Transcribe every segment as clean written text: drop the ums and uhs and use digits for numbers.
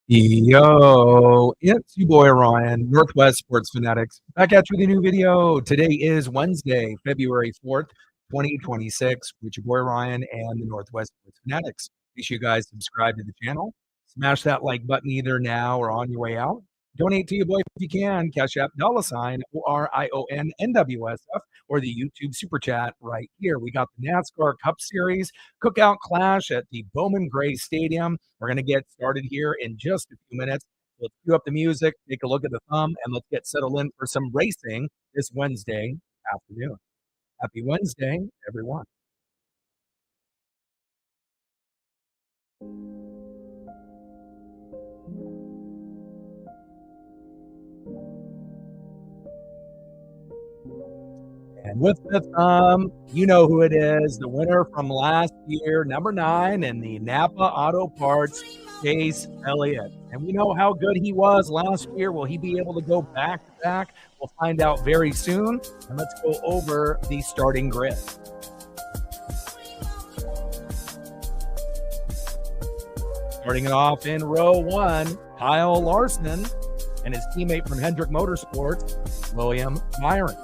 Yo, it's you boy Ryan, Northwest Sports Fanatics, back at you with a new video. Today is Wednesday, February 4th, 2026, with your boy Ryan and the Northwest Sports Fanatics. Make sure you guys subscribe to the channel. Smash that like button either now or on your way out. Donate to your boy if you can. Cash App $ ORION NWSF or the YouTube Super Chat right here. We got the NASCAR Cup Series Cookout Clash at the Bowman Gray Stadium. We're going to get started here in just a few minutes. Let's cue up the music, take a look at the thumb, and let's get settled in for some racing this Wednesday afternoon. Happy Wednesday, everyone. And with the thumb, you know who it is. The winner from last year, number 9 in the Napa Auto Parts, Chase Elliott. And we know how good he was last year. Will he be able to go back to back? We'll find out very soon. And let's go over the starting grid. Starting it off in row 1, Kyle Larson and his teammate from Hendrick Motorsports, William Byron.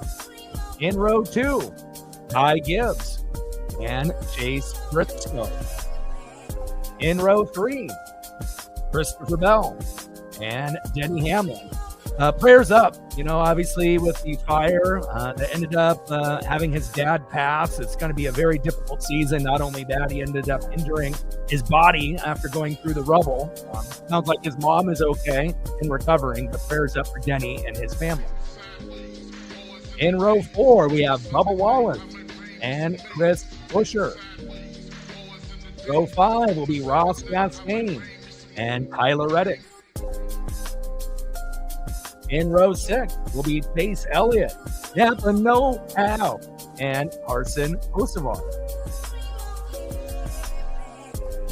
In row 2, Ty Gibbs and Chase Briscoe. In row 3, Christopher Bell and Denny Hamlin. Prayers up, obviously with the fire that ended up having his dad pass. It's going to be a very difficult season. Not only that, he ended up injuring his body after going through the rubble. Sounds like his mom is okay and recovering, but prayers up for Denny and his family. In row 4, we have Bubba Wallace and Chris Buescher. Row 5 will be Ross Chastain and Tyler Reddick. In row 6 will be Chase Elliott, Napa Know-How, and Carson Hocevar.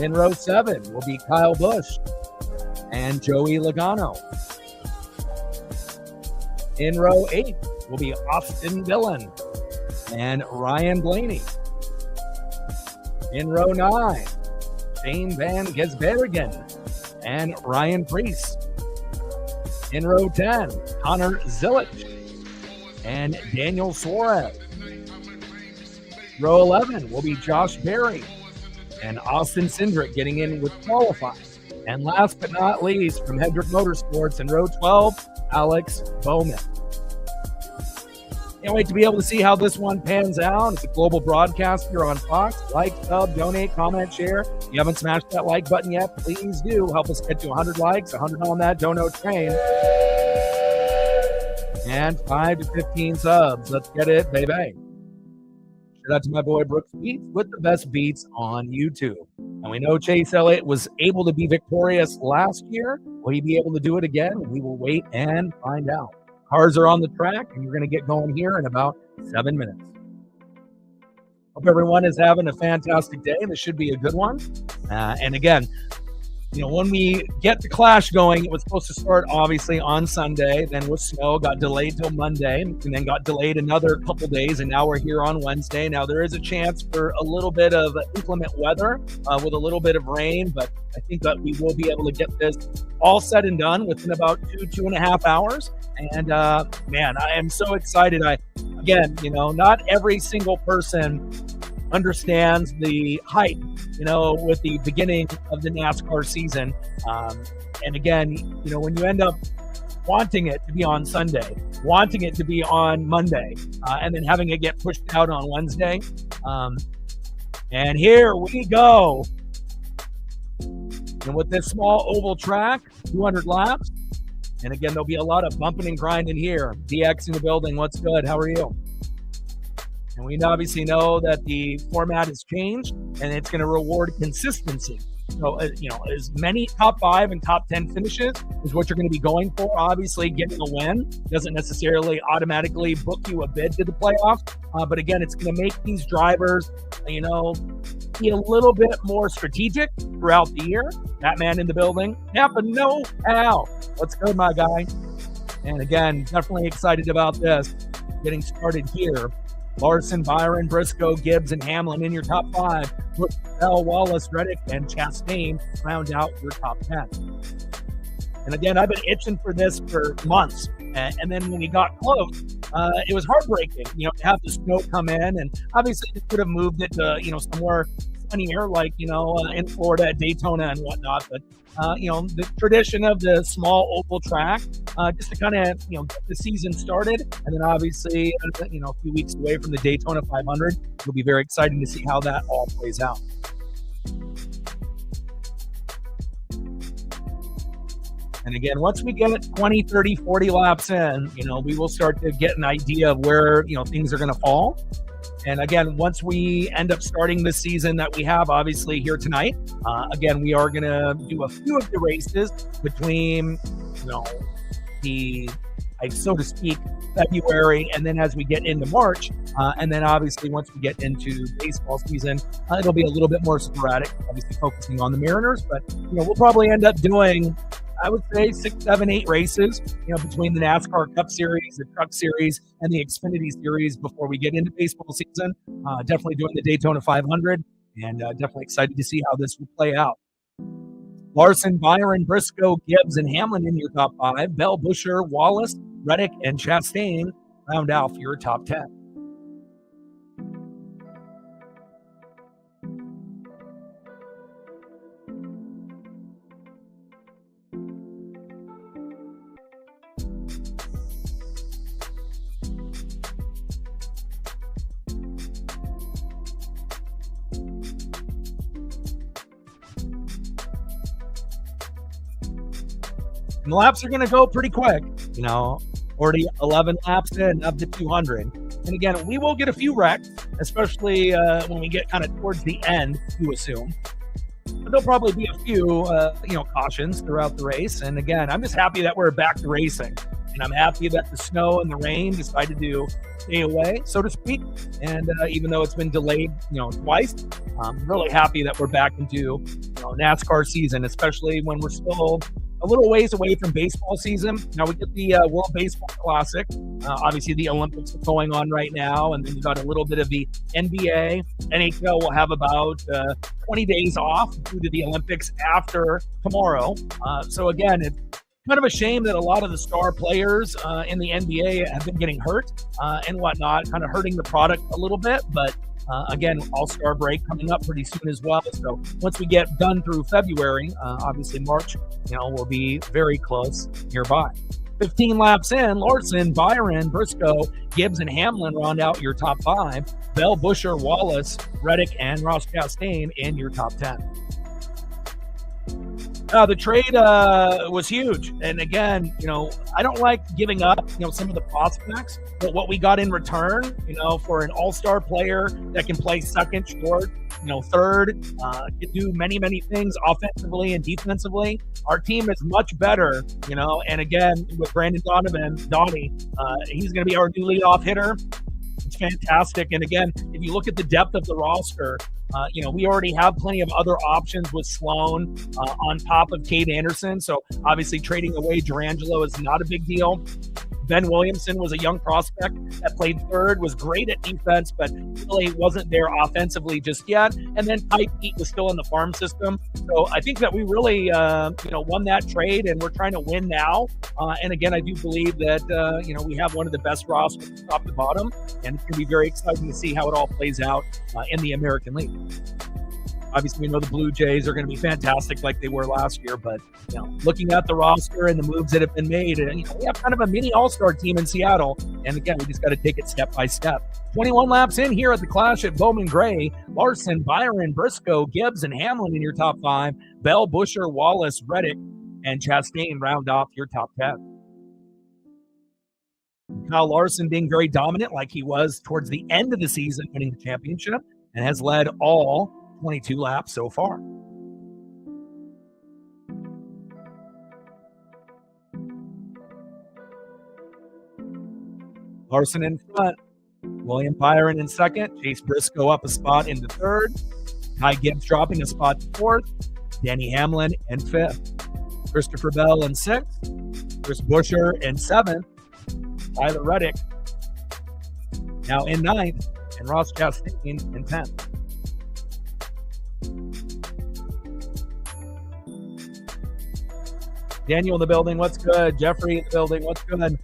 In row 7 will be Kyle Busch and Joey Logano. In row 8 will be Austin Dillon and Ryan Blaney. In row 9, Shane Van Gisbergen and Ryan Preece. In row 10, Connor Zilisch and Daniel Suarez. Row 11 will be Josh Berry and Austin Cindric getting in with qualifying. And last but not least, from Hendrick Motorsports in row 12, Alex Bowman. Can't wait to be able to see how this one pans out. It's a global broadcast here on Fox. Like, sub, donate, comment, share. If you haven't smashed that like button yet, please do. Help us get to 100 likes, 100 on that dono train. And 5 to 15 subs. Let's get it, baby. Shout out to my boy Brooks Beats with the best beats on YouTube. And we know Chase Elliott was able to be victorious last year. Will he be able to do it again? We will wait and find out. Cars are on the track, and you're going to get going here in about 7 minutes. Hope everyone is having a fantastic day. This should be a good one. And again, when we get the clash going, it was supposed to start obviously on Sunday. Then with snow, got delayed till Monday, and then got delayed another couple days. And now we're here on Wednesday. Now there is a chance for a little bit of inclement weather with a little bit of rain, but I think that we will be able to get this all said and done within about 2.5 hours. And man, I am so excited. Not every single person understands the hype, with the beginning of the NASCAR season. And again, when you end up wanting it to be on Sunday, wanting it to be on Monday, and then having it get pushed out on Wednesday. And here we go. And with this small oval track, 200 laps. And again, there'll be a lot of bumping and grinding here. DX in the building. What's good? How are you? And we obviously know that the format has changed, and it's going to reward consistency. So, as many top 5 and top 10 finishes is what you're going to be going for. Obviously, getting a win doesn't necessarily automatically book you a bid to the playoffs. But again, it's going to make these drivers, be a little bit more strategic throughout the year. Batman in the building. Napa Know-How. What's good, my guy? And again, definitely excited about this. Getting started here. Larson, Byron, Briscoe, Gibbs, and Hamlin in your top 5. Bell, Wallace, Reddick, and Chastain round out your top 10. And again, I've been itching for this for months. And then when we got close, it was heartbreaking, to have the snow come in. And obviously, they could have moved it to, somewhere sunnier, like, in Florida at Daytona and whatnot. But, the tradition of the small oval track, just to kind of, get the season started. And then obviously, a few weeks away from the Daytona 500, it'll be very exciting to see how that all plays out. And again, once we get 20, 30, 40 laps in, we will start to get an idea of where, things are going to fall. And again, once we end up starting the season that we have, obviously, here tonight, again, we are going to do a few of the races between, so to speak, February, and then as we get into March, and then obviously once we get into baseball season, it'll be a little bit more sporadic, obviously focusing on the Mariners. But, we'll probably end up doing, I would say 6, 7, 8 races, between the NASCAR Cup Series, the Truck Series, and the Xfinity Series before we get into baseball season. Definitely doing the Daytona 500, and definitely excited to see how this will play out. Larson, Byron, Briscoe, Gibbs, and Hamlin in your top 5. Bell, Buscher, Wallace, Reddick, and Chastain round out your top 10. And the laps are going to go pretty quick, already 11 laps in of the 200. And again, we will get a few wrecks, especially when we get kind of towards the end, you assume. But there'll probably be a few, cautions throughout the race. And again, I'm just happy that we're back to racing. And I'm happy that the snow and the rain decided to stay away, so to speak. And even though it's been delayed, twice, I'm really happy that we're back into, NASCAR season, especially when we're still a little ways away from baseball season. Now we get the World Baseball Classic. Obviously, the Olympics are going on right now, and then you got a little bit of the NBA. NHL will have about 20 days off due to the Olympics after tomorrow. So again, it's kind of a shame that a lot of the star players in the NBA have been getting hurt and whatnot, kind of hurting the product a little bit. But again, All-Star break coming up pretty soon as well. So once we get done through February, obviously March, will be very close nearby. 15 laps in, Larson, Byron, Briscoe, Gibbs, and Hamlin round out your top 5. Bell, Buscher, Wallace, Reddick, and Ross Chastain in your top 10. The trade was huge. And again, I don't like giving up, some of the prospects, but what we got in return, for an all-star player that can play second, short, third, can do many, many things offensively and defensively. Our team is much better, and again, with Brandon Donnie, he's going to be our new leadoff hitter. It's fantastic. And again, if you look at the depth of the roster, we already have plenty of other options with Sloan on top of Cade Anderson. So obviously trading away Durangelo is not a big deal. Ben Williamson was a young prospect that played third, was great at defense, but really wasn't there offensively just yet. And then Ty Pete was still in the farm system. So I think that we really, won that trade, and we're trying to win now. And again, I do believe that, we have one of the best rosters top to bottom, and it's going to be very exciting to see how it all plays out in the American League. Obviously, we know the Blue Jays are going to be fantastic like they were last year, but looking at the roster and the moves that have been made, we have kind of a mini all-star team in Seattle. And again, we just got to take it step by step. 21 laps in here at the Clash at Bowman Gray. Larson, Byron, Briscoe, Gibbs, and Hamlin in your top 5. Bell, Buscher, Wallace, Reddick, and Chastain round off your top 10. Kyle Larson being very dominant like he was towards the end of the season, winning the championship, and has led all 22 laps so far. Larson in front, William Byron in second, Chase Briscoe up a spot into third, Ty Gibbs dropping a spot to fourth, Danny Hamlin in fifth, Christopher Bell in sixth, Chris Buscher in seventh, Tyler Reddick now in ninth, and Ross Chastain in 10th. Daniel in the building, what's good? Jeffrey in the building, what's good? And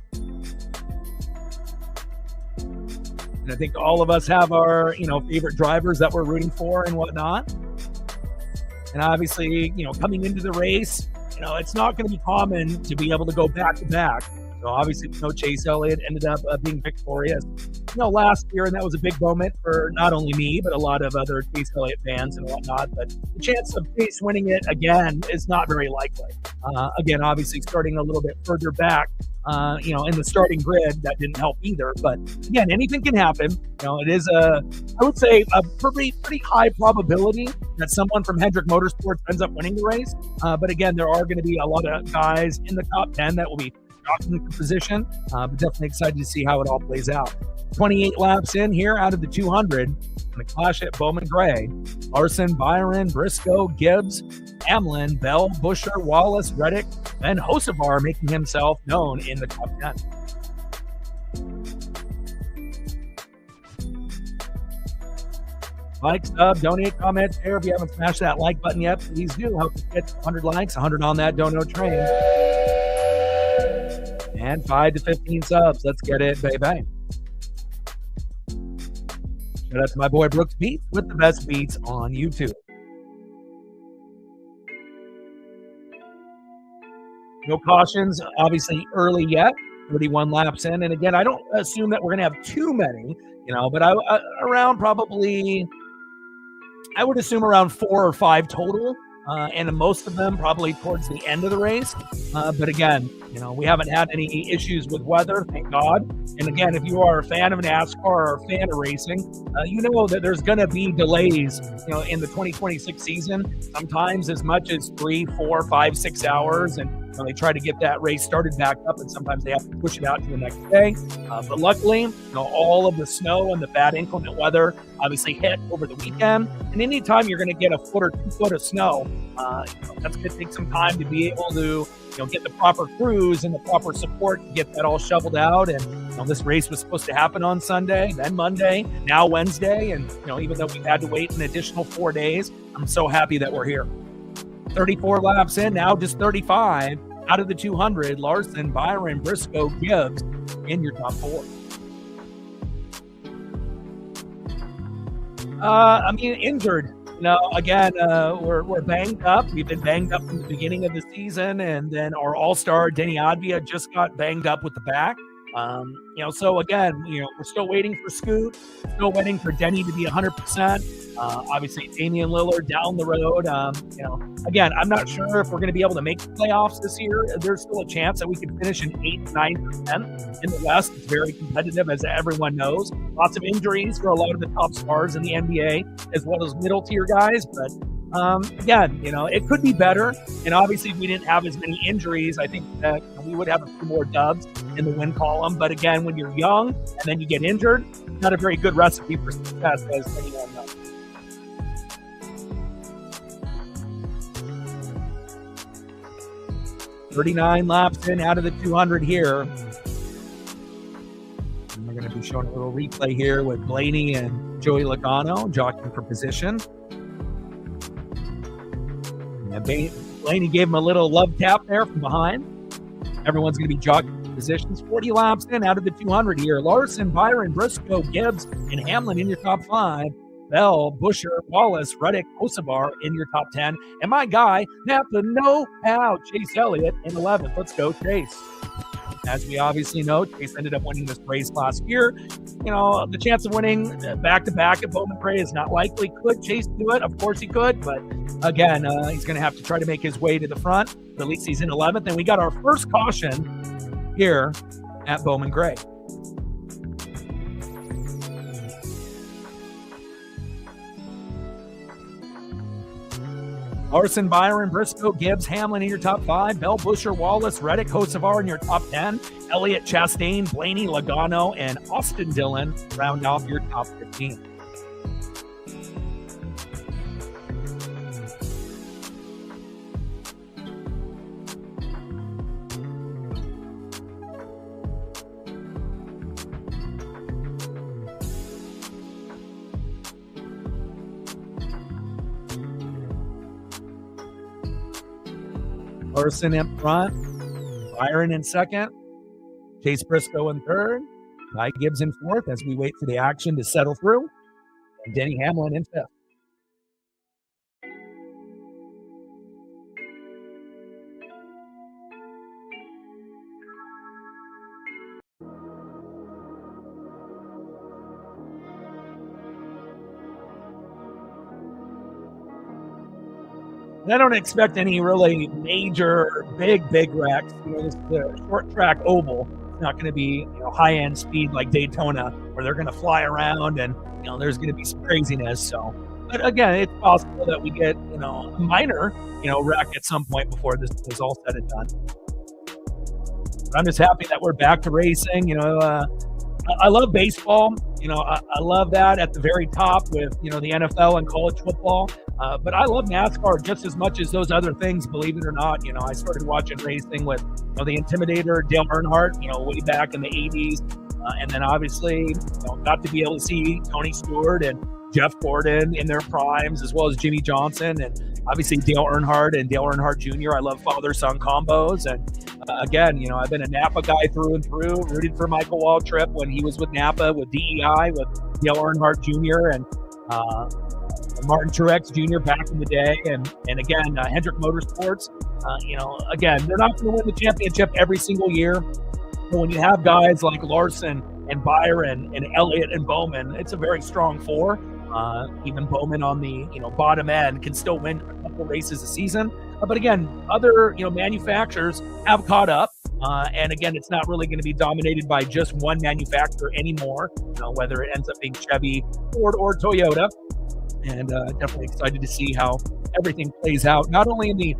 I think all of us have our, favorite drivers that we're rooting for and whatnot. And obviously, coming into the race, it's not going to be common to be able to go back to back. So obviously, Chase Elliott ended up being victorious, last year, and that was a big moment for not only me, but a lot of other Chase Elliott fans and whatnot. But the chance of Chase winning it again is not very likely. Again, obviously, starting a little bit further back, in the starting grid, that didn't help either. But again, anything can happen. It is I would say, a pretty high probability that someone from Hendrick Motorsports ends up winning the race. But again, there are going to be a lot of guys in the top 10 that will be jockeying for position. But definitely excited to see how it all plays out. 28 laps in here out of the 200. And the clash at Bowman Gray. Larson, Byron, Briscoe, Gibbs, Hamlin, Bell, Busher, Wallace, Reddick, and Hocevar making himself known in the top 10. Like, sub, donate, comment, share. If you haven't smashed that like button yet, please do. Help us get 100 likes, 100 on that dono train. And 5 to 15 subs. Let's get it, baby. Shout out to my boy Brooks Beats with the best beats on YouTube. No cautions, obviously early yet. 31 laps in. And again, I don't assume that we're going to have too many, but around probably, I would assume around 4 or 5 total. And most of them probably towards the end of the race. But again, we haven't had any issues with weather, thank God. And again, if you are a fan of NASCAR or a fan of racing, you know that there's going to be delays, in the 2026 season, sometimes as much as 3, 4, 5, 6 hours. And they try to get that race started back up, and sometimes they have to push it out to the next day. But luckily, all of the snow and the bad inclement weather obviously hit over the weekend. And anytime you're going to get a foot or 2 foot of snow, that's going to take some time to be able to get the proper crews and the proper support to get that all shoveled out. And this race was supposed to happen on Sunday, then Monday, now Wednesday. And even though we've had to wait an additional 4 days, I'm so happy that we're here. 34 laps in, now just 35 out of the 200. Larson, Byron, Briscoe, Gibbs in your top 4. Injured. Again, we're banged up. We've been banged up from the beginning of the season, and then our all-star Denny Advia just got banged up with the back. So again, we're still waiting for Scoot, still waiting for Denny to be 100%. Obviously, Damian Lillard down the road. Again, I'm not sure if we're going to be able to make the playoffs this year. There's still a chance that we could finish in 8th, 9th, 10th in the West. It's very competitive, as everyone knows. Lots of injuries for a lot of the top stars in the NBA, as well as middle tier guys. But again, it could be better. And obviously, if we didn't have as many injuries, I think that we would have a few more dubs in the win column. But again, when you're young and then you get injured, not a very good recipe for success, as anyone knows. "39 laps in out of the 200 here." And we're going to be showing a little replay here with Blaney and Joey Logano jockeying for position. And Blaney gave him a little love tap there from behind. Everyone's going to be jockeying for positions. 40 laps in out of the 200 here. Larson, Byron, Briscoe, Gibbs, and Hamlin in your top 5. Bell, Busher, Wallace, Reddick, Hocevar in your top 10. And my guy, Napa know-how, Chase Elliott in 11th. Let's go, Chase. As we obviously know, Chase ended up winning this race last year. The chance of winning back-to-back at Bowman Gray is not likely. Could Chase do it? Of course he could. But again, he's going to have to try to make his way to the front. But at least he's in 11th. And we got our first caution here at Bowman Gray. Larson, Byron, Briscoe, Gibbs, Hamlin in your top 5. Bell, Busher, Wallace, Reddick, Hocevar in your top 10. Elliott, Chastain, Blaney, Logano, and Austin Dillon round off your top 15. Larson in front, Byron in second, Chase Briscoe in third, Ty Gibbs in fourth as we wait for the action to settle through, and Denny Hamlin in fifth. And I don't expect any really major, big wrecks. The short track oval is not going to be high-end speed like Daytona, where they're going to fly around and there's going to be some craziness. So, but again, it's possible that we get a minor wreck at some point before this is all said and done. But I'm just happy that we're back to racing. I love baseball. I love that at the very top with, the NFL and college football. But I love NASCAR just as much as those other things, believe it or not. I started watching racing with, the Intimidator, Dale Earnhardt, way back in the 80s. And then obviously, got to be able to see Tony Stewart and Jeff Gordon in their primes, as well as Jimmy Johnson and obviously Dale Earnhardt and Dale Earnhardt Jr. I love father-son combos. And again, I've been a Napa guy through and through, rooted for Michael Waltrip when he was with Napa, with DEI, with Dale Earnhardt Jr. and Martin Truex Jr. back in the day. And again, Hendrick Motorsports, again, they're not going to win the championship every single year. But when you have guys like Larson and Byron and Elliott and Bowman, it's a very strong four. Even Bowman on the bottom end can still win a couple races a season. But again, other manufacturers have caught up. And again, it's not really going to be dominated by just one manufacturer anymore, whether it ends up being Chevy, Ford, or Toyota. And definitely excited to see how everything plays out, not only in the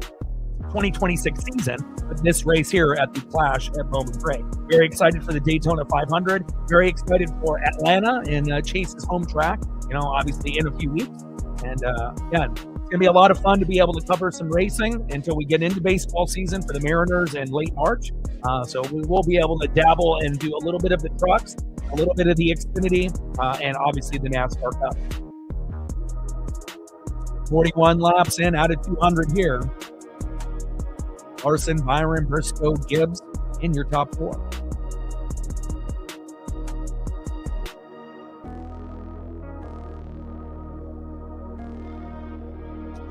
2026 season, but this race here at the Clash at Bowman Gray. Very excited for the Daytona 500. Very excited for Atlanta and Chase's home track, obviously in a few weeks. And again, it's going to be a lot of fun to be able to cover some racing until we get into baseball season for the Mariners in late March. So we will be able to dabble and do a little bit of the trucks, a little bit of the Xfinity, and obviously the NASCAR Cup. 41 laps in out of 200 here. Larson, Byron, Briscoe, Gibbs in your top four.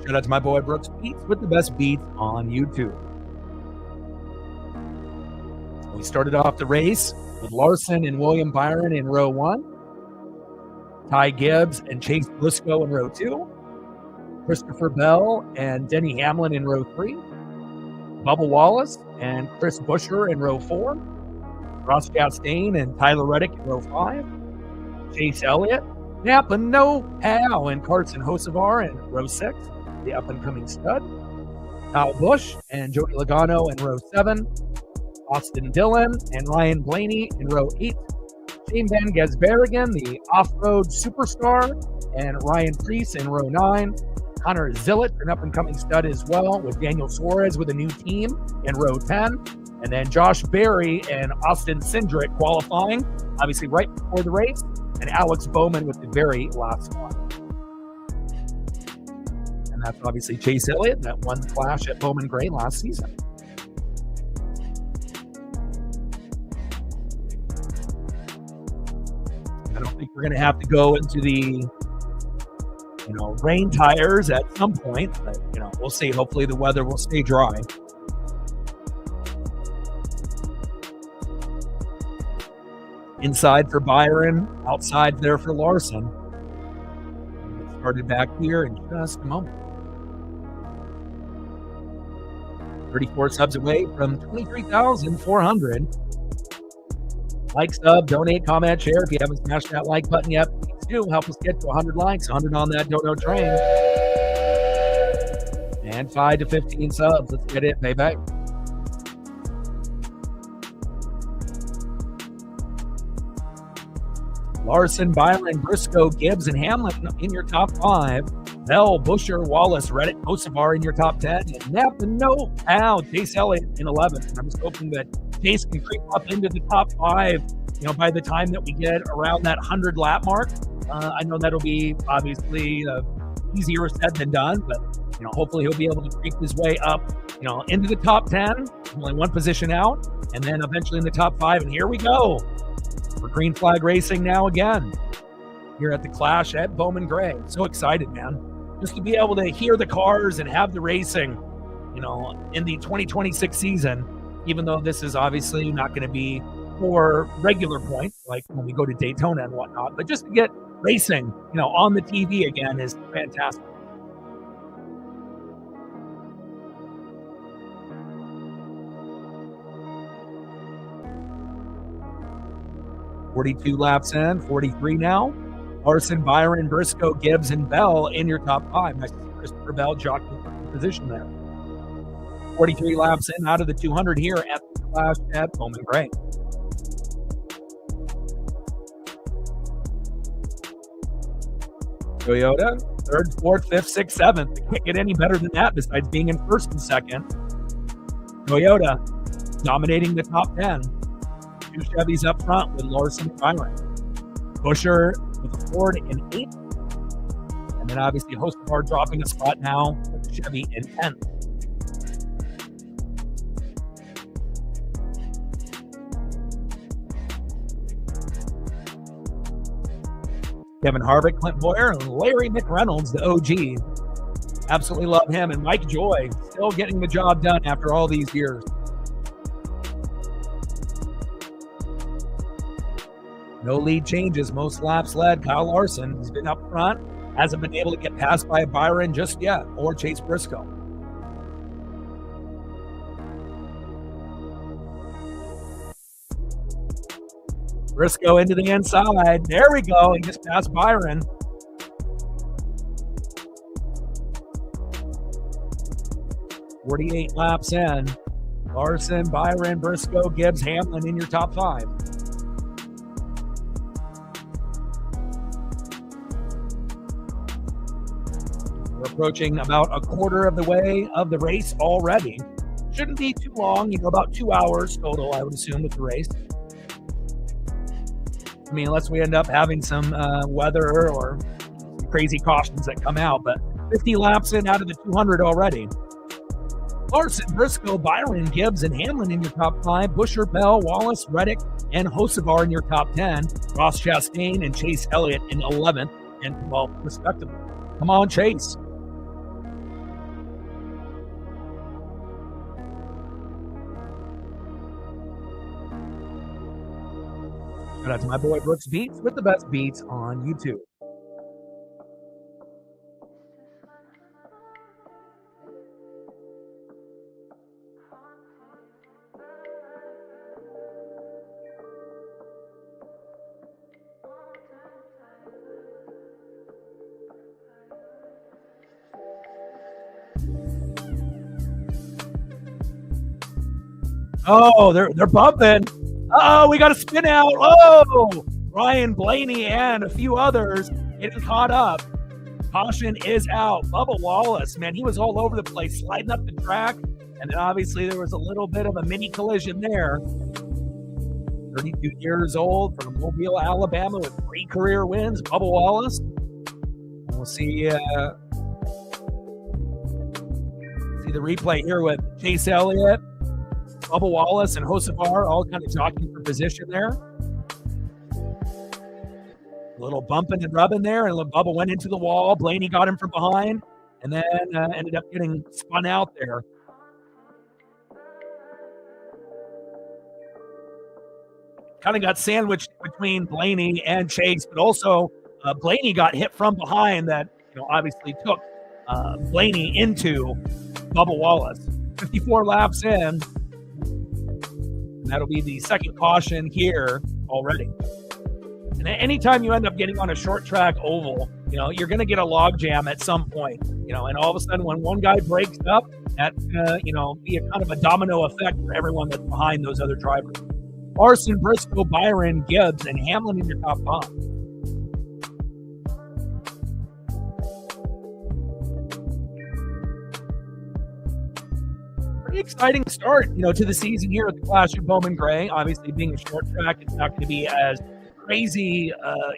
Shout out to my boy Brooks Beats with the best beats on YouTube. We started off the race with Larson and William Byron in row 1. Ty Gibbs and Chase Briscoe in row 2. Christopher Bell and Denny Hamlin in row 3. Bubba Wallace and Chris Buescher in row 4. Ross Chastain and Tyler Reddick in row 5. Chase Elliott, Napa Know-How, and Carson Hocevar in row 6, the up-and-coming stud. Kyle Busch and Joey Logano in row 7. Austin Dillon and Ryan Blaney in row 8. Shane Van Gisbergen, the off-road superstar, and Ryan Preece in row 9. Connor Zillett, an up-and-coming stud as well, with Daniel Suarez with a new team in row 10. And then Josh Berry and Austin Cindric qualifying, obviously right before the race, and Alex Bowman with the very last one. And that's obviously Chase Elliott that won the Clash at Bowman Gray last season. I don't think we're going to have to go into the rain tires at some point, but we'll see. Hopefully the weather will stay dry. Inside for Byron, outside there for Larson. Get started back here in just a moment. 34 subs away from 23,400. Like, sub, donate, comment, share. If you haven't smashed that like button yet, please do. Help us get to 100 likes, 100 on that dono train. And 5 to 15 subs. Let's get it, baby. Larson, Byron, Briscoe, Gibbs, and Hamlin in your top 5. Bell, Buescher, Wallace, Reddick, Hocevar in your top 10. And Napa Know-How, Chase Elliott in 11. And I'm just hoping that Chase can creep up into the top 5, by the time that we get around that 100 lap mark. I know that'll be obviously easier said than done, but hopefully he'll be able to creep his way up into the top 10, only one position out, and then eventually in the top 5. And here we go. We're green flag racing now again here at the Clash at Bowman Gray. So excited, man. Just to be able to hear the cars and have the racing, in the 2026 season, even though this is obviously not going to be for regular points, like when we go to Daytona and whatnot, but just to get racing, on the TV again is fantastic. "42 laps in, 43 now. Larson, Byron, Briscoe, Gibbs, and Bell in your top 5. Nice to see Christopher Bell jockeying for position there. 43 laps in out of the 200 here at the Clash at Bowman Gray. Toyota, 3rd, 4th, 5th, 6th, 7th. It can't get any better than that besides being in 1st and 2nd. Toyota dominating the top 10. 2 Chevys up front with Larson and Byron. Busher with a Ford in 8th. And then obviously Hostevar dropping a spot now with the Chevy in 10th. Kevin Harvick, Clint Boyer, and Larry McReynolds, the OG. Absolutely love him. And Mike Joy still getting the job done after all these years. No lead changes, most laps led. Kyle Larson has been up front, hasn't been able to get passed by Byron just yet, or Chase Briscoe. Briscoe into the inside. There we go. He just passed Byron. "48 laps in. Larson, Byron, Briscoe, Gibbs, Hamlin in your top 5. We're approaching about a quarter of the way of the race already. Shouldn't be too long, about 2 hours total, I would assume, with the race. I mean, unless we end up having some weather or crazy cautions that come out, but 50 laps in out of the 200 already. Larson, Briscoe, Byron, Gibbs, and Hamlin in your top 5. Busher, Bell, Wallace, Reddick, and Hostevar in your top 10. Ross Chastain and Chase Elliott in 11th and 12th, respectively. Come on, Chase. Shout out to my boy Brooks Beats with the best beats on YouTube. Oh, they're bumping. Oh, we got a spin out. Oh, Ryan Blaney and a few others getting caught up. Caution is out. Bubba Wallace, man, he was all over the place, sliding up the track. And then obviously there was a little bit of a mini collision there. 32 years old from Mobile, Alabama with 3 career wins. Bubba Wallace. We'll see the replay here with Chase Elliott, Bubba Wallace, and Hostevar all kind of jockeying for position there. A little bumping and rubbing there, and Bubba went into the wall. Blaney got him from behind, and then ended up getting spun out there. Kind of got sandwiched between Blaney and Chase, but also Blaney got hit from behind that, obviously took Blaney into Bubba Wallace. 54 laps in. And that'll be the second caution here already. And anytime you end up getting on a short track oval, you're going to get a log jam at some point, and all of a sudden when one guy breaks up, that's be a kind of a domino effect for everyone that's behind those other drivers. Larson, Briscoe, Byron, Gibbs, and Hamlin in your top 5. Pretty exciting start, to the season here at the Clash of Bowman Gray. Obviously, being a short track, it's not going to be as crazy,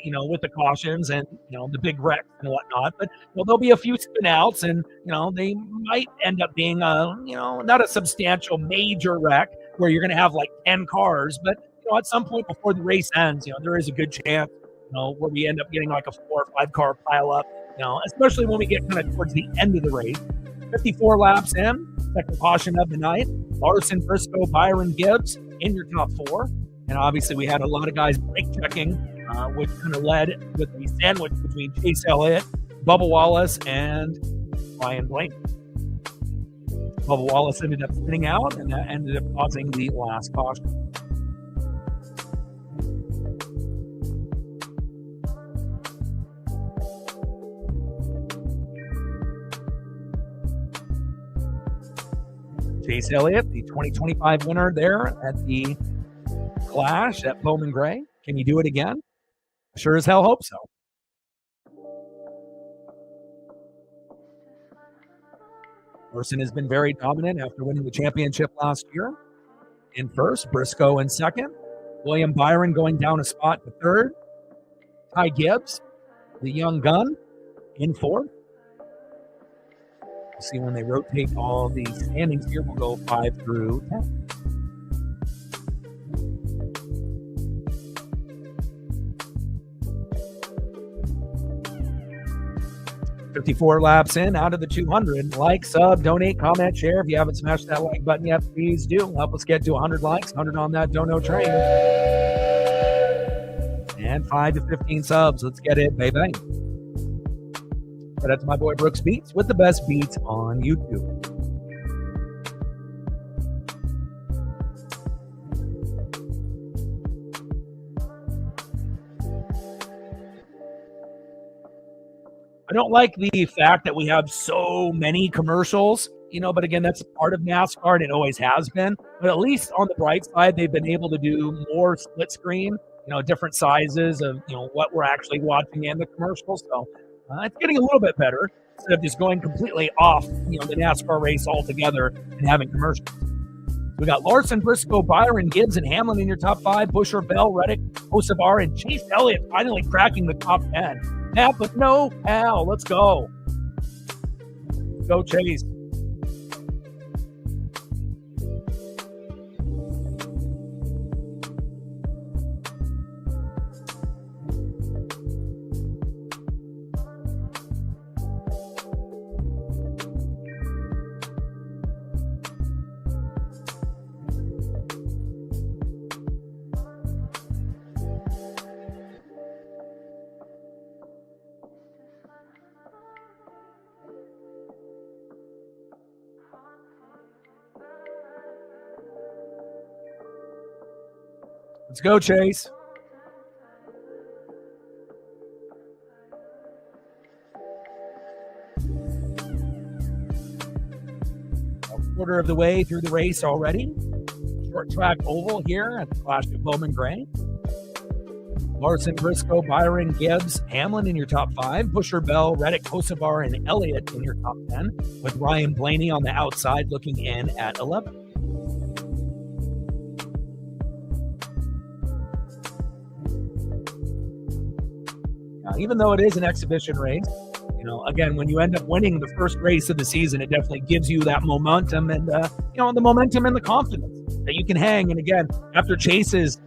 with the cautions and, the big wrecks and whatnot. But, there'll be a few spin outs and, they might end up being not a substantial major wreck where you're going to have like 10 cars. But, at some point before the race ends, there is a good chance, where we end up getting like a 4 or 5 car pile up, especially when we get kind of towards the end of the race. 54 laps in, second caution of the night. Larson, Briscoe, Byron, Gibbs in your top 4. And obviously we had a lot of guys brake checking, which kind of led with the sandwich between Chase Elliott, Bubba Wallace, and Ryan Blaney. Bubba Wallace ended up spinning out, and that ended up causing the last caution. Chase Elliott, the 2025 winner there at the Clash at Bowman Gray. Can you do it again? Sure as hell hope so. Larson has been very dominant after winning the championship last year. In first, Briscoe in second. William Byron going down a spot to third. Ty Gibbs, the young gun, in fourth. We'll see when they rotate all the standings here. We'll go 5 through 10. $54 laps in, out of the 200. Like, sub, donate, comment, share. If you haven't smashed that like button yet, please do. Help us get to 100 likes, 100 on that dono train. And 5 to 15 subs. Let's get it, baby. Shout out to my boy Brooks Beats with the best beats on YouTube. I don't like the fact that we have so many commercials, but again, that's part of NASCAR and it always has been. But at least on the bright side, they've been able to do more split screen, different sizes of, what we're actually watching in the commercials. So it's getting a little bit better instead of just going completely off, the NASCAR race altogether and having commercials. We got Larson, Briscoe, Byron, Gibbs, and Hamlin in your top 5. Busher, Bell, Reddick, Osavar, and Chase Elliott finally cracking the top 10. Yeah, but no, Al, let's go. Go Chase. Let's go, Chase. A quarter of the way through the race already. Short track oval here at the Clash of Bowman Gray. Larson, Briscoe, Byron, Gibbs, Hamlin in your top 5. Busher, Bell, Reddick, Kosovar, and Elliott in your top 10. With Ryan Blaney on the outside looking in at 11. Even though it is an exhibition race, again, when you end up winning the first race of the season, it definitely gives you that momentum and, the momentum and the confidence that you can hang. And again, after Chase's,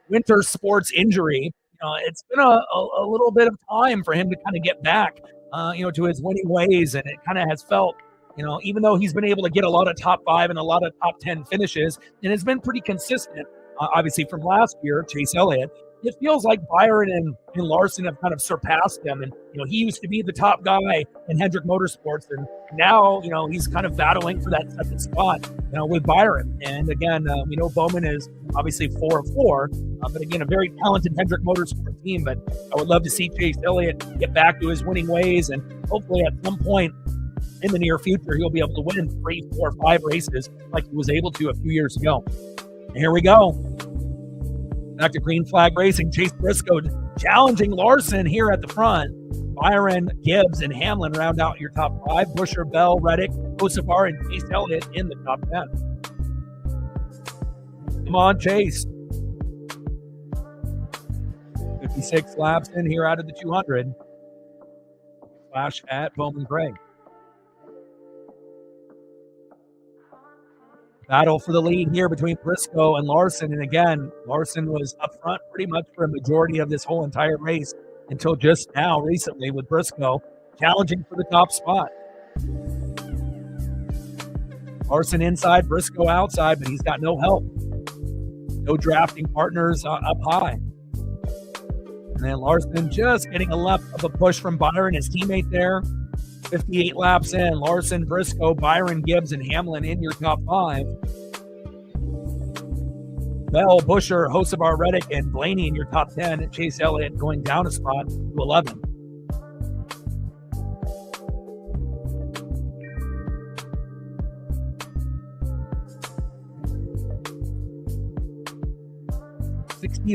winter sports injury, it's been a little bit of time for him to kind of get back, to his winning ways. And it kind of has felt, even though he's been able to get a lot of top 5 and a lot of top 10 finishes, and it's been pretty consistent, obviously from last year, Chase Elliott, it feels like Byron and Larson have kind of surpassed him. And, he used to be the top guy in Hendrick Motorsports. And now, he's kind of battling for that second spot, with Byron. And again, we know Bowman is obviously 4-4, but again, a very talented Hendrick Motorsports team. But I would love to see Chase Elliott get back to his winning ways. And hopefully at some point in the near future, he'll be able to win 3, 4, 5 races like he was able to a few years ago. And here we go. Back to Green Flag Racing. Chase Briscoe challenging Larson here at the front. Byron, Gibbs, and Hamlin round out your top 5. Busher, Bell, Reddick, Kosovar, and Chase Elliott in the top 10. Come on, Chase. 66 laps in here out of the 200. Clash at Bowman Gray. Battle for the lead here between Briscoe and Larson. And again, Larson was up front pretty much for a majority of this whole entire race until just now, recently, with Briscoe challenging for the top spot. Larson inside, Briscoe outside, but he's got no help. No drafting partners up high. And then Larson just getting a left of a push from Byron, his teammate there. 58 laps in. Larson, Briscoe, Byron, Gibbs, and Hamlin in your top 5. Bell, Busher, Hocevar, Reddick, and Blaney in your top 10. And Chase Elliott going down a spot to 11.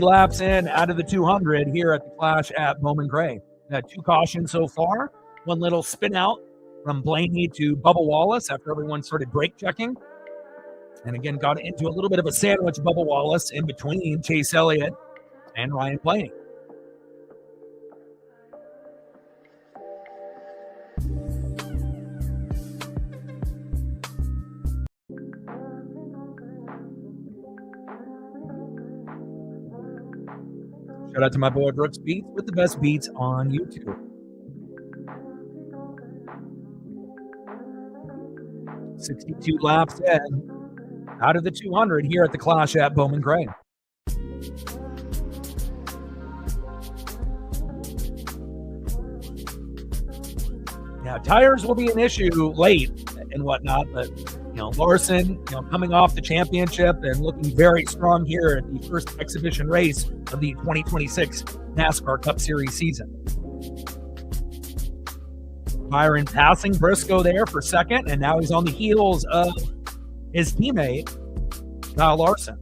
Laps in out of the 200 here at the Clash at Bowman Gray. Had 2 cautions so far. One little spin out from Blaney to Bubba Wallace after everyone started brake checking. And again, got into a little bit of a sandwich, Bubba Wallace, in between Chase Elliott and Ryan Blaney. Shout out to my boy Brooks Beats with the best beats on YouTube. 62 laps in out of the 200 here at the Clash at Bowman Gray. Now, tires will be an issue late and whatnot, but Larson, coming off the championship and looking very strong here at the first exhibition race of the 2026 NASCAR Cup Series season. Byron passing Briscoe there for second, and now he's on the heels of his teammate, Kyle Larson.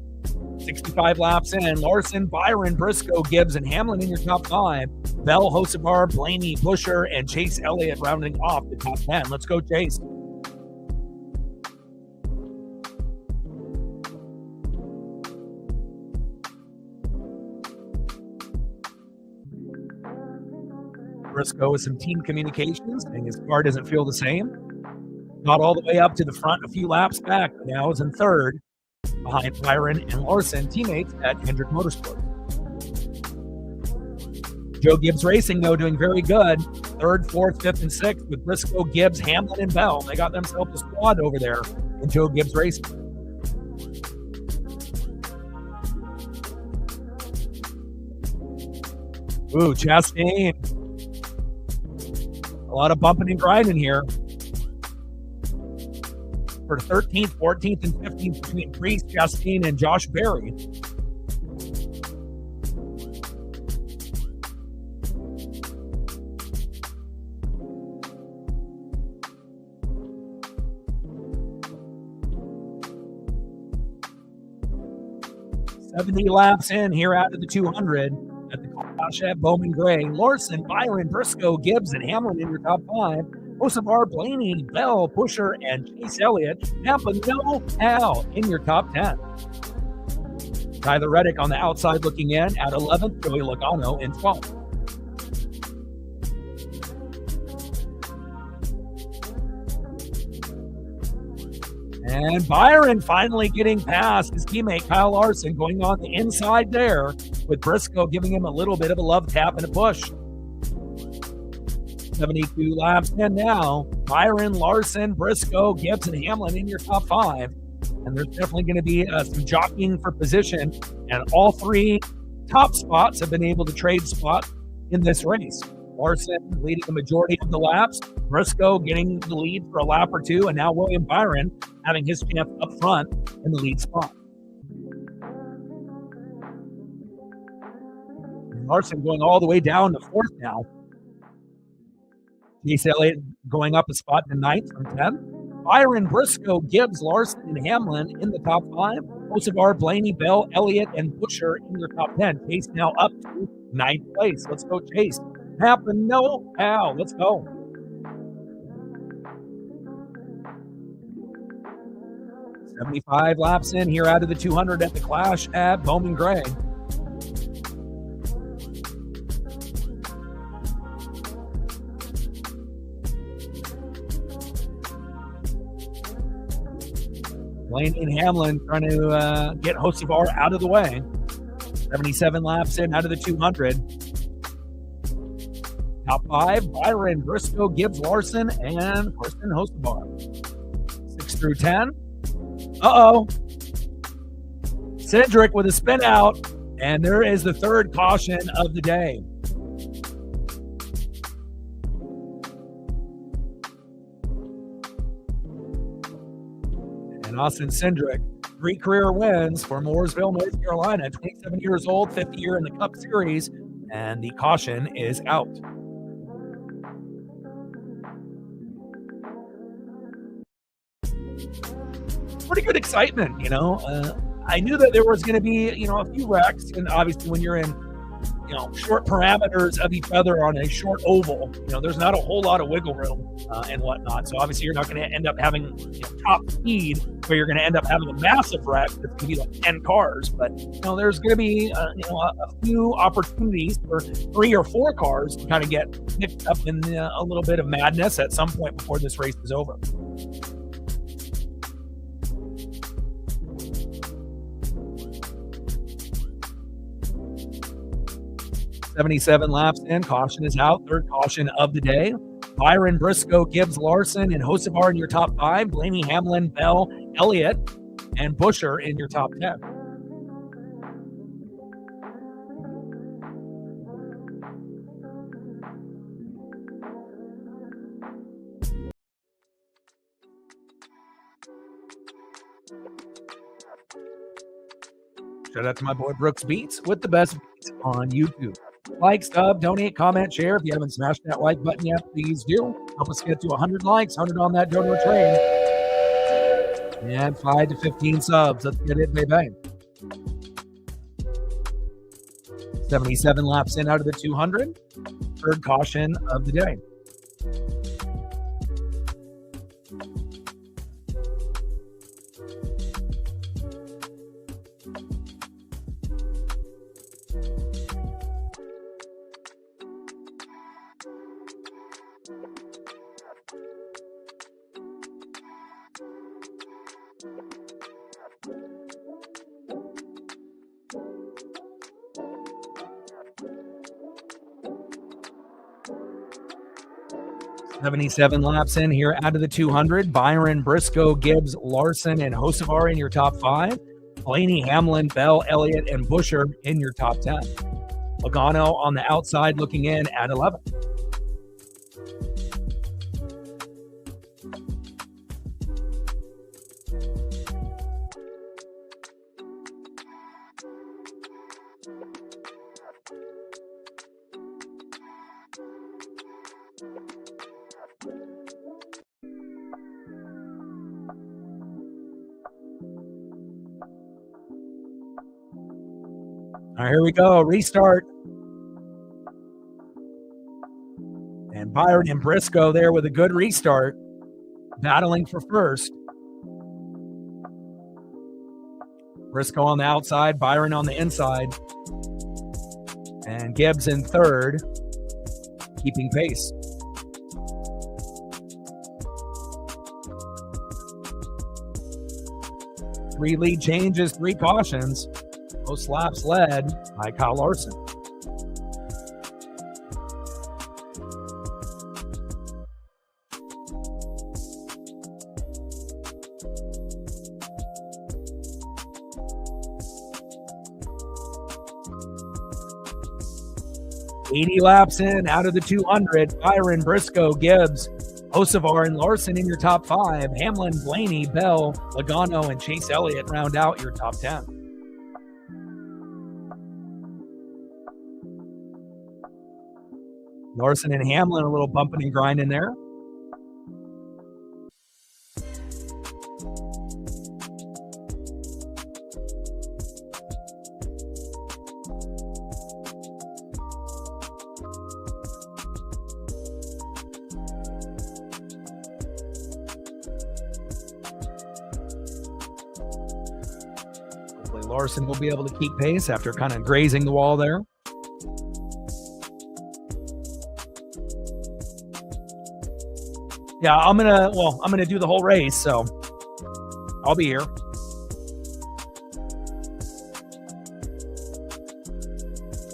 65 laps in. Larson, Byron, Briscoe, Gibbs, and Hamlin in your top 5. Bell, Hocevar, Blaney, Busher, and Chase Elliott rounding off the top 10. Let's go, Chase. Briscoe with some team communications, and his car doesn't feel the same. Not all the way up to the front, a few laps back. Now is in third, behind Byron and Larson, teammates at Hendrick Motorsports. Joe Gibbs Racing, though, doing very good. Third, fourth, fifth, and sixth with Briscoe, Gibbs, Hamlin, and Bell. They got themselves a squad over there in Joe Gibbs Racing. Ooh, Chastain. A lot of bumping and grinding here. For 13th, 14th, and 15th between Priest, Chastain, and Josh Berry. Laps in here out of the 200 at the Clash at Bowman Gray. Larson, Byron, Briscoe, Gibbs, and Hamlin in your top 5. Hocevar, Blaney, Bell, Busher, and Chase Elliott. Nampa, no Al in your top 10. Tyler Reddick on the outside looking in at 11th. Joey Logano in 12th. And Byron finally getting past his teammate Kyle Larson, going on the inside there, with Briscoe giving him a little bit of a love tap and a push. 72 laps in now. Byron, Larson, Briscoe, Gibbs, and Hamlin in your top 5. And there's definitely going to be some jockeying for position. And all 3 top spots have been able to trade spot in this race. Larson leading the majority of the laps. Briscoe getting the lead for a lap or 2. And now William Byron having his chance up front in the lead spot. And Larson going all the way down to 4th now. Chase Elliott going up a spot to 9th from 10th. Byron, Briscoe, Gibbs, Larson, and Hamlin in the top 5. Hocevar, Blaney, Bell, Elliott, and Busher in your top 10. Chase now up to 9th place. Let's go, Chase. Happen, no, how? Let's go. $75 laps in here out of the 200 at the Clash at Bowman Gray. Blaney and Hamlin trying to get Hocevar out of the way. 77 laps in out of the 200. Top 5, Byron, Briscoe, Gibbs, Larson, and Carson Hocevar. 6 through 10. Uh-oh. Cedric with a spin out, and there is the third caution of the day. And Austin Cindric, 3 career wins for Mooresville, North Carolina, 27 years old, 5th year in the Cup Series, and the caution is out. Pretty good excitement, I knew that there was going to be, a few wrecks, and obviously when you're in, short parameters of each other on a short oval, there's not a whole lot of wiggle room and whatnot. So obviously you're not going to end up having top speed where you're going to end up having a massive wreck that's going to be like 10 cars. But, there's going to be, a few opportunities for 3 or 4 cars to kind of get mixed up in a little bit of madness at some point before this race is over. 77 laps in, caution is out, third caution of the day. Byron, Briscoe, Gibbs, Larson, and Hocevar in your top 5. Blaney, Hamlin, Bell, Elliott, and Busher in your top 10. Shout out to my boy Brooks Beats with the best beats on YouTube. Like, sub, donate, comment, share. If you haven't smashed that like button yet, please do. Help us get to 100 likes, 100 on that donor train. And 5 to 15 subs. Let's get it, baby. 77 laps in out of the 200. Third caution of the day. Seven laps in here out of the 200. Byron, Briscoe, Gibbs, Larson, and Hocevar in your top 5. Blaney, Hamlin, Bell, Elliott, and Busher in your top 10. Logano on the outside looking in at 11. All right, here we go. Restart. And Byron and Briscoe there with a good restart. Battling for first. Briscoe on the outside, Byron on the inside. And Gibbs in third, keeping pace. Three lead changes, 3 cautions. Most laps led by Kyle Larson. $80 laps in out of the 200. Byron, Briscoe, Gibbs, Hocevar, and Larson in your top 5. Hamlin, Blaney, Bell, Logano, and Chase Elliott round out your top 10. Larson and Hamlin a little bumping and grinding there. Hopefully Larson will be able to keep pace after kind of grazing the wall there. Yeah, I'm gonna do the whole race, so I'll be here.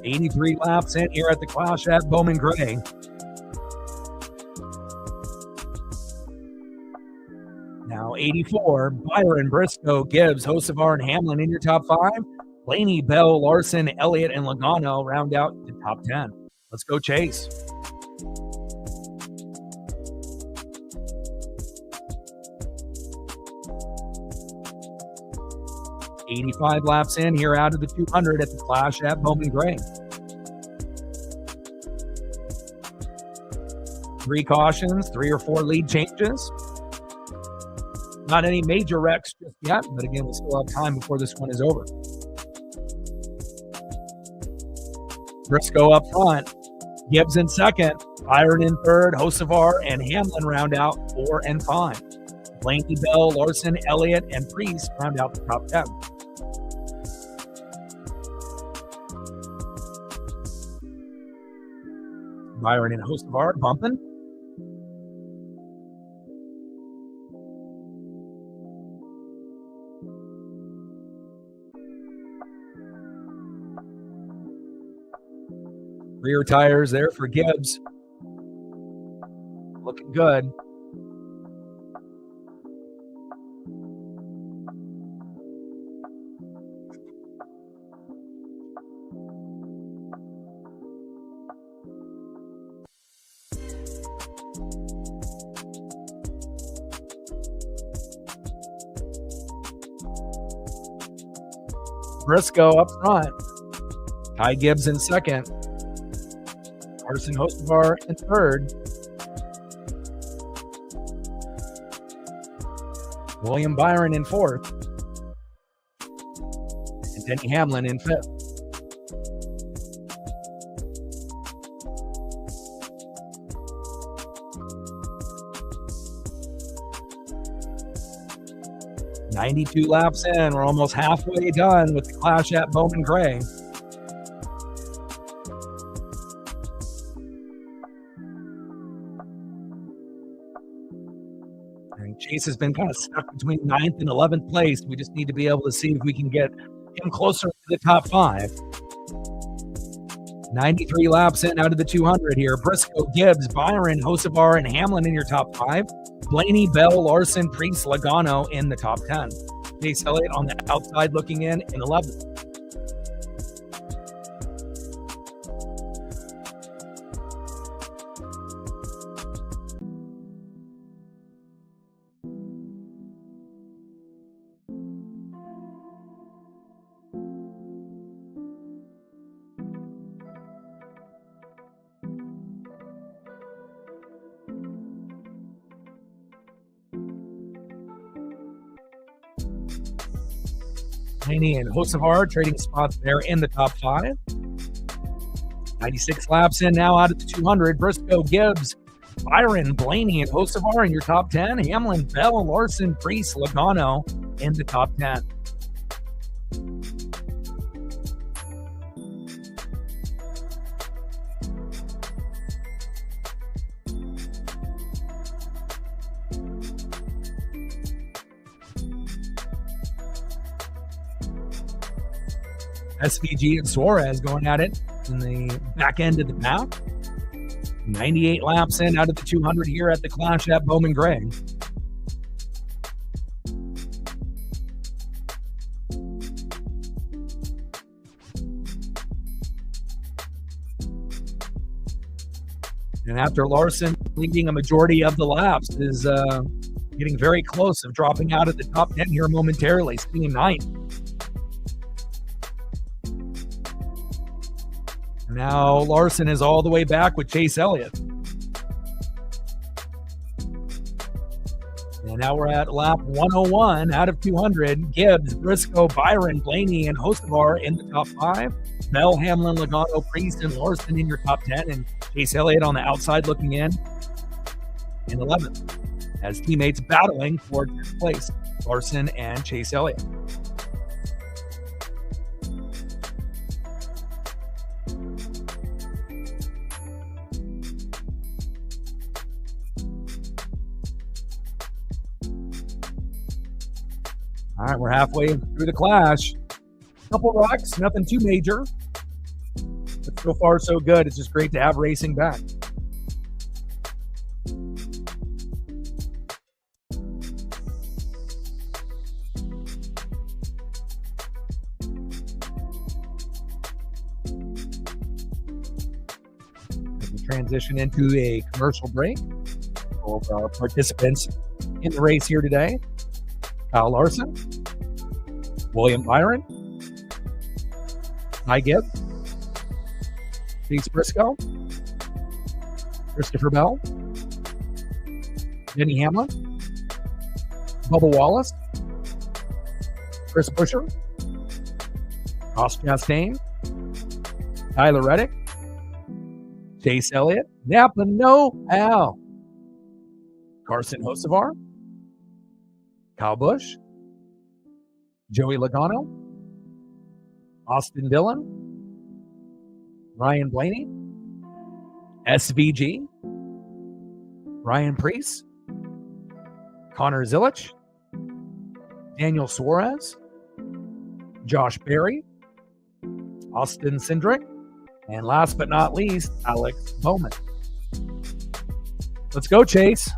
$83 laps in here at the Clash at Bowman Gray. Now 84, Byron, Briscoe, Gibbs, Hocevar, and Hamlin in your top 5. Blaney, Bell, Larson, Elliott, and Logano round out the top 10. Let's go chase. $85 laps in here out of the 200 at the Clash at Bowman Gray. 3 cautions, 3 or 4 lead changes. Not any major wrecks just yet, but again, we still have time before this one is over. Briscoe up front, Gibbs in second, Byron in third, Hocevar and Hamlin round out 4 and 5. Blaney, Bell, Larson, Elliott, and Priest round out the top 10. Byron and Hocevar bumping. Rear tires there for Gibbs. Looking good. Briscoe up front. Ty Gibbs in second. Carson Hocevar in third. William Byron in fourth. And Denny Hamlin in fifth. $92 laps in. We're almost halfway done with the Clash at Bowman Gray. And Chase has been kind of stuck between 9th and 11th place. We just need to be able to see if we can get him closer to the top 5. 93 laps in out of the 200 here. Briscoe, Gibbs, Byron, Hocevar, and Hamlin in your top 5. Blaney, Bell, Larson, Priest, Logano in the top 10. Chase Elliott on the outside looking in 11th. Blaney and Hocevar trading spots there in the top 5. 96 laps in now out of the 200. Briscoe, Gibbs, Byron, Blaney, and Hocevar in your top 10. Hamlin, Bell, Larson, Priest, Logano in the top 10. SVG and Suarez going at it in the back end of the pack. 98 laps in out of the 200 here at the Clash at Bowman Gray. And after Larson leading a majority of the laps is getting very close of dropping out of the top 10 here momentarily, sitting in 9th. Now Larson is all the way back with Chase Elliott. And now we're at lap 101 out of 200. Gibbs, Briscoe, Byron, Blaney, and Hocevar in the top 5. Bell, Hamlin, Logano, Priest, and Larson in your top 10. And Chase Elliott on the outside looking in 11th. As teammates battling for 10th place, Larson and Chase Elliott. All right, we're halfway through the clash. Couple rocks, nothing too major. But so far, so good. It's just great to have racing back. As we transition into a commercial break, all of our participants in the race here today: Kyle Larson, William Byron, Ty Gibb, Chase Briscoe, Christopher Bell, Denny Hamlin, Bubba Wallace, Chris Buescher, Ross Chastain, Tyler Reddick, Chase Elliott, Napa No Al, Carson Hocevar, Kyle Busch, Joey Logano, Austin Dillon, Ryan Blaney, SVG, Ryan Preece, Connor Zilich, Daniel Suarez, Josh Berry, Austin Cindric, and last but not least, Alex Bowman. Let's go, Chase.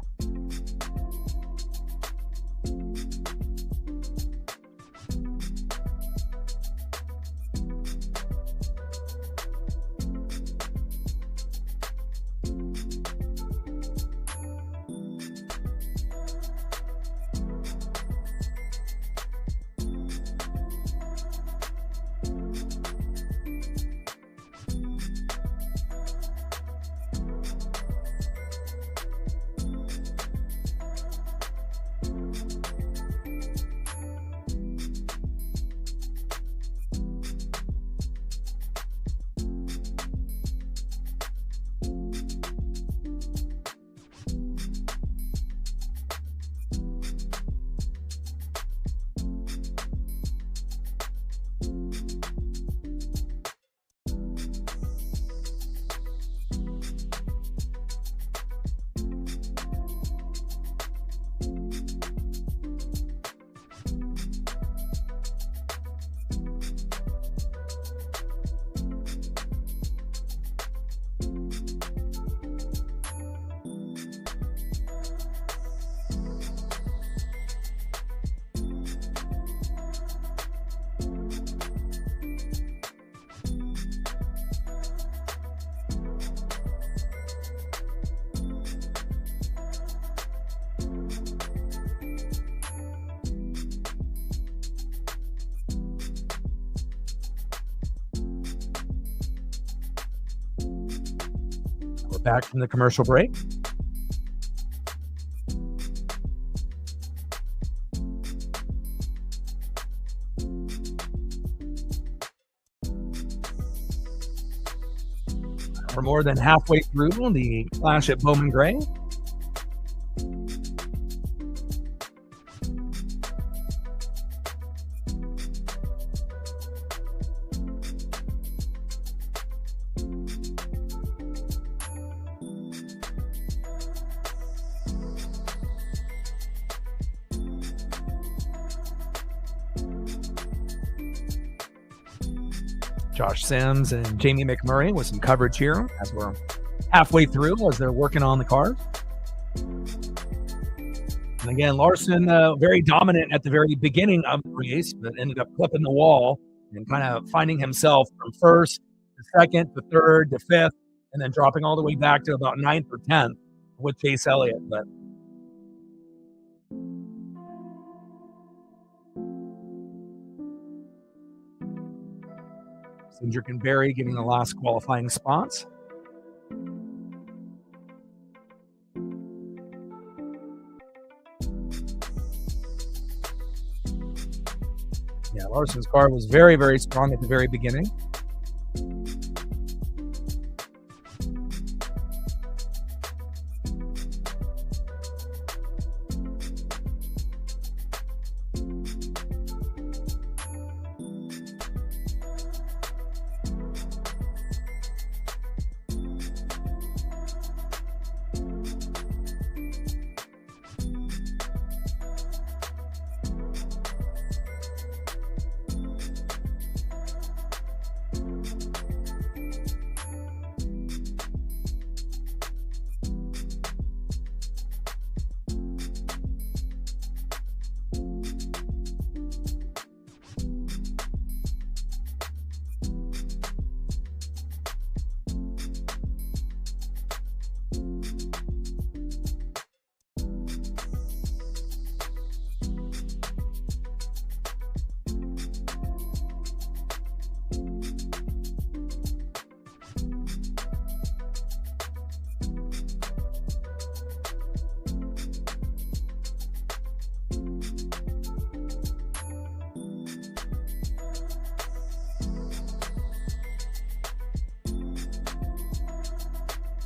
Back from the commercial break. We're more than halfway through the clash at Bowman Gray. Josh Sims and Jamie McMurray with some coverage here as we're halfway through as they're working on the cars. And again, Larson very dominant at the very beginning of the race, but ended up clipping the wall and kind of finding himself from first to second to third to fifth, and then dropping all the way back to about 9th or 10th with Chase Elliott. But Cindric and Berry getting the last qualifying spots. Yeah, Larson's car was very, very strong at the very beginning.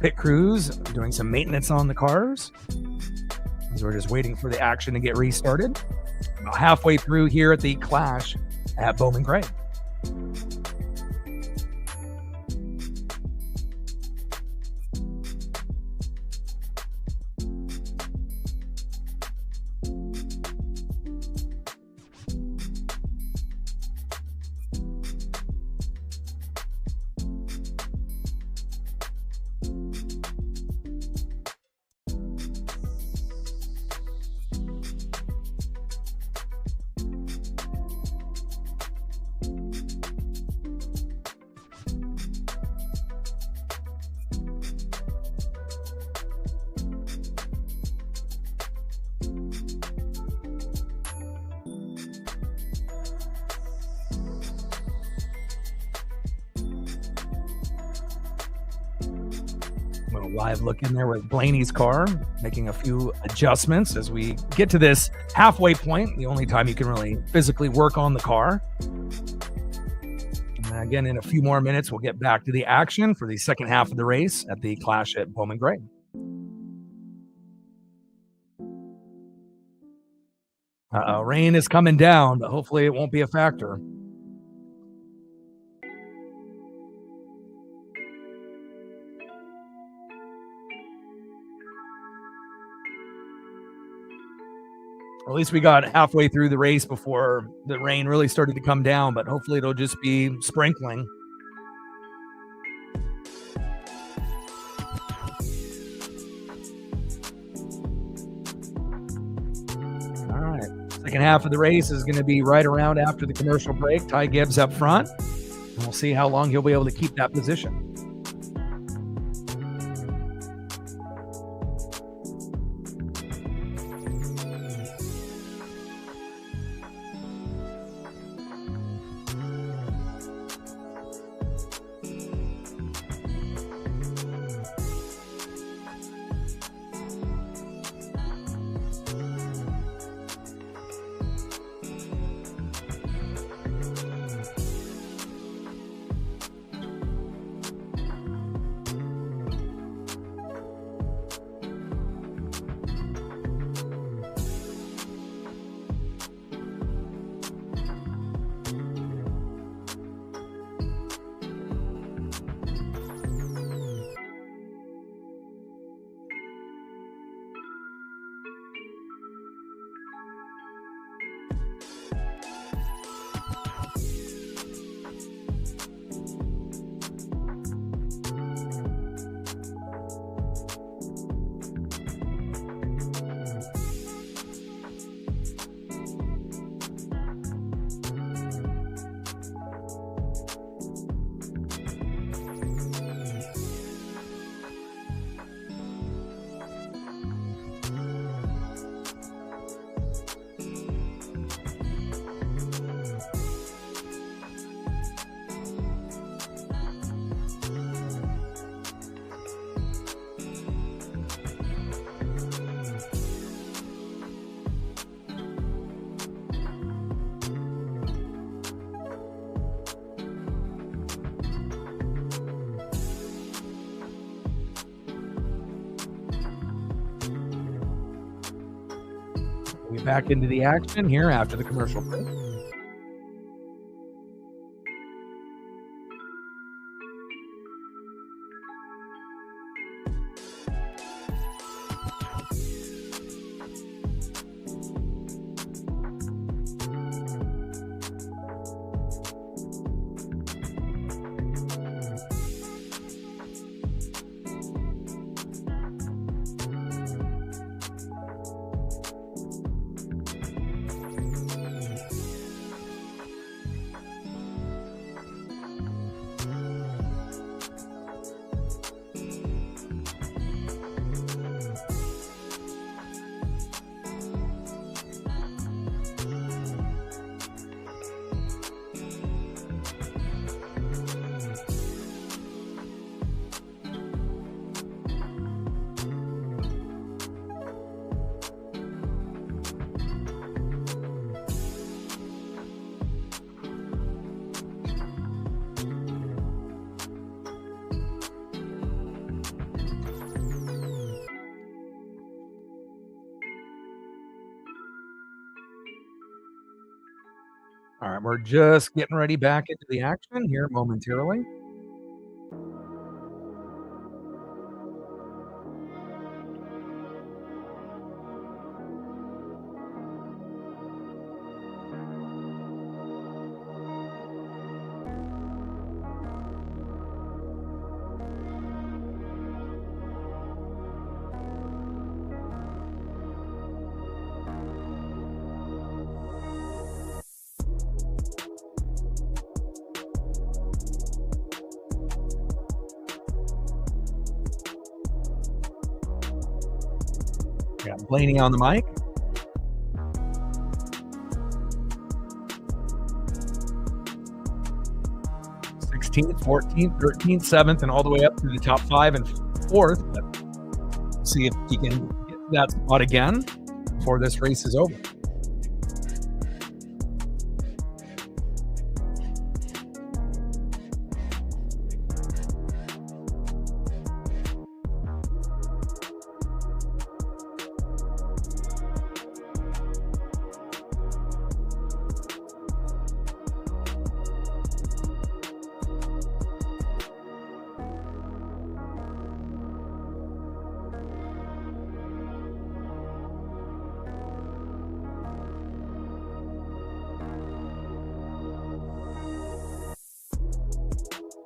pit crews doing some maintenance on the cars. As we're just waiting for the action to get restarted. About halfway through here at the Clash at Bowman Gray. A little live look in there with Blaney's car, making a few adjustments as we get to this halfway point, the only time you can really physically work on the car. And again, in a few more minutes, we'll get back to the action for the second half of the race at the Clash at Bowman Gray. Rain is coming down, but hopefully it won't be a factor. At least we got halfway through the race before the rain really started to come down, but hopefully it'll just be sprinkling. All right. Second half of the race is going to be right around after the commercial break. Ty Gibbs up front. And we'll see how long he'll be able to keep that position. We're back into the action here after the commercial break. All right, we're just getting ready back into the action here momentarily. Got Blaney on the mic. th, 14th, 13th, 7th, and all the way up to the top 5 and 4th. But we'll see if he can get to that spot again before this race is over.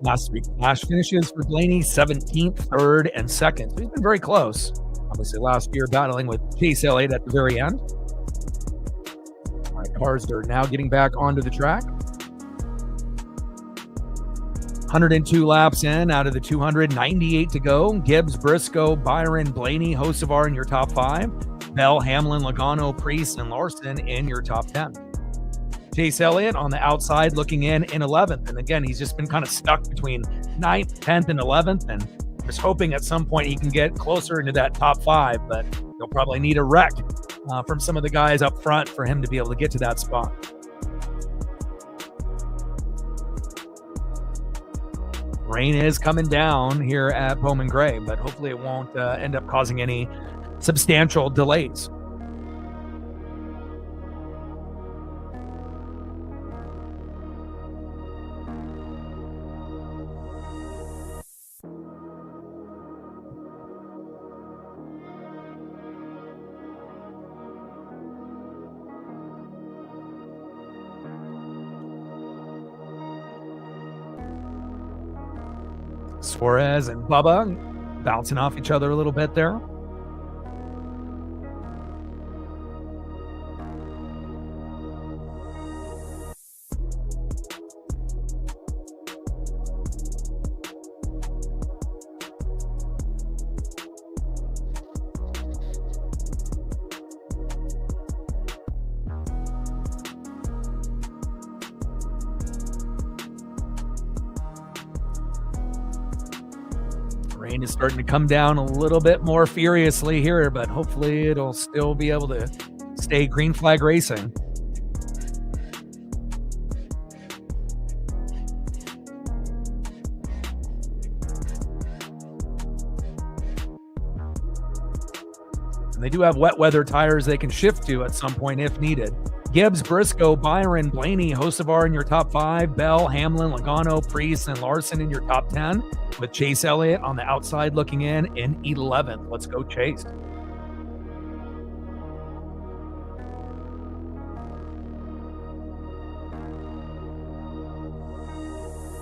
Last week, Flash finishes for Blaney 17th, 3rd, and 2nd. So he's been very close. Obviously, last year battling with Chase Elliott at the very end. All right, cars are now getting back onto the track. 102 laps in out of the 298 to go. Gibbs, Briscoe, Byron, Blaney, Hocevar in your top 5. Bell, Hamlin, Logano, Priest, and Larson in your top 10. Chase Elliott on the outside looking in 11th. And again, he's just been kind of stuck between 9th, 10th, and 11th. And just hoping at some point he can get closer into that top 5. But he'll probably need a wreck from some of the guys up front for him to be able to get to that spot. Rain is coming down here at Bowman Gray, but hopefully it won't end up causing any substantial delays. Suarez and Bubba bouncing off each other a little bit there. Rain is starting to come down a little bit more furiously here, but hopefully it'll still be able to stay green flag racing. And they do have wet weather tires they can shift to at some point if needed. Gibbs, Briscoe, Byron, Blaney, Hocevar in your top 5. Bell, Hamlin, Logano, Priest, and Larson in your top 10. With Chase Elliott on the outside looking in 11th. Let's go Chase.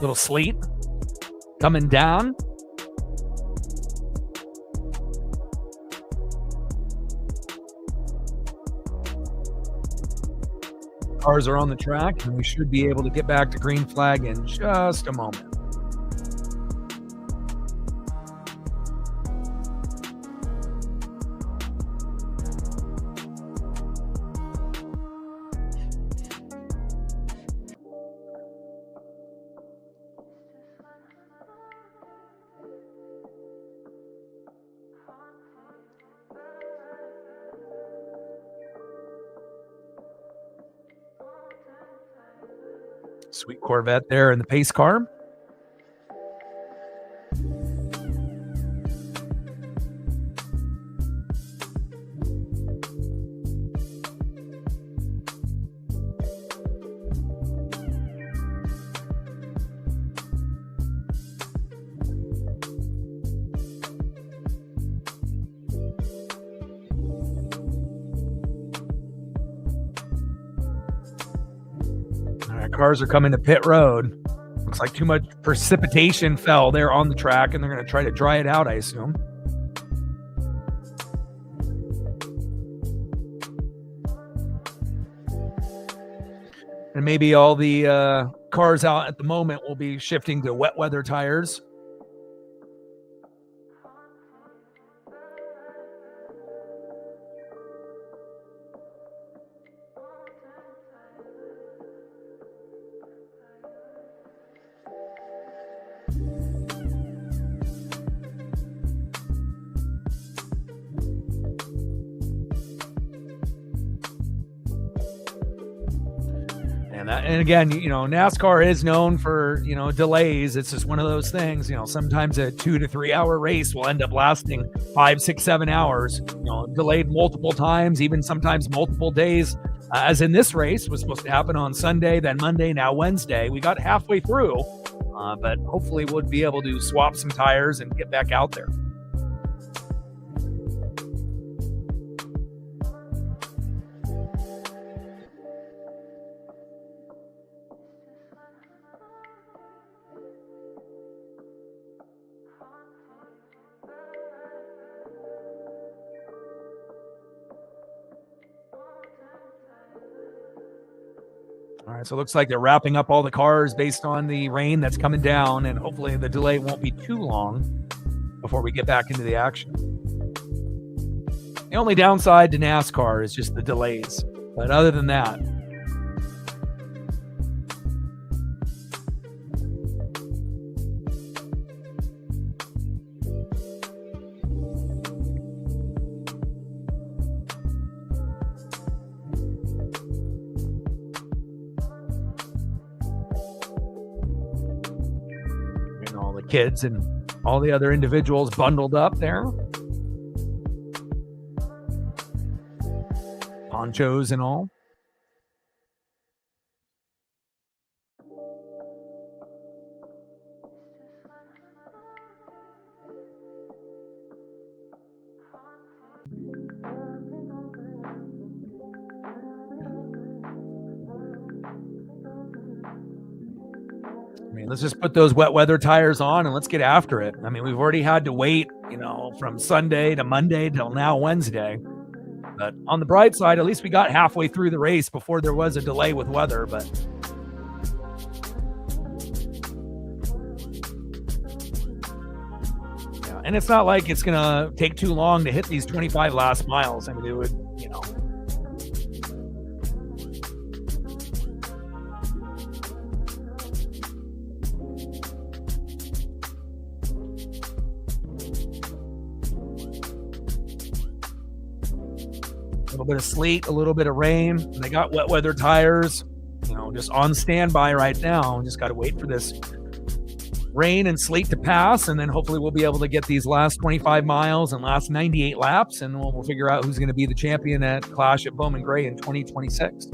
Little sleet coming down. Cars are on the track, and we should be able to get back to green flag in just a moment. Sweet Corvette there in the pace car. Cars are coming to pit road. Looks like too much precipitation fell there on the track, and they're going to try to dry it out, I assume. And maybe all the cars out at the moment will be shifting to wet weather tires. And again, NASCAR is known for, delays. It's just one of those things, sometimes a 2 to 3 hour race will end up lasting 5, 6, 7 hours, delayed multiple times, even sometimes multiple days, as in this race was supposed to happen on Sunday, then Monday, now Wednesday. We got halfway through, but hopefully we'll be able to swap some tires and get back out there. All right, so it looks like they're wrapping up all the cars based on the rain that's coming down, and hopefully the delay won't be too long before we get back into the action. The only downside to NASCAR is just the delays, but other than that, kids and all the other individuals bundled up there. Ponchos and all. Let's just put those wet weather tires on and let's get after it. I mean, we've already had to wait, from Sunday to Monday till now Wednesday. But on the bright side, at least we got halfway through the race before there was a delay with weather. But yeah, and it's not like it's going to take too long to hit these 25 last miles. I mean, it would, a little bit of sleet, a little bit of rain. And they got wet weather tires, just on standby right now. Just got to wait for this rain and sleet to pass, and then hopefully we'll be able to get these last 25 miles and last 98 laps, and we'll figure out who's going to be the champion at Clash at Bowman Gray in 2026.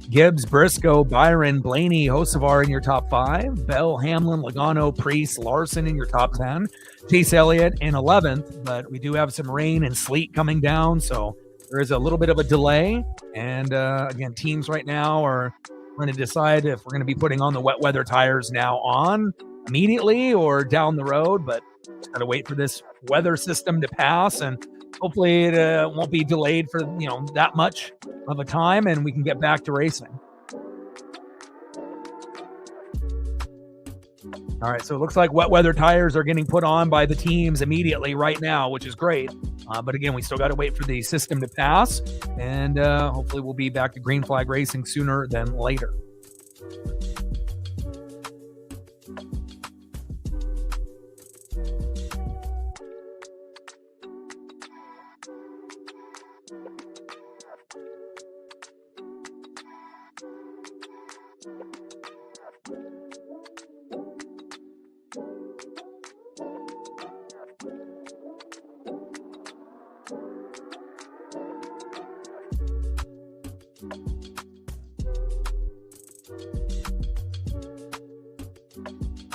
Gibbs, Briscoe, Byron, Blaney, Hocevar in your top 5. Bell, Hamlin, Logano, Priest, Larson in your top 10. Chase Elliott in 11th, but we do have some rain and sleet coming down, so there is a little bit of a delay. And again, teams right now are We're going to decide if we're going to be putting on the wet weather tires now on immediately or down the road, but just got to wait for this weather system to pass, and hopefully it won't be delayed for that much of a time, and we can get back to racing. All right, so it looks like wet weather tires are getting put on by the teams immediately right now, which is great. But again, we still got to wait for the system to pass, and hopefully we'll be back to green flag racing sooner than later.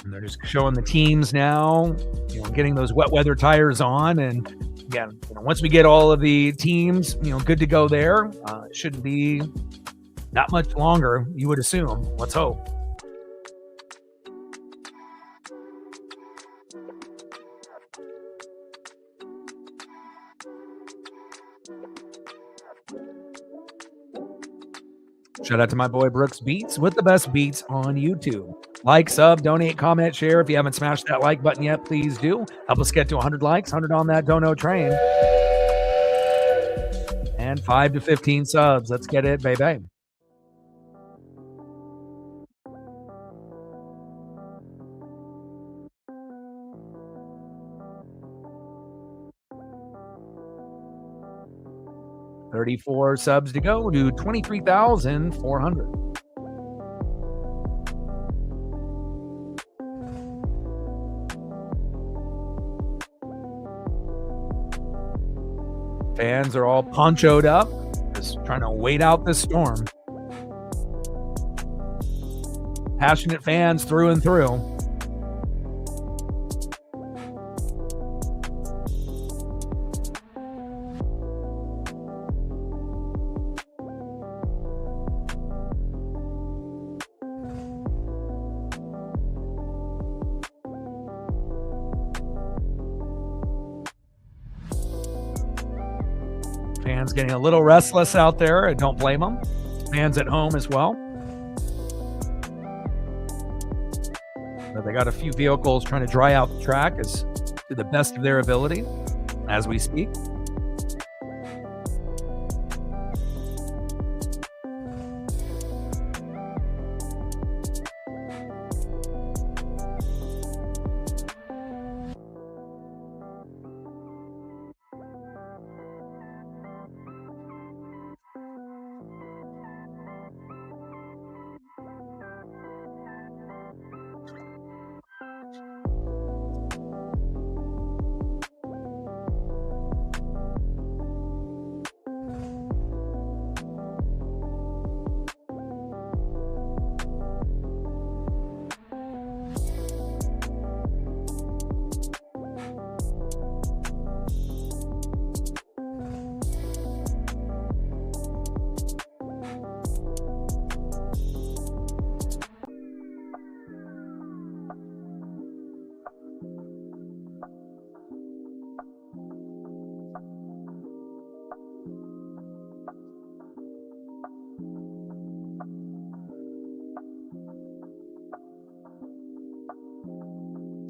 And they're just showing the teams now, getting those wet weather tires on. And again, once we get all of the teams, good to go there, it shouldn't be that much longer, you would assume. Let's hope. Shout out to my boy Brooks Beats with the best beats on YouTube. Like, sub, donate, comment, share. If you haven't smashed that like button yet, please do. Help us get to 100 likes, 100 on that dono train. And 5 to 15 subs. Let's get it, baby. $34 subs to go to 23,400. Fans are all ponchoed up, just trying to wait out this storm. Passionate fans through and through. Fans getting a little restless out there. I don't blame them. Fans at home as well. But they got a few vehicles trying to dry out the track to the best of their ability as we speak.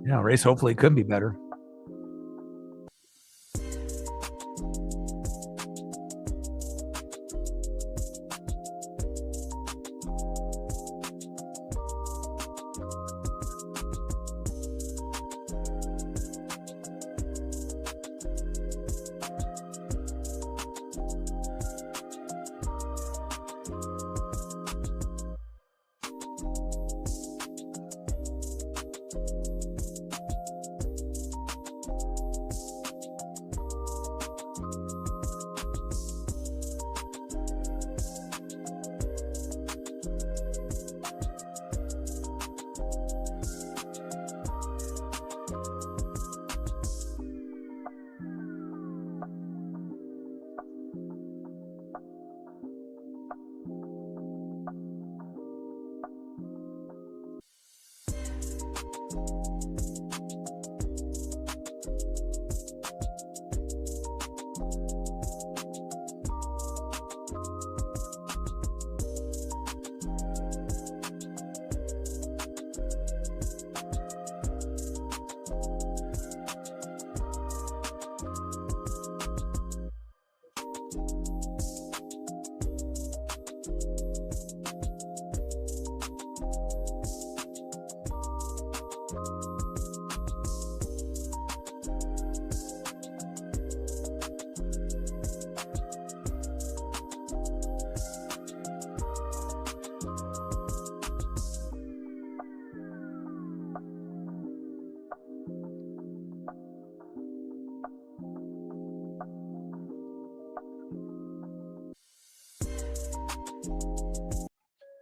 Yeah, race hopefully could be better.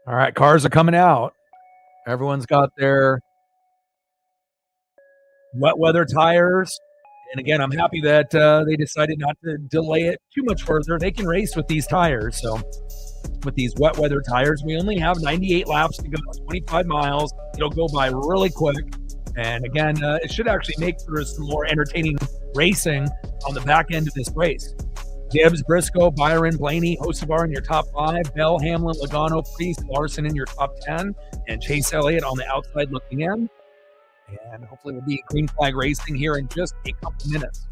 All right, cars are coming out. Everyone's got their wet weather tires. And again, I'm happy that they decided not to delay it too much further. They can race with these tires. So with these wet weather tires, we only have 98 laps to go, 25 miles. It'll go by really quick. And again, it should actually make for some more entertaining racing on the back end of this race. Gibbs, Briscoe, Byron, Blaney, Hocevar in your top 5, Bell, Hamlin, Logano, Priest, Larson in your top 10, and Chase Elliott on the outside looking in. And hopefully we'll be green flag racing here in just a couple minutes.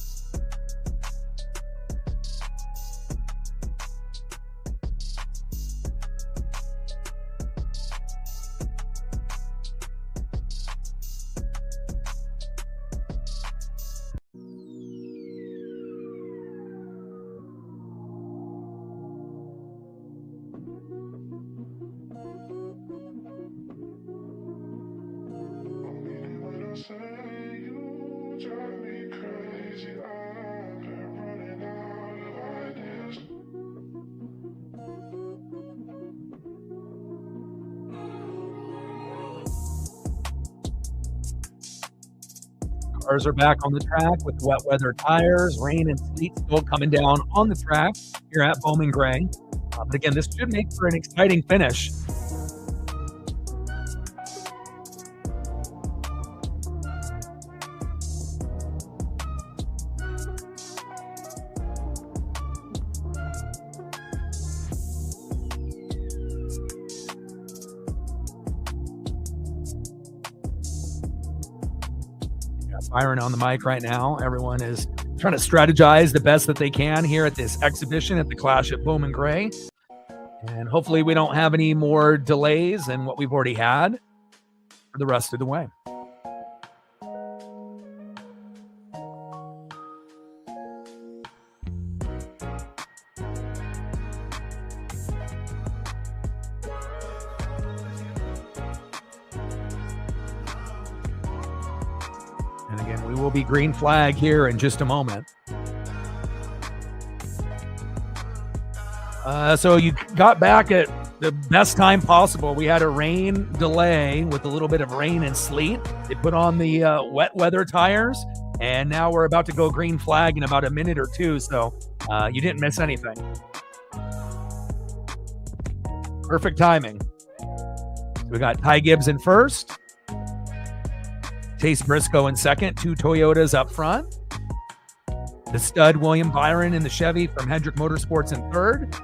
Cars are back on the track with wet weather tires, rain and sleet still coming down on the track here at Bowman Gray. But again, this should make for an exciting finish. Byron on the mic right now. Everyone is trying to strategize the best that they can here at this exhibition at the Clash at Bowman Gray. And hopefully we don't have any more delays than what we've already had for the rest of the way. And again, we will be green flag here in just a moment. So you got back at the best time possible. We had a rain delay with a little bit of rain and sleet. They put on the wet weather tires, and now we're about to go green flag in about a minute or two. So you didn't miss anything. Perfect timing. We got Ty Gibbs in first. Chase Briscoe in second, 2 Toyotas up front. The stud William Byron in the Chevy from Hendrick Motorsports in third.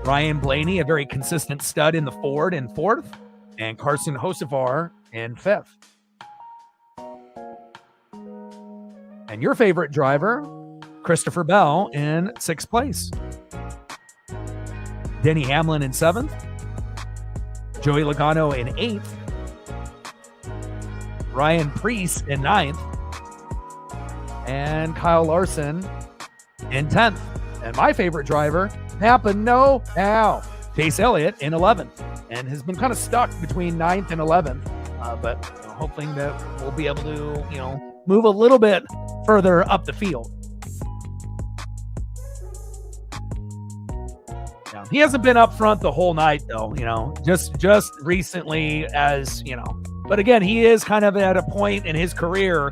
Ryan Blaney, a very consistent stud in the Ford in fourth. And Carson Hocevar in fifth. And your favorite driver, Christopher Bell, in sixth place. Denny Hamlin in seventh. Joey Logano in eighth. Ryan Priest in ninth. And Kyle Larson in 10th. And my favorite driver, Chase Elliott in 11th. And has been kind of stuck between 9th and 11th. But hoping that we'll be able to, move a little bit further up the field. He hasn't been up front the whole night, though, just recently as, But again, he is kind of at a point in his career,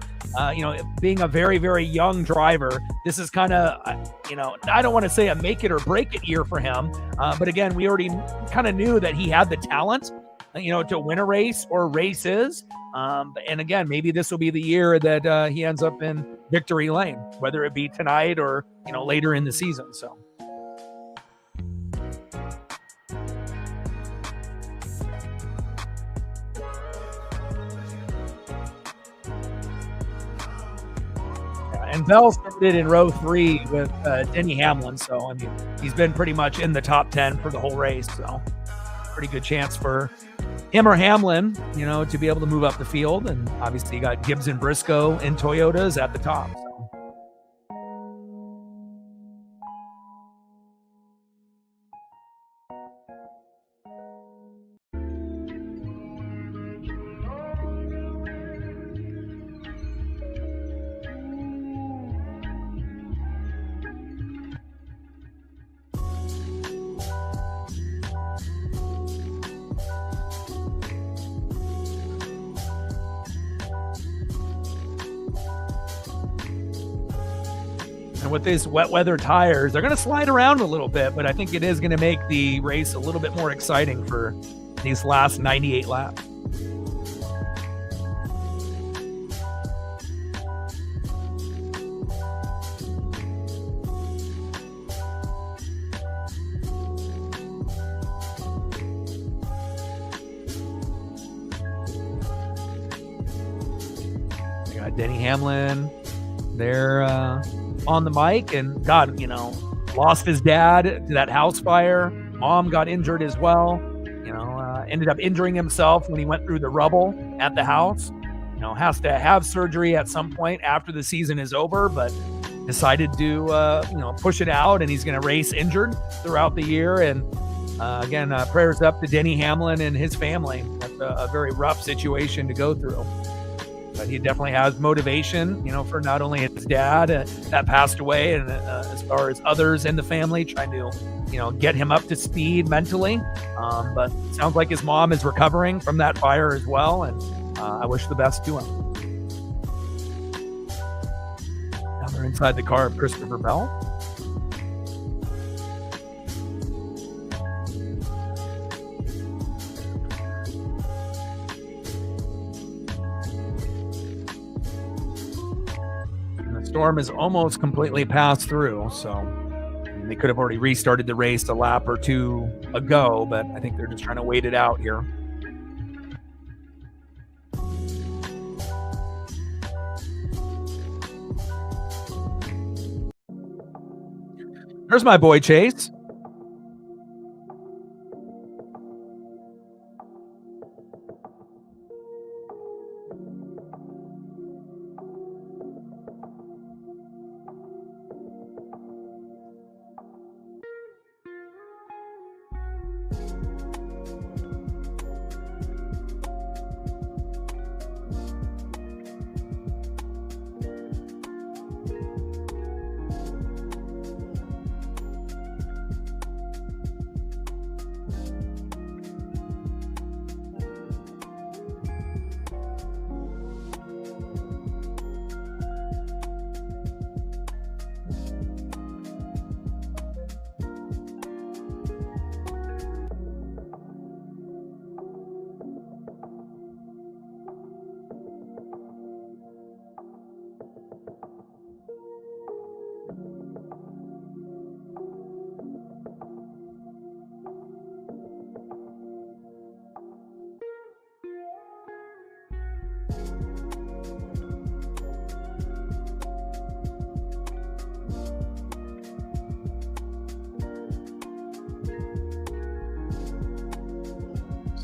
being a very, very young driver. This is kind of, I don't want to say a make it or break it year for him. But again, we already kind of knew that he had the talent, to win a race or races. And again, maybe this will be the year that he ends up in victory lane, whether it be tonight or, later in the season. So. And Bell started in row 3 with Denny Hamlin. So, he's been pretty much in the top 10 for the whole race. So, pretty good chance for him or Hamlin, to be able to move up the field. And obviously, you got Gibbs and Briscoe in Toyotas at the top. So. And with these wet weather tires, they're going to slide around a little bit, but I think it is going to make the race a little bit more exciting for these last 98 laps. We got Denny Hamlin there on the mic, and God, lost his dad to that house fire. Mom got injured as well. Ended up injuring himself when he went through the rubble at the house. Has to have surgery at some point after the season is over, but decided to push it out, and he's going to race injured throughout the year. And again, prayers up to Denny Hamlin and his family. That's a very rough situation to go through. But he definitely has motivation, for not only his dad that passed away, and as far as others in the family, trying to, get him up to speed mentally. But it sounds like his mom is recovering from that fire as well, and I wish the best to him. Now they're inside the car of Christopher Bell. Storm is almost completely passed through, so they could have already restarted the race a lap or two ago, but I think they're just trying to wait it out here. There's my boy Chase.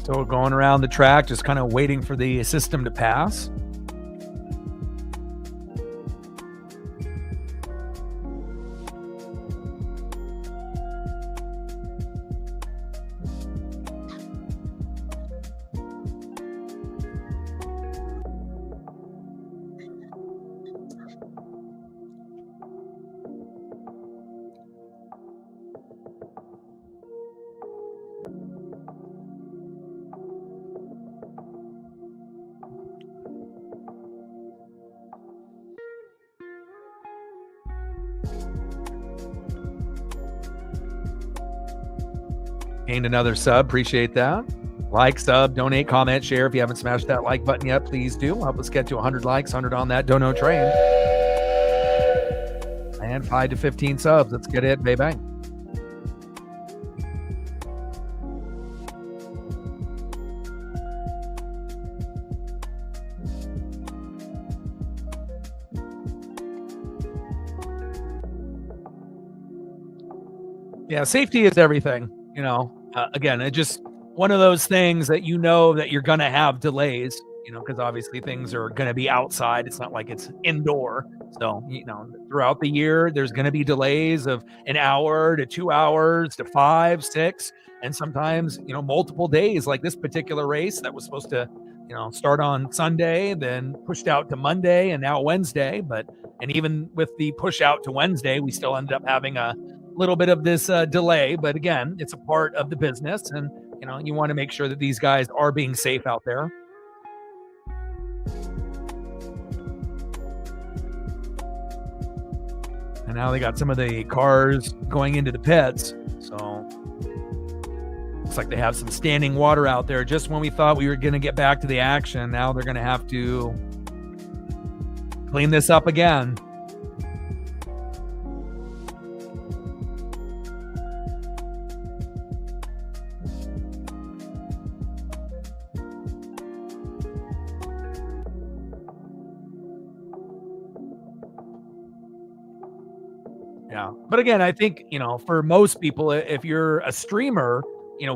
So going around the track, just kind of waiting for the system to pass. Gained another sub. Appreciate that. Like, sub, donate, comment, share. If you haven't smashed that like button yet, please do. Help us get to 100 likes, 100 on that dono train. And 5 to 15 subs. Let's get it, baby. Yeah, safety is everything, again, it's just one of those things that that you're going to have delays, because obviously things are going to be outside. It's not like it's indoor. So, throughout the year, there's going to be delays of an hour to 2 hours to 5, 6, and sometimes, multiple days, like this particular race that was supposed to, start on Sunday, then pushed out to Monday and now Wednesday. And even with the push out to Wednesday, we still ended up having a little bit of this delay. But again, it's a part of the business, and you want to make sure that these guys are being safe out there. And now they got some of the cars going into the pits. So looks like they have some standing water out there. Just when we thought we were going to get back to the action, now they're going to have to clean this up again. Yeah. But again, I think, for most people, if you're a streamer,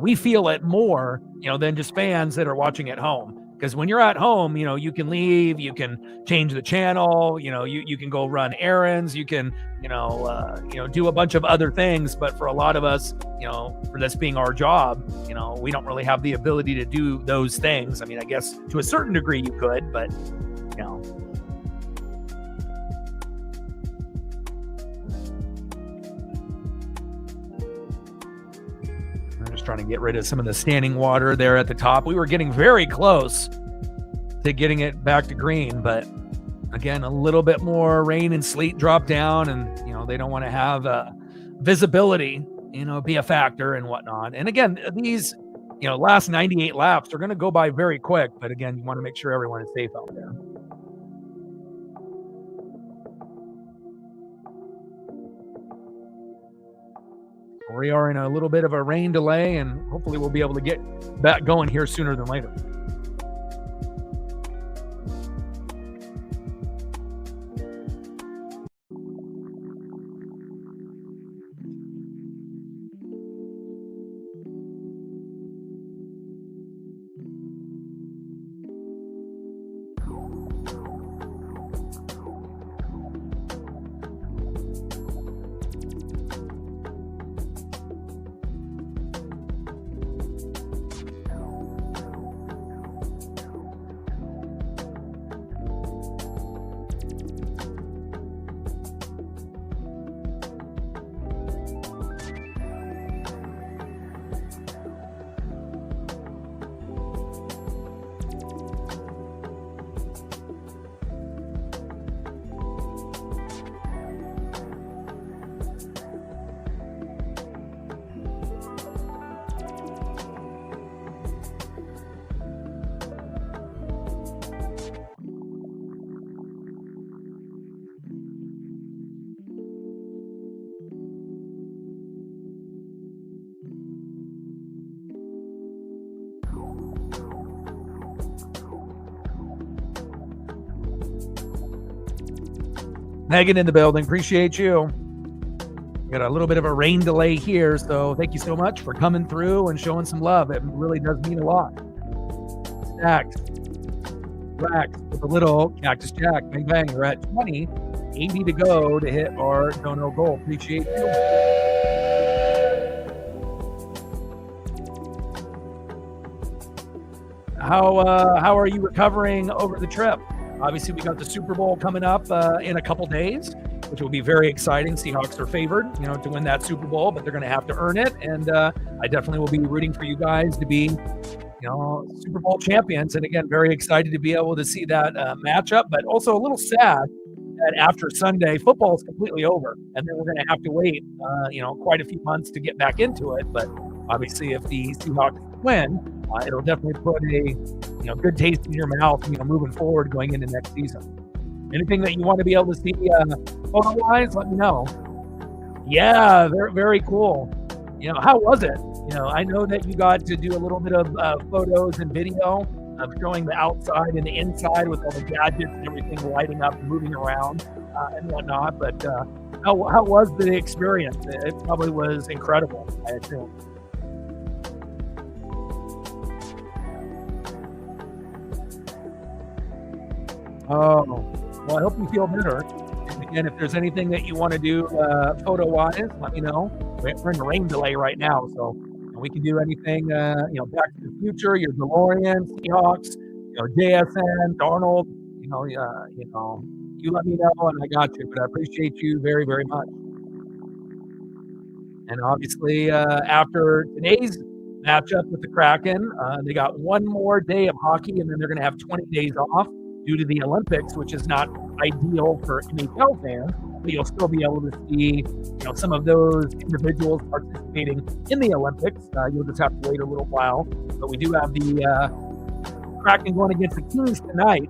we feel it more, than just fans that are watching at home. Because when you're at home, you can leave, you can change the channel, you can go run errands, you can, do a bunch of other things. But for a lot of us, for this being our job, we don't really have the ability to do those things. I mean, I guess to a certain degree you could, but, trying to get rid of some of the standing water there at the top. We were getting very close to getting it back to green, but again, a little bit more rain and sleet drop down, and they don't want to have visibility be a factor and whatnot. And again, these last 98 laps are going to go by very quick, but again, you want to make sure everyone is safe out there. We are in a little bit of a rain delay, and hopefully we'll be able to get back going here sooner than later. Megan in the building. Appreciate you. Got a little bit of a rain delay here, so thank you so much for coming through and showing some love. It really does mean a lot. Stacks. Racks with a little Cactus Jack. Bang, bang. We're at 20. 80 to go to hit our dono goal. Appreciate you. How are you recovering over the trip? Obviously, we got the Super Bowl coming up in a couple days, which will be very exciting. Seahawks are favored, to win that Super Bowl, but they're going to have to earn it. And I definitely will be rooting for you guys to be, Super Bowl champions. And again, very excited to be able to see that matchup, but also a little sad that after Sunday, football is completely over, and then we're going to have to wait, quite a few months to get back into it. But obviously, if the Seahawks win, it'll definitely put a good taste in your mouth, moving forward going into next season. Anything that you want to be able to see photo-wise, let me know. Yeah, very, very cool. How was it? I know that you got to do a little bit of photos and video of showing the outside and the inside with all the gadgets and everything lighting up, moving around and whatnot. But how was the experience? It probably was incredible, I assume. Oh, well, I hope you feel better. And again, if there's anything that you want to do photo-wise, let me know. We're in a rain delay right now, so we can do anything, Back to the Future, your DeLorean, Seahawks, JSN, Darnold, you let me know and I got you, but I appreciate you very, very much. And obviously, after today's matchup with the Kraken, they got one more day of hockey, and then they're going to have 20 days off due to the Olympics, which is not ideal for NHL fans. but you'll still be able to see, some of those individuals participating in the Olympics. You'll just have to wait a little while. But we do have the Kraken going against the Kings tonight,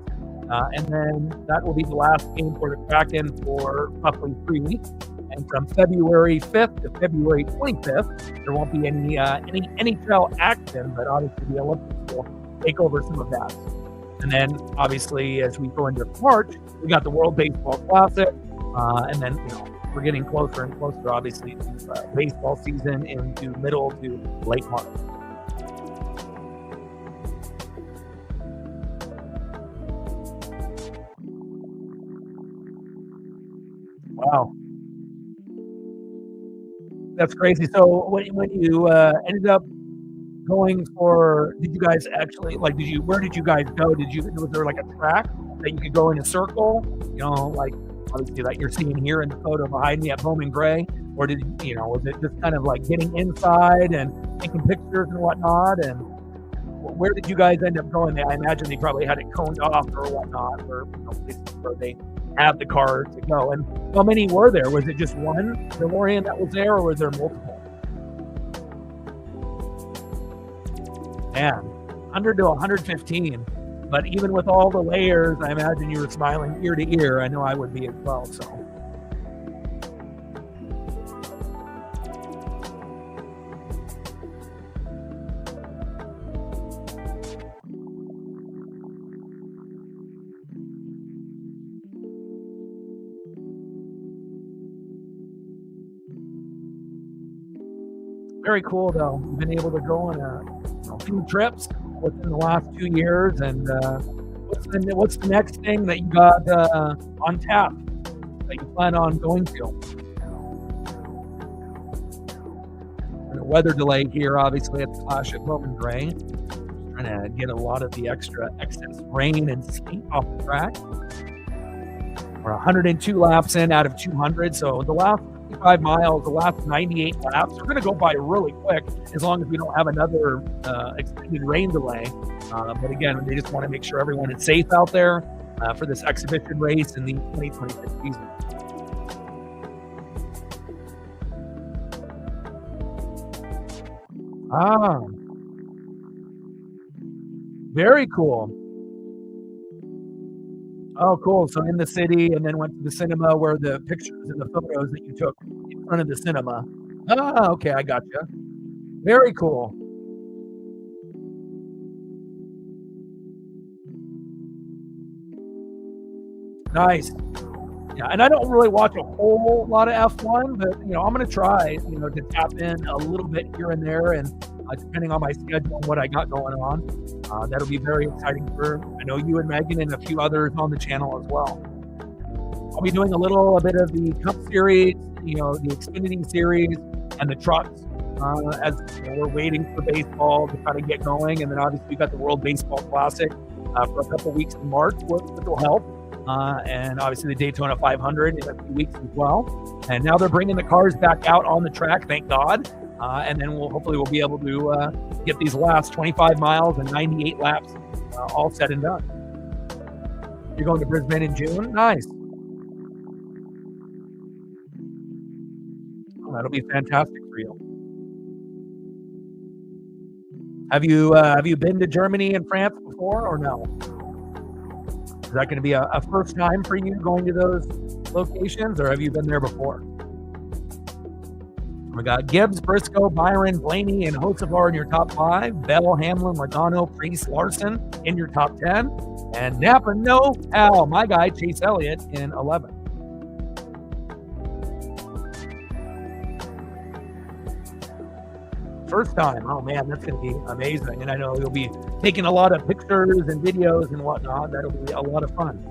and then that will be the last game for the Kraken for roughly 3 weeks. And from February 5th to February 25th, there won't be any NHL action, but obviously the Olympics will take over some of that. And then, obviously, as we go into March, we got the World Baseball Classic, and then we're getting closer and closer, obviously, to baseball season into middle to late March. Wow. That's crazy. So when you ended up going for, did you guys actually, where did you guys go? Was there like a track that you could go in a circle, like obviously like you're seeing here in the photo behind me at Bowman Gray, or was it just kind of like getting inside and taking pictures and whatnot? And where did you guys end up going? I imagine they probably had it coned off or whatnot, or places where they have the car to go. And how many were there? Was it just one DeLorean that was there, or was there multiple? Man, 100 to 115. But even with all the layers, I imagine you were smiling ear to ear. I know I would be as well. So. Very cool, though. You've been able to go on a few trips within the last 2 years. And what's the next thing that you got on tap that you plan on going to? And a weather delay here, obviously, at the Clash at Bowman Gray. Trying to get a lot of the excess rain and sleet off the track. We're 102 laps in out of 200, so the last 55 miles, the last 98 laps, we're going to go by really quick as long as we don't have another extended rain delay. But again, they just want to make sure everyone is safe out there for this exhibition race in the 2026 season. Ah, very cool. Oh, cool. So in the city, and then went to the cinema where the pictures and the photos that you took in front of the cinema. Ah, okay, I gotcha. Very cool. Nice. Yeah, and I don't really watch a whole lot of F1, but I'm going to try, to tap in a little bit here and there, and depending on my schedule and what I got going on, that'll be very exciting for I know you and Megan and a few others on the channel as well. I'll be doing a bit of the Cup Series, the Xfinity Series, and the trucks as we're waiting for baseball to kind of get going, and then obviously we've got the World Baseball Classic for a couple weeks in March, which will help. And obviously the Daytona 500 in a few weeks as well. And now they're bringing the cars back out on the track, thank God. And then hopefully we'll be able to get these last 25 miles and 98 laps all said and done. You're going to Brisbane in June? Nice. Well, that'll be fantastic for you. Have you been to Germany and France before, or no? Is that going to be a first time for you going to those locations, or have you been there before? We got Gibbs, Briscoe, Byron, Blaney, and Hocevar in your top 5. Bell, Hamlin, Logano, Priest, Larson in your top 10. And Napa, no pal, my guy, Chase Elliott in 11. First time. Oh, man, that's going to be amazing. And I know you'll be taking a lot of pictures and videos and whatnot. That'll be a lot of fun.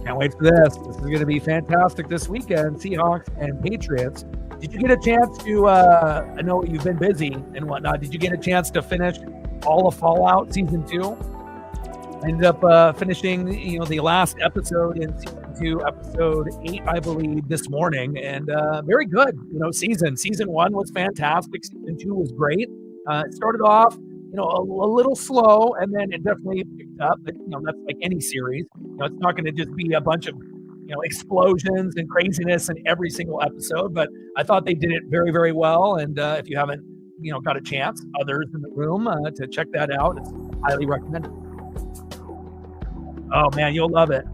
Can't wait for this. This is going to be fantastic this weekend. Seahawks and Patriots. Did you get a chance to, I know you've been busy and whatnot. Did you get a chance to finish all of Fallout Season 2? Ended up finishing, the last episode in Season 2, Episode 8, I believe, this morning. And very good, season. Season 1 was fantastic. Season 2 was great. It started off, a little slow, and then it definitely picked up. But, that's like any series. It's not going to just be a bunch of, explosions and craziness in every single episode. But I thought they did it very, very well. And if you haven't, got a chance, others in the room to check that out, it's highly recommended. Oh man, you'll love it.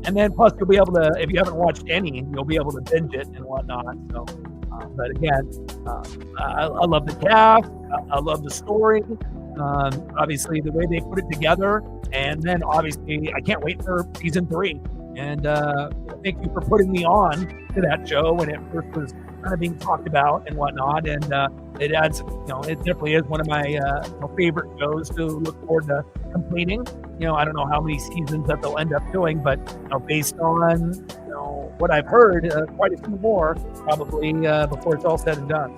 And then plus you'll be able to, if you haven't watched any, you'll be able to binge it and whatnot. So, but again, I love the cast. I love the story. Obviously the way they put it together. And then obviously I can't wait for Season 3. And thank you for putting me on to that show when it first was kind of being talked about and whatnot. And it adds, it definitely is one of my favorite shows to look forward to completing. I don't know how many seasons that they'll end up doing, but based on what I've heard, quite a few more probably before it's all said and done.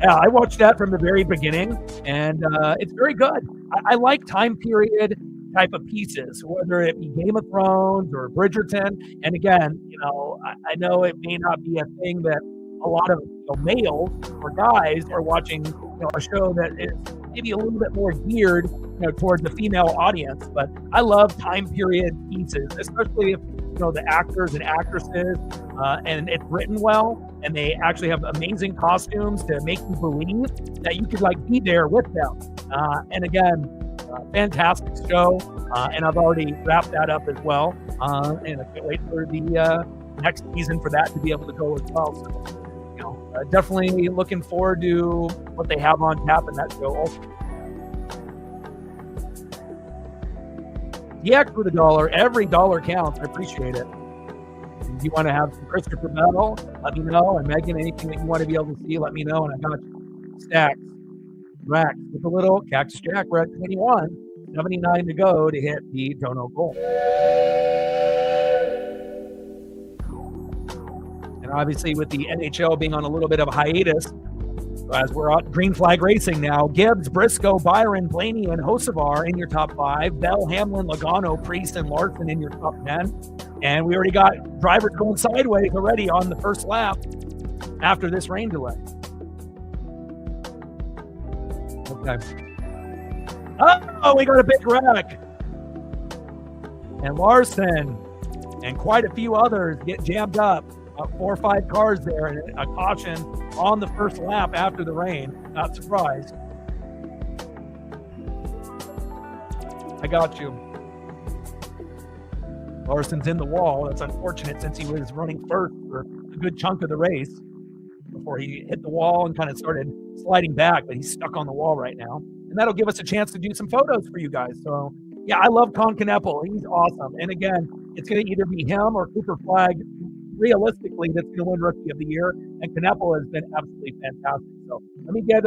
Yeah, I watched that from the very beginning, and it's very good. I like time period type of pieces, whether it be Game of Thrones or Bridgerton. And again, I know it may not be a thing that a lot of males or guys are watching, a show that is maybe a little bit more geared, towards the female audience. But I love time period pieces, especially if the actors and actresses, and it's written well, and they actually have amazing costumes to make you believe that you could be there with them. And again, fantastic show, and I've already wrapped that up as well. And I can't wait for the next season for that to be able to go as well. So, definitely looking forward to what they have on tap in that show also. DX for the dollar. Every dollar counts. I appreciate it. If you want to have some Christopher Bell, let me know. And Megan, anything that you want to be able to see, let me know. And I got you. Stacks. Racks with a little Cactus Jack. We're at 21. 79 to go to hit the Dono goal. And obviously with the NHL being on a little bit of a hiatus, as we're on green flag racing now, Gibbs, Briscoe, Byron, Blaney, and Hocevar in your top 5. Bell, Hamlin, Logano, Priest, and Larson in your top 10. And we already got drivers going sideways already on the first lap after this rain delay. Okay. Oh, we got a big wreck. And Larson and quite a few others get jammed up. 4 or 5 cars there, and a caution on the first lap after the rain. Not surprised. I got you. Larson's in the wall. That's unfortunate since he was running first for a good chunk of the race before he hit the wall and kind of started sliding back, but he's stuck on the wall right now. And that'll give us a chance to do some photos for you guys. So, yeah, I love Con Kneppel. He's awesome. And again, it's going to either be him or Cooper Flagg. Realistically, that's going to win Rookie of the Year, and Kneppel has been absolutely fantastic. So let me get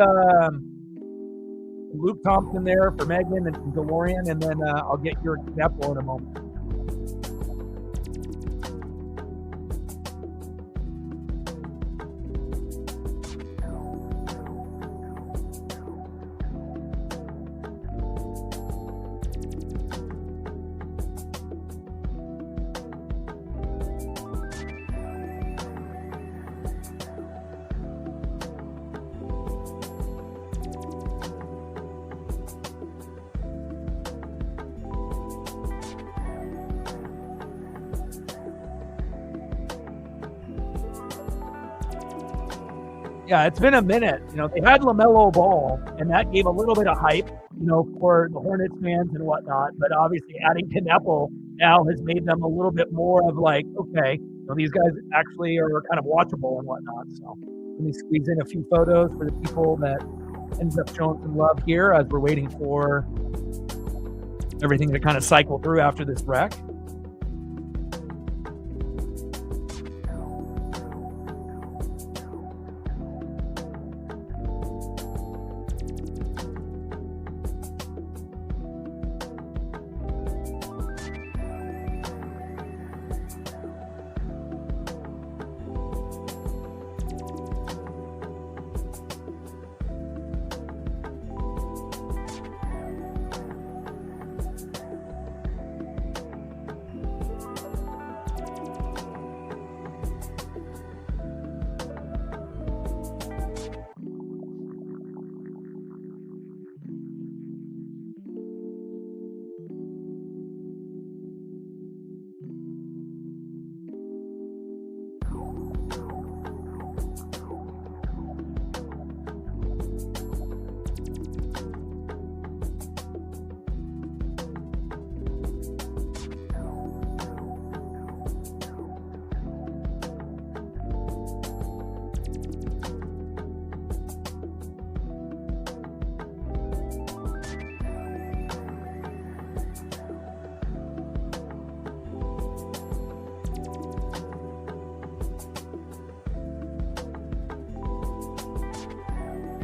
Luke Thompson there for Megan and DeLorean, and then I'll get your Kneppel in a moment. Yeah, it's been a minute. They had LaMelo Ball, and that gave a little bit of hype, for the Hornets fans and whatnot. But obviously, adding Kneppel now has made them a little bit more of okay, these guys actually are kind of watchable and whatnot. So let me squeeze in a few photos for the people that ends up showing some love here as we're waiting for everything to kind of cycle through after this wreck.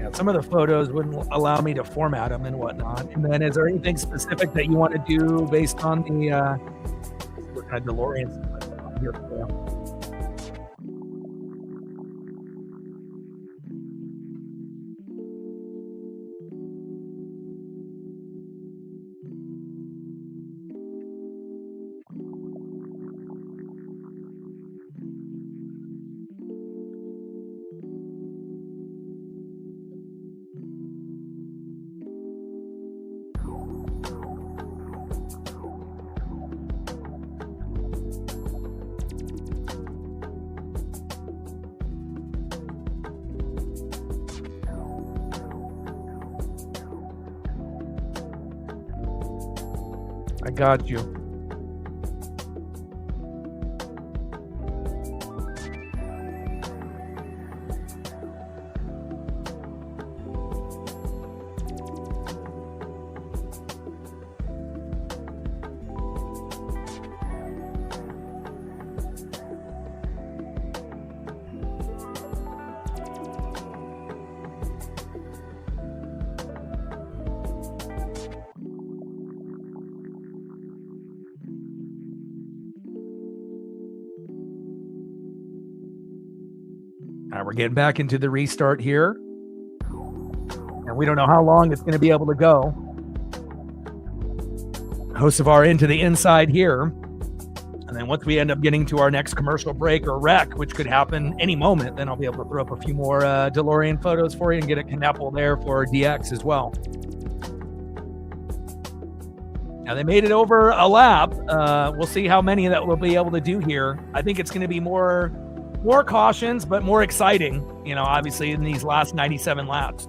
Yeah, some of the photos wouldn't allow me to format them and whatnot. And then, is there anything specific that you want to do based on the what kind of DeLoreans here for you? I got you. All right, we're getting back into the restart here. And we don't know how long it's going to be able to go. Hocevar into the inside here. And then once we end up getting to our next commercial break or wreck, which could happen any moment, then I'll be able to throw up a few more DeLorean photos for you and get a Knappel there for DX as well. Now, they made it over a lap. We'll see how many that we'll be able to do here. I think it's going to be more cautions, but more exciting, obviously in these last 97 laps.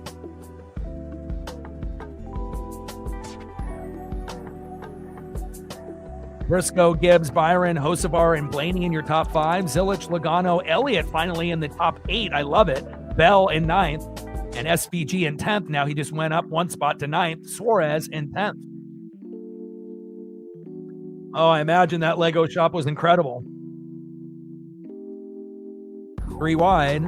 Briscoe, Gibbs, Byron, Hocevar, and Blaney in your top 5. Zilich, Logano, Elliott finally in the top 8. I love it. Bell in 9th, and SVG in 10th. Now he just went up one spot to 9th. Suarez in 10th. Oh, I imagine that Lego shop was incredible. 3 wide.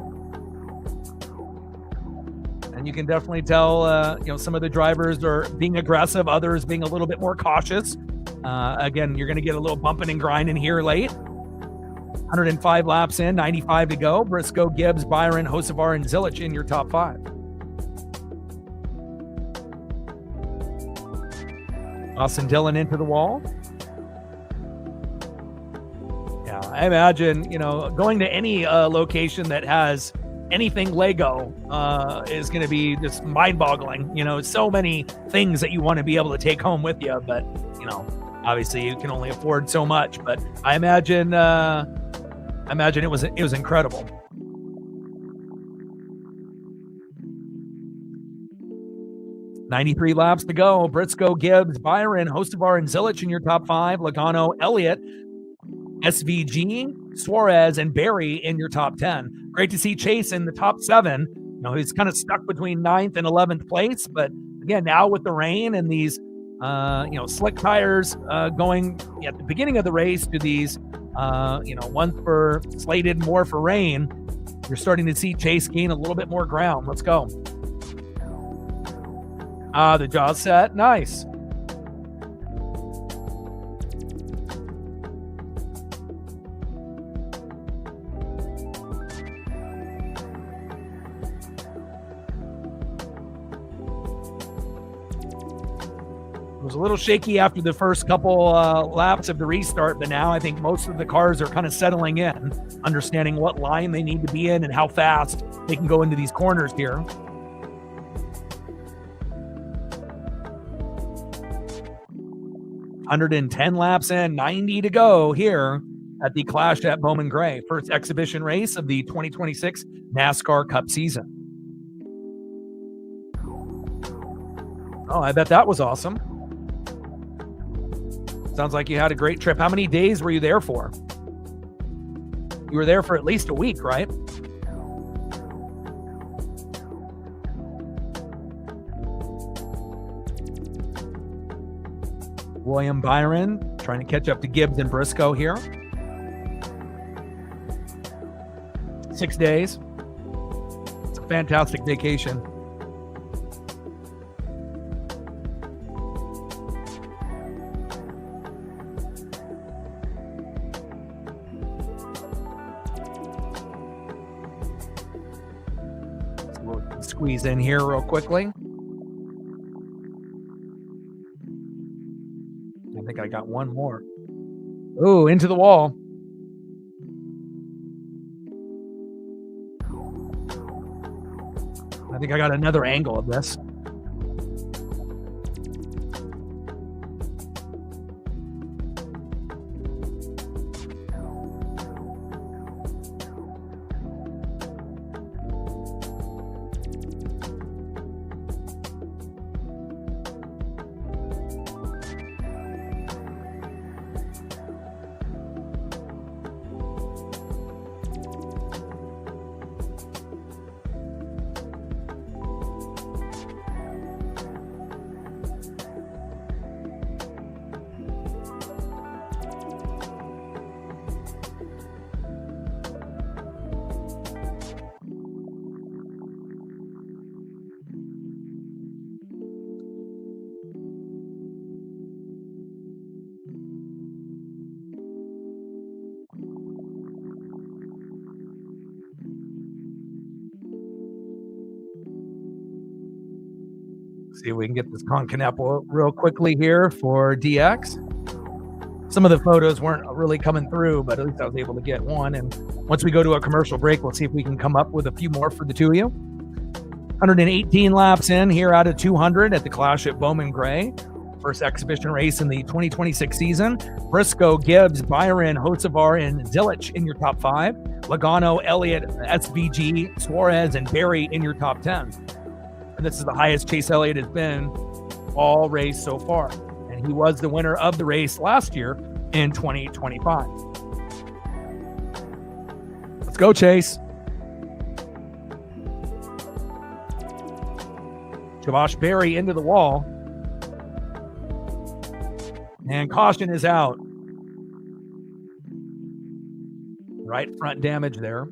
And you can definitely tell, some of the drivers are being aggressive, others being a little bit more cautious. Again, you're going to get a little bumping and grinding here late. 105 laps in, 95 to go. Briscoe, Gibbs, Byron, Hocevar, and Zilich in your top 5. Austin Dillon into the wall. Yeah, I imagine, going to any location that has anything Lego is going to be just mind-boggling. So many things that you want to be able to take home with you, but, obviously you can only afford so much. But I imagine it was incredible. $93 laps to go. Briscoe, Gibbs, Byron, Hocevar, and Zilich in your top 5. Logano, Elliott, SVG, Suarez, and Barry in your top 10. Great to see Chase in the top 7. He's kind of stuck between 9th and 11th place, but again, now with the rain and these, slick tires going at the beginning of the race to these, ones for slated more for rain, you're starting to see Chase gain a little bit more ground. Let's go. The jaws set. Nice. It was a little shaky after the first couple laps of the restart, but now I think most of the cars are kind of settling in, understanding what line they need to be in and how fast they can go into these corners here. $110 laps in, 90 to go here at the Clash at Bowman Gray, first exhibition race of the 2026 NASCAR Cup season. Oh, I bet that was awesome. Sounds like you had a great trip. How many days were you there for? You were there for at least a week, right? William Byron trying to catch up to Gibbs and Briscoe here. 6 days. It's a fantastic vacation. we'll squeeze in here real quickly. I think I got one more. Oh, into the wall. I think I got another angle of this. See if we can get this Concanepo real quickly here for DX. Some of the photos weren't really coming through, but at least I was able to get one. And once we go to a commercial break, we'll see if we can come up with a few more for the two of you. 118 laps in here out of 200 at the Clash at Bowman Gray. First exhibition race in the 2026 season. Briscoe, Gibbs, Byron, Hocevar, and Zilich in your top 5. Logano, Elliott, SVG, Suarez, and Barry in your top 10. And this is the highest Chase Elliott has been all race so far. And he was the winner of the race last year in 2025. Let's go, Chase. Javash Berry into the wall. And caution is out. Right front damage there.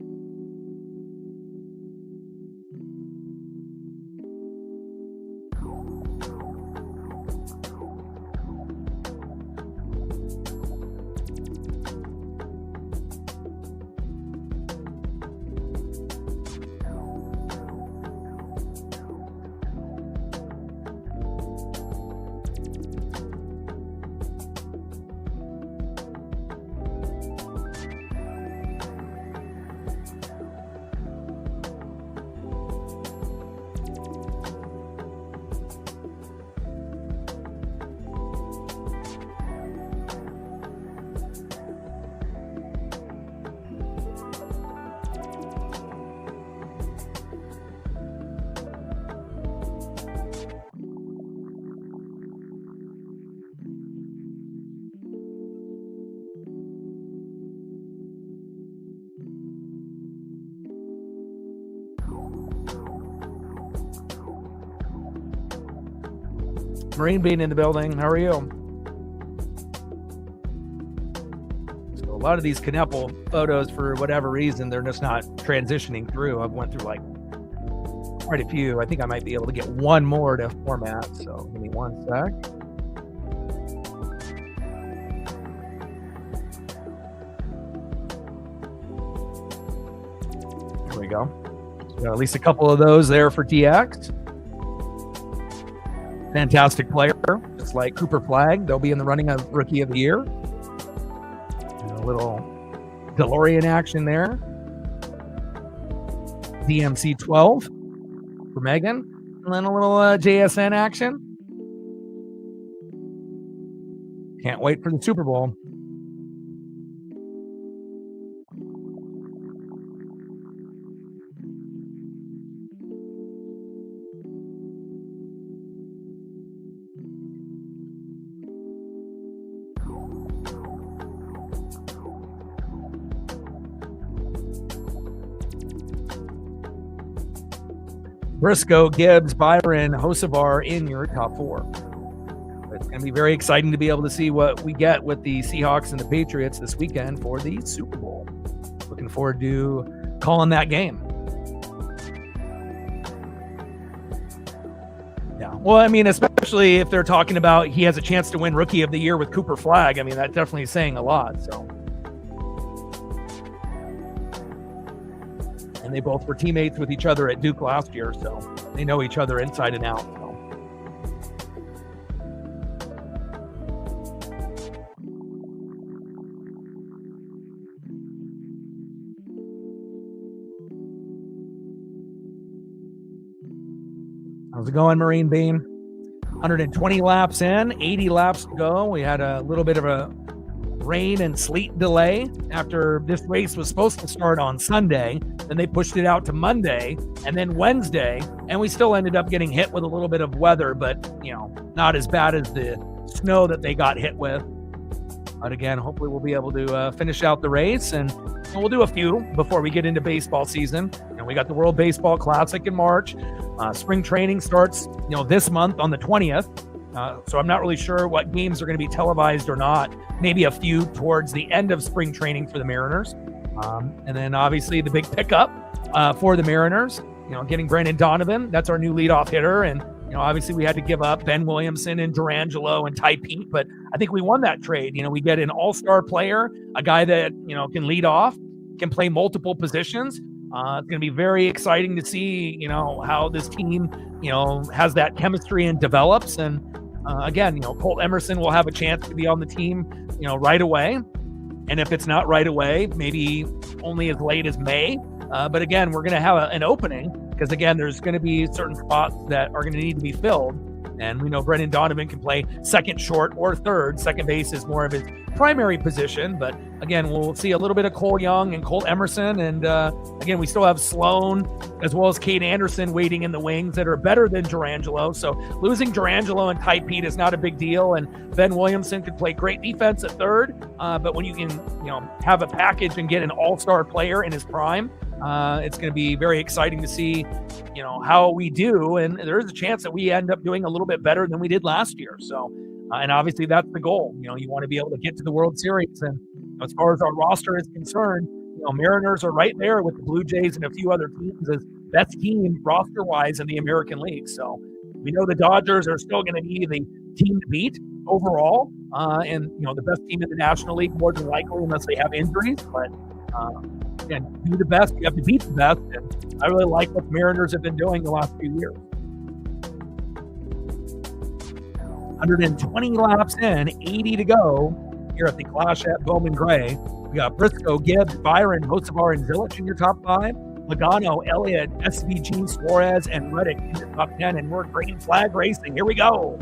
Marine Bean in the building. How are you? So a lot of these Canepo photos, for whatever reason, they're just not transitioning through. I've went through like quite a few. I think I might be able to get one more to format. So give me one sec. There we go. Got at least a couple of those there for DX. Fantastic player, just like Cooper Flagg. They'll be in the running of Rookie of the Year. And a little DeLorean action there. DMC 12 for Megan. And then a little JSN action. Can't wait for the Super Bowl. Briscoe, Gibbs, Byron, Hocevar in your top 4. It's going to be very exciting to be able to see what we get with the Seahawks and the Patriots this weekend for the Super Bowl. Looking forward to calling that game. Yeah. Well, I mean, especially if they're talking about he has a chance to win Rookie of the Year with Cooper Flagg. I mean, that definitely is saying a lot. So. and they both were teammates with each other at Duke last year, so they know each other inside and out. So. How's it going, Marine Bean? 120 laps in, 80 laps to go. We had a little bit of a rain and sleet delay after this race was supposed to start on Sunday. Then they pushed it out to Monday and then Wednesday, and we still ended up getting hit with a little bit of weather, but not as bad as the snow that they got hit with. But again, hopefully we'll be able to finish out the race, and we'll do a few before we get into baseball season. We got the World Baseball Classic in March. Spring training starts, this month on the 20th. So I'm not really sure what games are going to be televised or not. Maybe a few towards the end of spring training for the Mariners. And then obviously the big pickup for the Mariners, getting Brendan Donovan. That's our new leadoff hitter. And, obviously we had to give up Ben Williamson and Durangelo and Ty Pete, but I think we won that trade. We get an all-star player, a guy that, can lead off, can play multiple positions. It's going to be very exciting to see, how this team, has that chemistry and develops. And again, Colt Emerson will have a chance to be on the team, right away. And if it's not right away, maybe only as late as May. But again, we're going to have an opening because, again, there's going to be certain spots that are going to need to be filled. And we know Brendan Donovan can play second, short, or third. Second base is more of his primary position. But again, we'll see a little bit of Cole Young and Colt Emerson. And again, we still have Sloan as well as Cade Anderson waiting in the wings that are better than Durangelo. So losing Durangelo and Ty Pete is not a big deal. And Ben Williamson could play great defense at third. But when you can, have a package and get an all-star player in his prime, it's going to be very exciting to see, how we do. And there is a chance that we end up doing a little bit better than we did last year. So, and obviously that's the goal. You want to be able to get to the World Series. And as far as our roster is concerned, Mariners are right there with the Blue Jays and a few other teams as best team roster-wise in the American League. So we know the Dodgers are still going to be the team to beat overall. And, the best team in the National League more than likely unless they have injuries. But, again, do the best. You have to beat the best. And I really like what the Mariners have been doing the last few years. 120 laps in, 80 to go here at the Clash at Bowman Gray. We got Briscoe, Gibbs, Byron, Hocevar, and Zilich in your top 5. Logano, Elliott, SVG, Suarez, and Reddick in the top 10. And we're green flag racing. Here we go.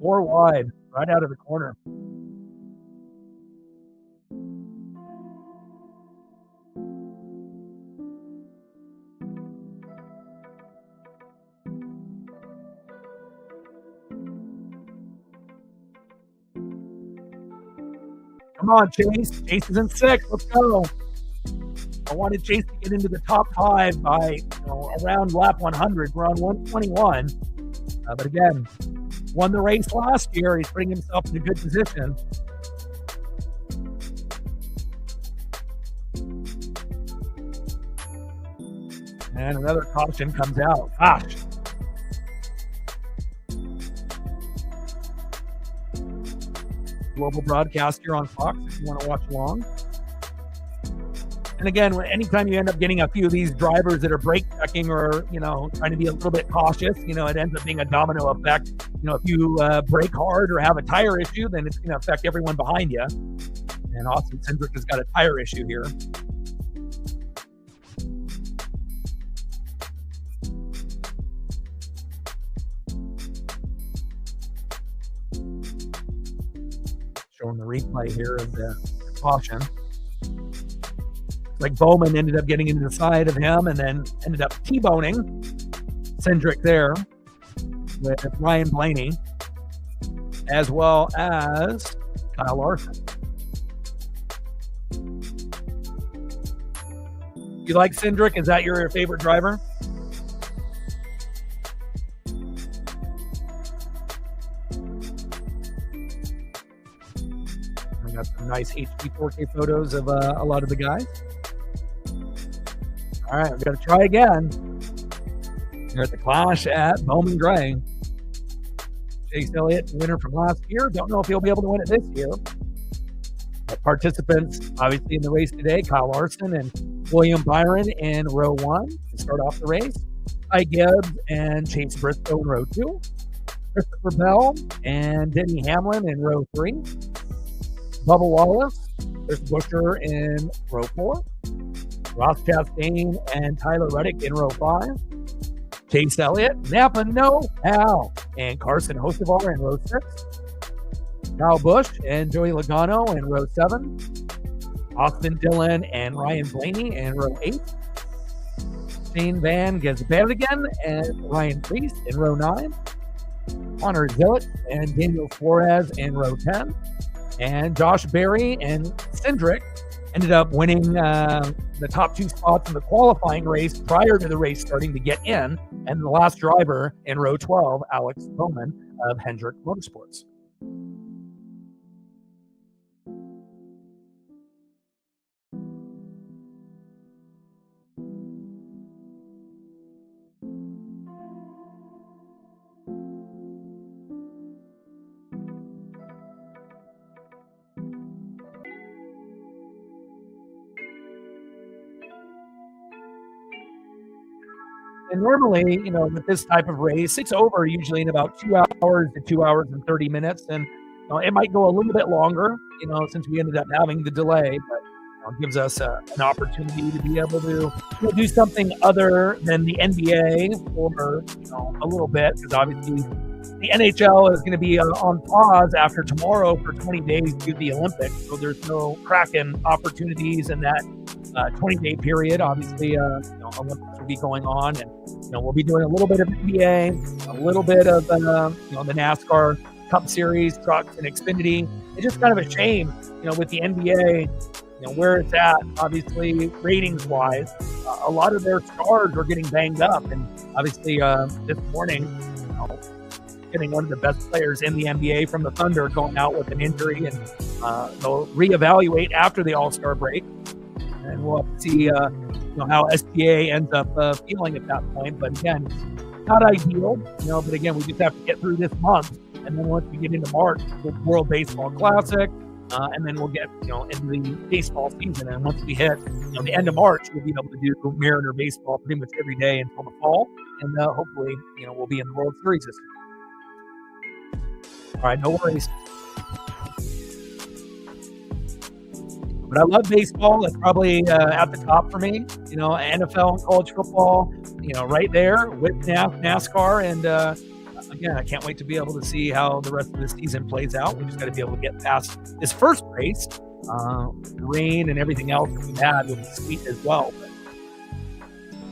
Four wide, right out of the corner. Come on, Chase. Chase is in 6th. Let's go. I wanted Chase to get into the top 5 by around lap 100. We're on 121. But again, won the race last year. He's putting himself in a good position. And another caution comes out. Gosh. Global broadcast here on Fox if you want to watch along. And again, anytime you end up getting a few of these drivers that are brake checking or, trying to be a little bit cautious, it ends up being a domino effect. If you brake hard or have a tire issue, then it's going to affect everyone behind you. And Austin Cindric has got a tire issue here. Showing the replay here of the caution. Like Bowman ended up getting into the side of him and then ended up T-boning Cindric there with Ryan Blaney, as well as Kyle Larson. You like Cindric? Is that your favorite driver? I got some nice HD 4K photos of a lot of the guys. All right, we've got to try again. Here at the Clash at Bowman Gray. Chase Elliott, winner from last year. Don't know if he'll be able to win it this year. Participants, obviously, in the race today, Kyle Larson and William Byron in row 1 to start off the race. Ty Gibbs and Chase Briscoe in row 2. Christopher Bell and Denny Hamlin in row 3. Bubba Wallace, Chris Buescher in row 4. Ross Chastain and Tyler Reddick in row 5. Chase Elliott, Napa No How, and Carson Hocevar in row 6. Kyle Busch and Joey Logano in row 7. Austin Dillon and Ryan Blaney in row 8. Shane Van Gisbergen and Ryan Priest in row 9. Connor Zillett and Daniel Flores in row 10. And Josh Berry and Cindric ended up winning the top 2 spots in the qualifying race prior to the race starting to get in. And the last driver in row 12, Alex Bowman of Hendrick Motorsports. And normally, with this type of race, it's over usually in about 2 hours to 2 hours and 30 minutes. And it might go a little bit longer, since we ended up having the delay, but it gives us an opportunity to be able to do something other than the NBA for a little bit, because obviously the NHL is going to be on pause after tomorrow for 20 days due to the Olympics. So there's no Kraken opportunities in that 20-day period. Obviously, Olympics will be going on, and we'll be doing a little bit of NBA, a little bit of the NASCAR Cup Series, trucks, and Xfinity. It's just kind of a shame, with the NBA, where it's at. Obviously, ratings-wise, a lot of their stars are getting banged up, and obviously this morning, getting one of the best players in the NBA from the Thunder going out with an injury, and they'll reevaluate after the All-Star break. And we'll have to see how SPA ends up feeling at that point. But again, not ideal, but again, we just have to get through this month. And then once we get into March, the World Baseball Classic, and then we'll get, into the baseball season. And once we hit, the end of March, we'll be able to do Mariner baseball pretty much every day until the fall. And hopefully, we'll be in the World Series this year. All right, no worries. But I love baseball. It's probably at the top for me. NFL and college football, right there with NASCAR. And again, I can't wait to be able to see how the rest of the season plays out. We just got to be able to get past this first race. The rain and everything else that we had was sweet as well. But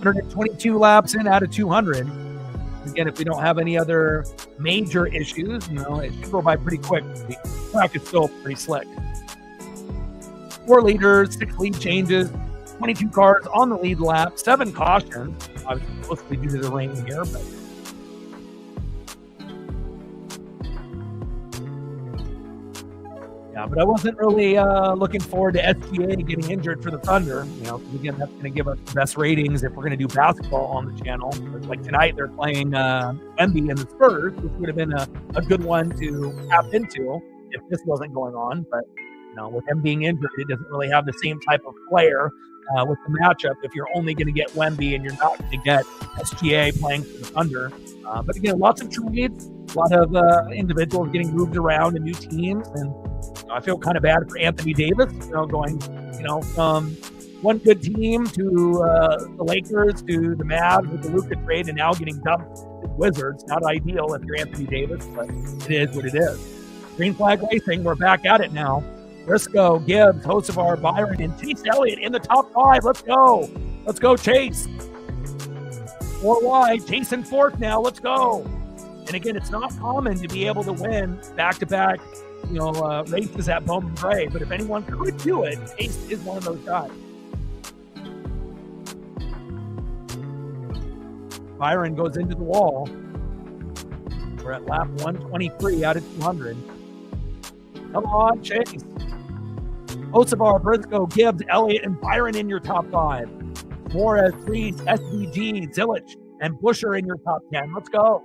122 laps in out of 200. Again, if we don't have any other major issues, it should go by pretty quick. The track is still pretty slick. 4 leaders, 6 lead changes, 22 cars on the lead lap, 7 cautions, obviously mostly due to the rain here, but but I wasn't really looking forward to SGA getting injured for the Thunder. Again, that's going to give us the best ratings if we're going to do basketball on the channel. Like tonight, they're playing Wemby and the Spurs, which would have been a good one to tap into if this wasn't going on, but with him being injured, it doesn't really have the same type of flair with the matchup if you're only going to get Wemby and you're not going to get SGA playing for the Thunder. But again, lots of trades, a lot of individuals getting moved around in new teams. And I feel kind of bad for Anthony Davis, going, from one good team to the Lakers to the Mavs with the Luka trade and now getting dumped to the Wizards. Not ideal if you're Anthony Davis, but it is what it is. Green flag racing, we're back at it now. Briscoe, Gibbs, Hocevar, Byron, and Chase Elliott in the top 5. Let's go. Let's go, Chase. 4 wide. Chase in 4th now. Let's go. And again, it's not common to be able to win back-to-back, races at Bowman Gray. But if anyone could do it, Chase is one of those guys. Byron goes into the wall. We're at lap 123 out of 200. Come on, Chase. Hocevar, Briscoe, Gibbs, Elliott, and Byron in your top 5. Flores, Freeze, SVG, Zillich, and Buescher in your top 10. Let's go.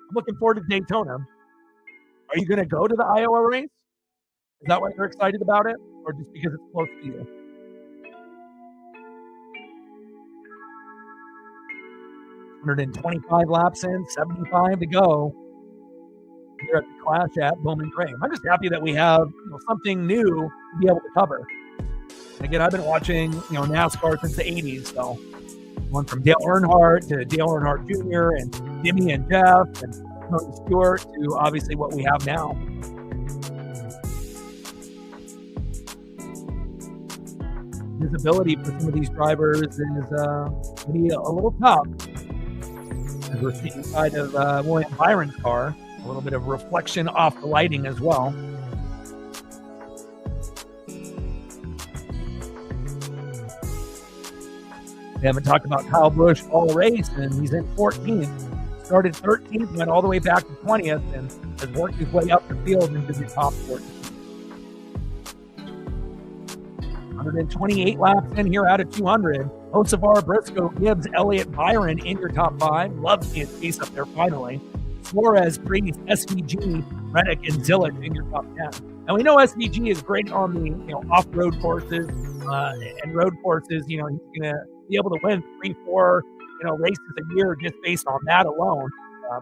I'm looking forward to Daytona. Are you going to go to the Iowa race? Is that why you're excited about it? Or just because it's close to you? $125 laps in, 75 to go here at the Clash at Bowman Graham. I'm just happy that we have something new to be able to cover. Again, I've been watching NASCAR since the 80s, so going from Dale Earnhardt to Dale Earnhardt Jr. and Jimmy and Jeff and Tony Stewart to obviously what we have now. Visibility for some of these drivers is maybe a little tough. As we're seeing inside of William Byron's car, a little bit of reflection off the lighting as well. We haven't talked about Kyle Busch all race, and he's in 14th. Started 13th, went all the way back to 20th, and has worked his way up the field into the top 14. 128 laps in here out of 200. Hocevar, Briscoe, Gibbs, Elliott, Byron in your top 5. Love seeing Chase up there finally. Suarez, Priest, SVG, Reddick, and Zillett in your top 10. And we know SVG is great on the off-road courses and road courses. He's going to be able to win 3-4 races a year just based on that alone.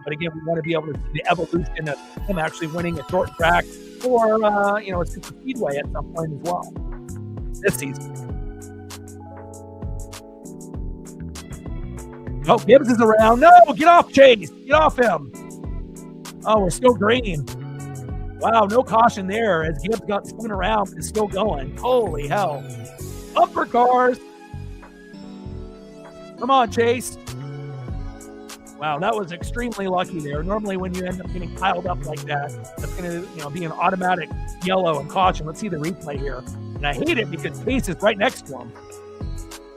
But again, we want to be able to see the evolution of him actually winning a short track or a super speedway at some point as well this season. Oh, Gibbs is around. No, get off Chase. Get off him. Oh, we're still green. Wow, no caution there as Gibbs got spun around, but is still going. Holy hell. Upper cars. Come on, Chase. Wow, that was extremely lucky there. Normally when you end up getting piled up like that, that's going to be an automatic yellow and caution. Let's see the replay here. And I hate it because Chase is right next to him.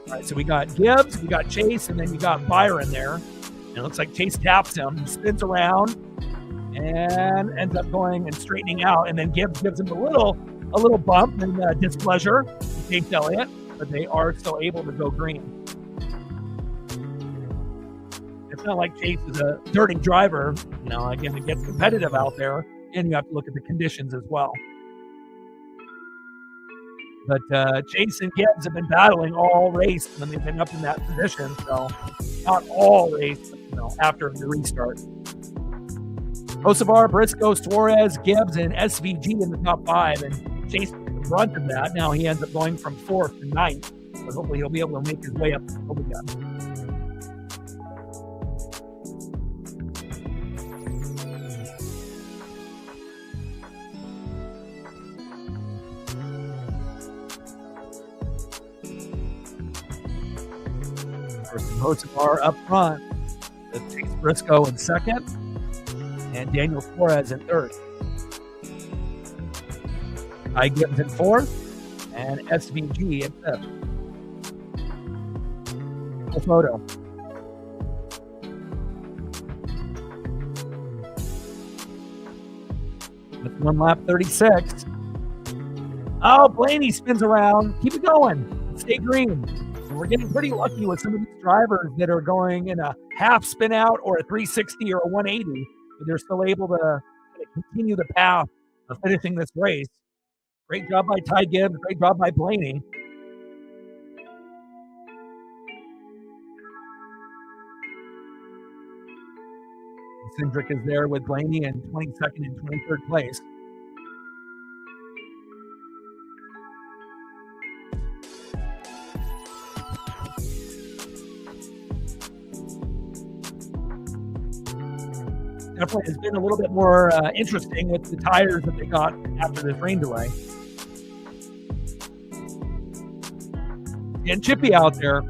All right, so we got Gibbs, we got Chase, and then you got Byron there. And it looks like Chase taps him. He spins around and ends up going and straightening out. And then Gibbs gives him a little bump and displeasure to Chase Elliott, but they are still able to go green. It's not like Chase is a dirty driver. Again, it gets competitive out there, and you have to look at the conditions as well. But Chase and Gibbs have been battling all race when they've been up in that position. So not all race, after the restart. Hocevar, Briscoe, Suarez, Gibbs, and SVG in the top 5. And Chase took the brunt of that. Now he ends up going from 4th to 9th. But hopefully he'll be able to make his way up the field again. Hocevar up front with Chase Briscoe in 2nd and Daniel Suarez in 3rd. I Gibbs in 4th and SVG in 5th. Full photo. That's 1 lap 36. Oh, Blaney spins around. Keep it going. Stay green. We're getting pretty lucky with some of these drivers that are going in a half spin out or a 360 or a 180, but they're still able to continue the path of finishing this race. Great job by Ty Gibbs. Great job by Blaney. Cindric is there with Blaney in 22nd and 23rd place. Definitely has been a little bit more interesting with the tires that they got after this rain delay. Getting chippy out there.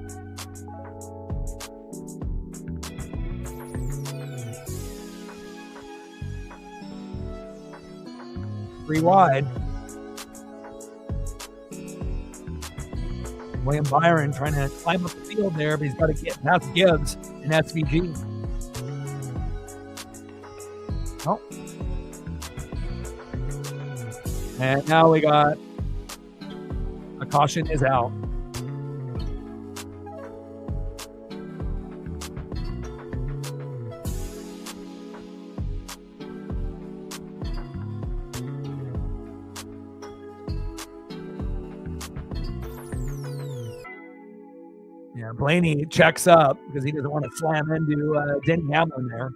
Three wide. William Byron trying to climb up the field there, but he's got to get past Gibbs and SVG. Oh. And now we got a caution is out. And Blaney checks up because he doesn't want to slam into Denny Hamlin there.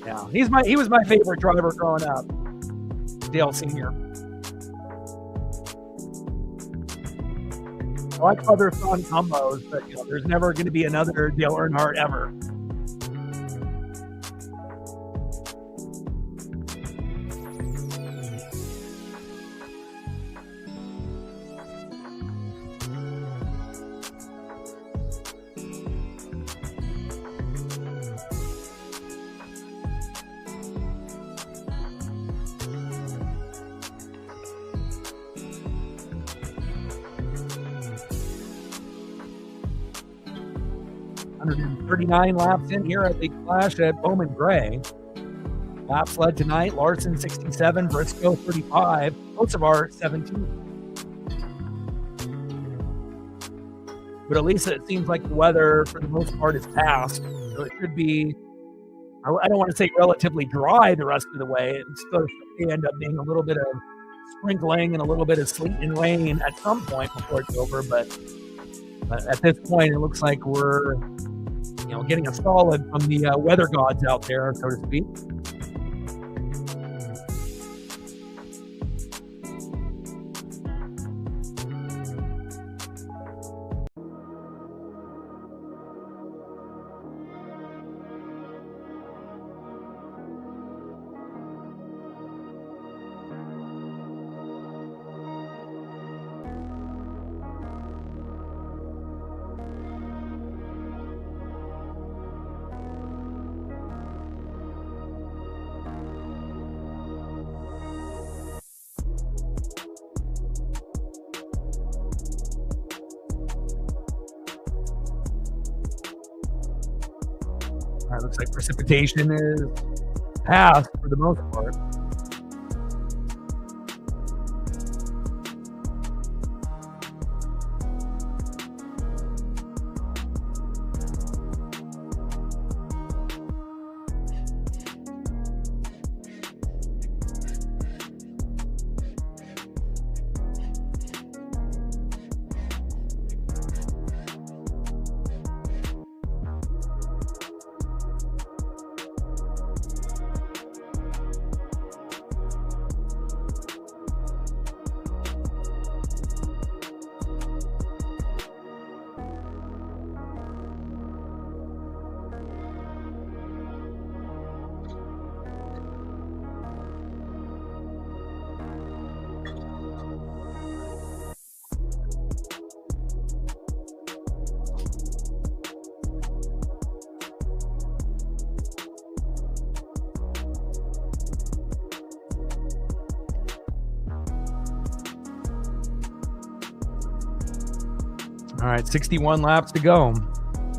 Yeah, he was my favorite driver growing up, Dale Sr. I like father-son combos, but there's never going to be another Dale Earnhardt ever. Laps in here at the Clash at Bowman Gray. Laps led tonight: Larson 67, Briscoe 35, Kosovar 17. But at least it seems like the weather, for the most part, is passed, so it should be, I don't want to say relatively dry the rest of the way. It's supposed to end up being a little bit of sprinkling and a little bit of sleet and rain at some point before it's over, but at this point, it looks like we're getting a solid from the weather gods out there, so to speak. Looks like precipitation is passed for the most part. All right, 61 laps to go.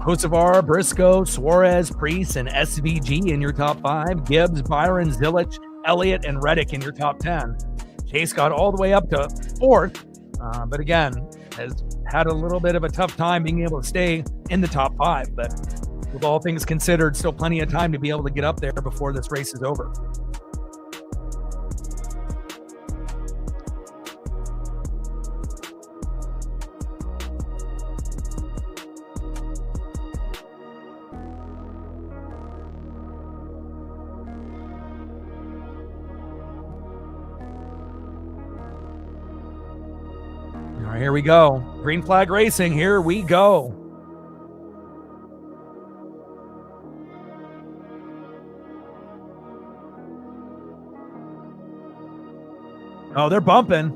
Kosovar, Briscoe, Suarez, Priest, and SVG in your top 5. Gibbs, Byron, Zilich, Elliott, and Reddick in your top 10. Chase got all the way up to 4th, but again, has had a little bit of a tough time being able to stay in the top 5. But with all things considered, still plenty of time to be able to get up there before this race is over. Here we go. Green flag racing. Here we go. Oh, they're bumping.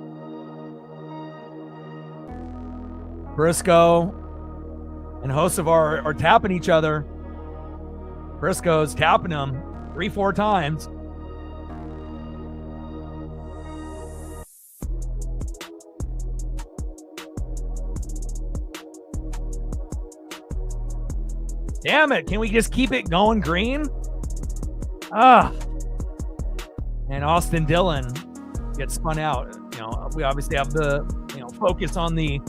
Briscoe and Kosovar are tapping each other. Briscoe's tapping him 3-4 times. Damn it. Can we just keep it going green? And Austin Dillon gets spun out. We obviously have the, focus on the,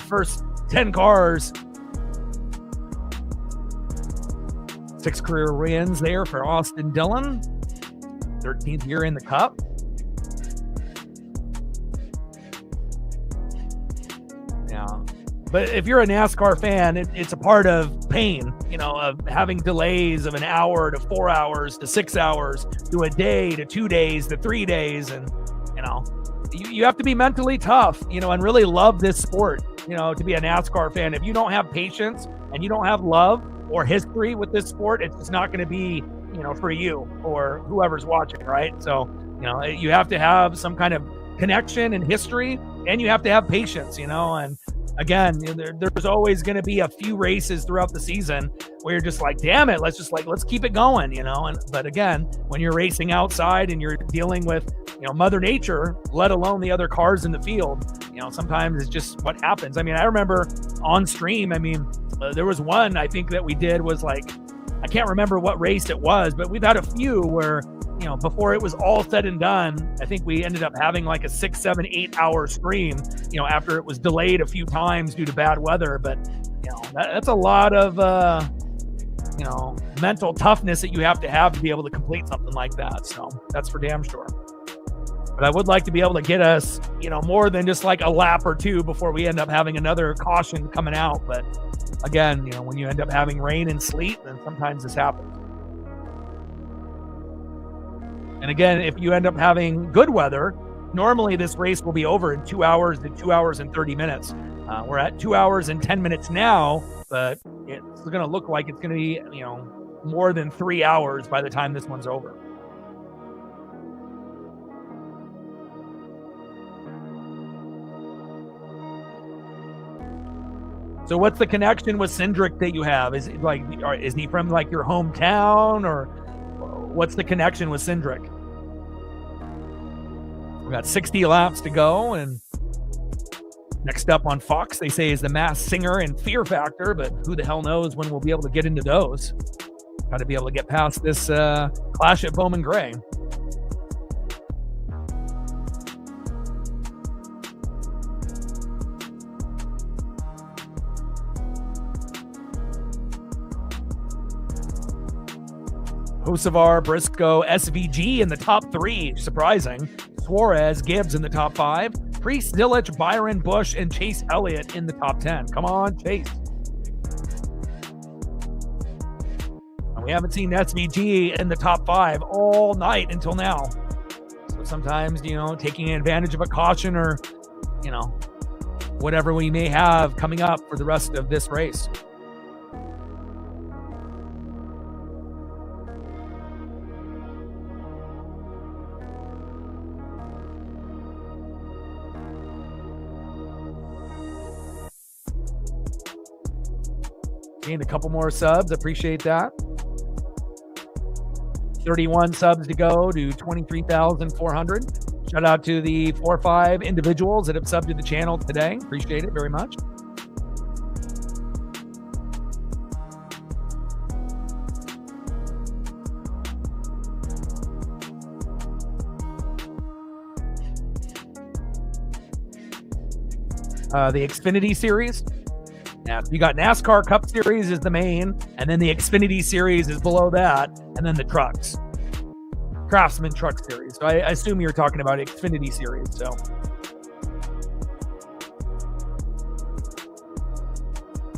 first 10 cars. 6 career wins there for Austin Dillon. 13th year in the Cup. But if you're a NASCAR fan, it's a part of pain, of having delays of an hour to 4 hours to 6 hours to a day to 2 days to 3 days. And, you have to be mentally tough, and really love this sport, to be a NASCAR fan. If you don't have patience and you don't have love or history with this sport, it's just not going to be, for you or whoever's watching, right? So, you have to have some kind of connection and history, and you have to have patience, and again, there's always going to be a few races throughout the season where you're just like, damn it, let's keep it going, but again, when you're racing outside and you're dealing with, Mother Nature, let alone the other cars in the field, sometimes it's just what happens. I mean, I remember on stream, there was one I think that we did was like, I can't remember what race it was, but we've had a few where, before it was all said and done, I think we ended up having like a 6, 7, 8 hour stream, after it was delayed a few times due to bad weather. But, that's a lot of, mental toughness that you have to be able to complete something like that. So that's for damn sure. But I would like to be able to get us, more than just like a lap or two before we end up having another caution coming out. But again, when you end up having rain and sleet, then sometimes this happens. And again, if you end up having good weather, normally this race will be over in 2 hours to 2 hours and 30 minutes. We're at 2 hours and 10 minutes now, but it's going to look like it's going to be, more than 3 hours by the time this one's over. So what's the connection with Cindric that you have? Is it like, is he from like your hometown, or what's the connection with Cindric? We got 60 laps to go, and next up on Fox, they say, is the Masked Singer and Fear Factor, but who the hell knows when we'll be able to get into those. Got to be able to get past this clash at Bowman Gray. Hocevar, Briscoe, SVG in the top 3. Surprising. Suarez, Gibbs in the top 5. Priest, Zilich, Byron, Busch, and Chase Elliott in the top 10. Come on, Chase. And we haven't seen SVG in the top 5 all night until now. So sometimes, taking advantage of a caution or, whatever we may have coming up for the rest of this race. Gained a couple more subs. Appreciate that. 31 subs to go to 23,400. Shout out to the 4 or 5 individuals that have subbed to the channel today. Appreciate it very much. The Xfinity Series. Now, you got NASCAR Cup Series is the main, and then the Xfinity Series is below that, and then the trucks. Craftsman Truck Series. So I assume you're talking about Xfinity Series. So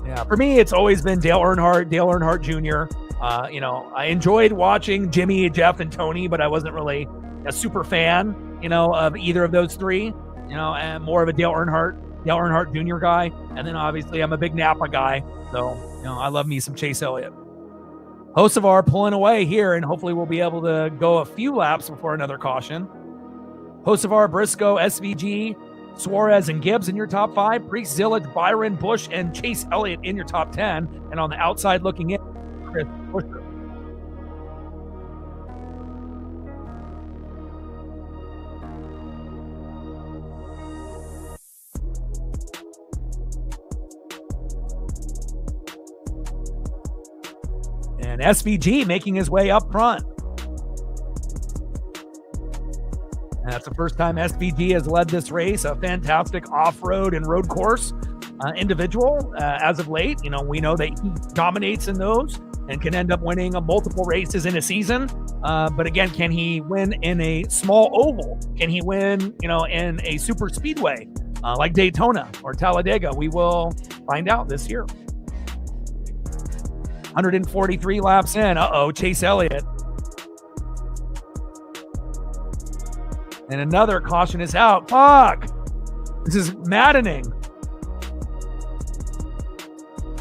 yeah, for me, it's always been Dale Earnhardt Jr. I enjoyed watching Jimmy, Jeff, and Tony, but I wasn't really a super fan, of either of those three. And more of a Dale Earnhardt Jr. guy. And then obviously I'm a big Napa guy. So, I love me some Chase Elliott. Hocevar pulling away here, and hopefully we'll be able to go a few laps before another caution. Hocevar, Briscoe, SVG, Suarez, and Gibbs in your top 5. Priest, Zilich, Byron, Busch, and Chase Elliott in your top 10. And on the outside looking in, Chris Buescher. And SVG making his way up front. And that's the first time SVG has led this race, a fantastic off-road and road course individual as of late. We know that he dominates in those and can end up winning multiple races in a season. But again, can he win in a small oval? Can he win, in a super speedway like Daytona or Talladega? We will Find out this year. 143 laps in. Chase Elliott. And another caution is out. Fuck! This is maddening.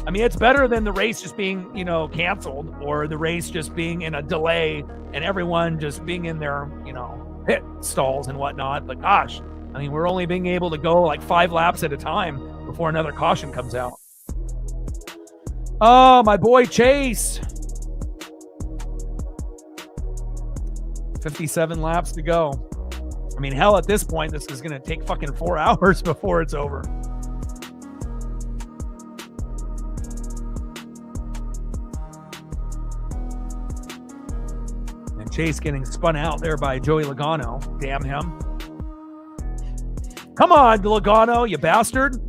I mean, it's better than the race just being, canceled, or the race just being in a delay and everyone just being in their, pit stalls and whatnot. But gosh, I mean, we're only being able to go like 5 laps at a time before another caution comes out. Oh, my boy Chase. 57 laps to go. I mean, hell, at this point, this is going to take fucking 4 hours before it's over. And Chase getting spun out there by Joey Logano. Damn him. Come on, Logano, you bastard.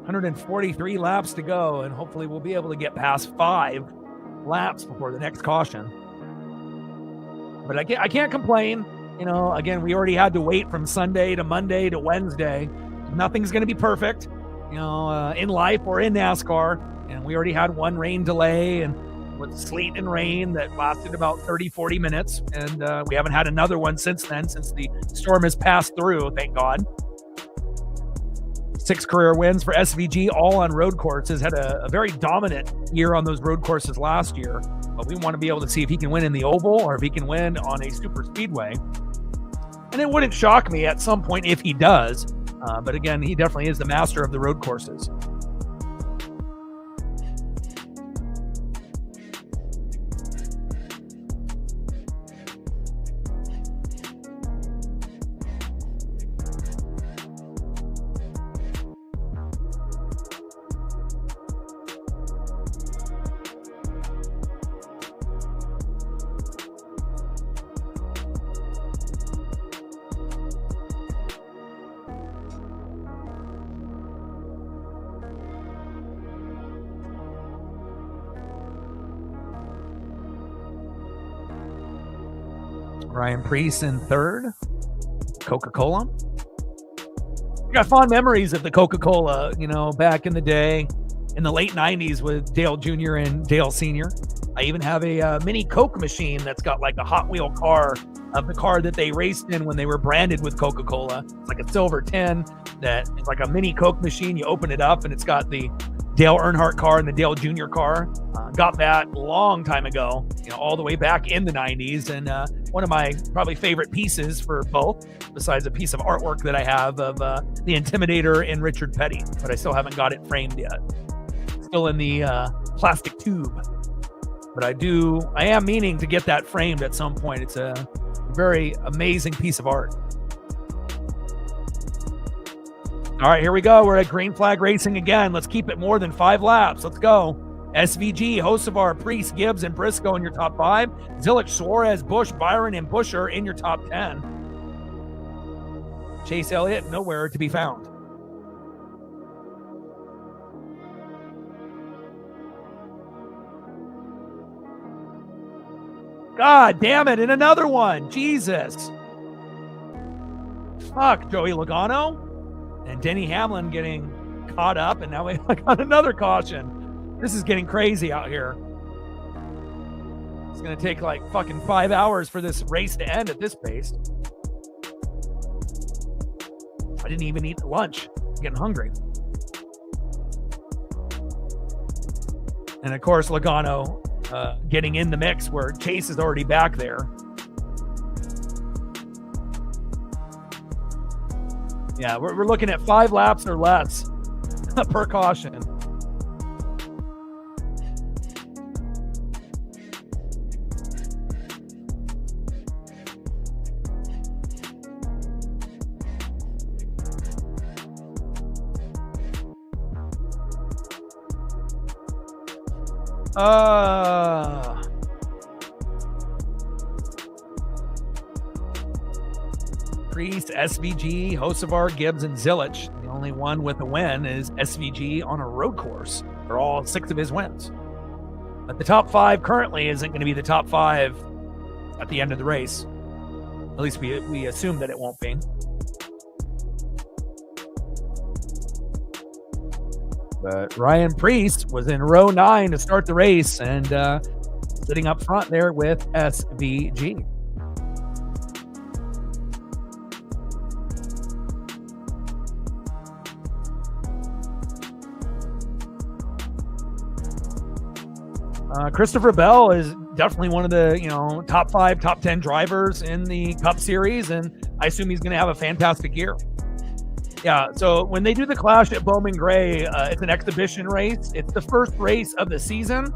.143 laps to go, and hopefully we'll be able to get past 5 laps before the next caution. But I can't complain. Again, we already had to wait from Sunday to Monday to Wednesday. Nothing's going to be perfect, in life or in NASCAR. And we already had 1 rain delay and with sleet and rain that lasted about 30, 40 minutes. And we haven't had another one since then, since the storm has passed through, thank God. 6 career wins for SVG, all on road courses. Had a very dominant year on those road courses last year. But we want to be able to see if he can win in the oval or if he can win on a super speedway. And it wouldn't shock me at some point if he does. But again, he definitely is the master of the road courses. Ryan Preece in 3rd. Coca-Cola. I got fond memories of the Coca-Cola, back in the day, in the late 90s with Dale Jr. and Dale Sr. I even have a mini Coke machine that's got like a Hot Wheel car of the car that they raced in when they were branded with Coca-Cola. It's like a silver tin that is like a mini Coke machine. You open it up and it's got the Dale Earnhardt car and the Dale Jr. car. Got that a long time ago, all the way back in the 90s. And one of my probably favorite pieces for both, besides a piece of artwork that I have of the Intimidator and Richard Petty, but I still haven't got it framed yet. Still in the plastic tube. But I am meaning to get that framed at some point. It's a very amazing piece of art. All right, here we go. We're at Green Flag Racing again. Let's keep it more than 5 laps. Let's go. SVG, Hocevar, Preece, Gibbs, and Briscoe in your top 5. Zilich, Suarez, Busch, Byron, and Buscher in your top 10. Chase Elliott, nowhere to be found. God damn it, and another one. Jesus. Fuck, Joey Logano. And Denny Hamlin getting caught up, and now we got another caution. This is getting crazy out here. It's going to take like fucking 5 hours for this race to end at this pace. I didn't even eat lunch. I'm getting hungry. And of course, Logano getting in the mix where Chase is already back there. Yeah, we're looking at 5 laps or less per caution. Priest, SVG, Hocevar, Gibbs, and Zilich. The only one with a win is SVG on a road course for all 6 of his wins. But the top 5 currently isn't going to be the top 5 at the end of the race. At least we assume that it won't be. But Ryan Priest was in row 9 to start the race and sitting up front there with SVG. Christopher Bell is definitely one of the top 5, top 10 drivers in the Cup Series, and I assume he's going to have a fantastic year. Yeah, so when they do the Clash at Bowman Gray, it's an exhibition race. It's the first race of the season,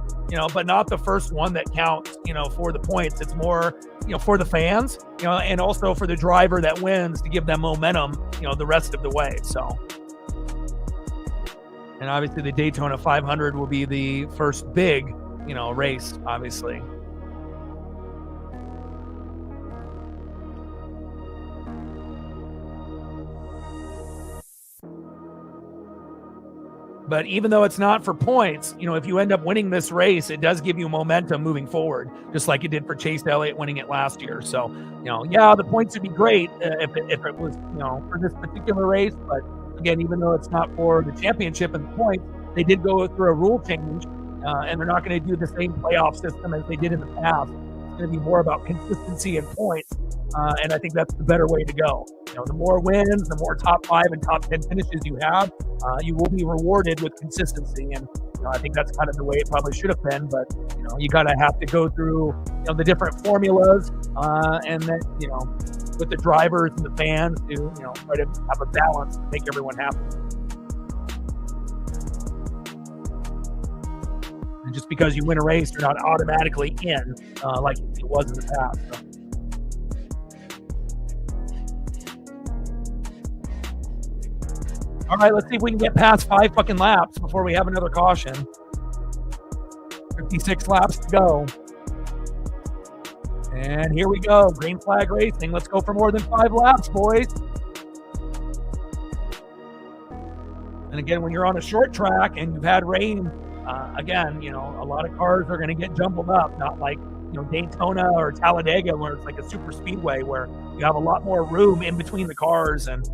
but not the first one that counts, for the points. It's more, for the fans, and also for the driver that wins to give them momentum, the rest of the way. So, and obviously the Daytona 500 will be the first big, race, obviously. But even though it's not for points, if you end up winning this race, it does give you momentum moving forward, just like it did for Chase Elliott winning it last year. So, the points would be great if it was, for this particular race. But again, even though it's not for the championship and the points, they did go through a rule change, and they're not going to do the same playoff system as they did in the past. It's going to be more about consistency and points, and I think that's the better way to go. The more wins, the more top 5 and top 10 finishes you have, you will be rewarded with consistency. And I think that's kind of the way it probably should have been. But you gotta have to go through the different formulas, and then with the drivers and the fans to try to have a balance to make everyone happy. And just because you win a race, you're not automatically in like it was in the past. So. All right, let's see if we can get past 5 fucking laps before we have another caution. 56 laps to go. And here we go. Green flag racing. Let's go for more than 5 laps, boys. And again, when you're on a short track and you've had rain, again, a lot of cars are going to get jumbled up, not like Daytona or Talladega, where it's like a super speedway where you have a lot more room in between the cars, and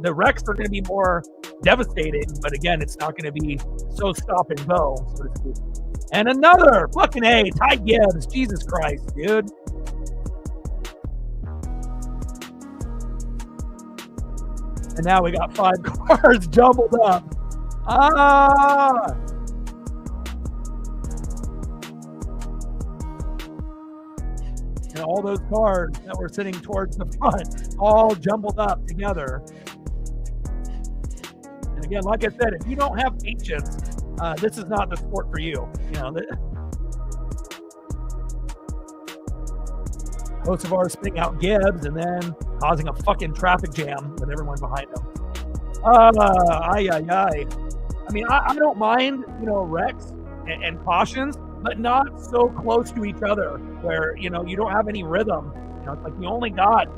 the wrecks are going to be more devastating. But again, it's not going to be so stop and go, so to speak. And another fucking A, Ty Gibbs. Jesus Christ, dude. And now we got 5 cars jumbled up. And all those cars that were sitting towards the front, all jumbled up together. And again, like I said, if you don't have patience, this is not the sport for you. Hocevar spinning out Gibbs and then causing a fucking traffic jam with everyone behind him. I mean, I don't mind, wrecks and cautions, but not so close to each other where, you don't have any rhythm. It's like you only got,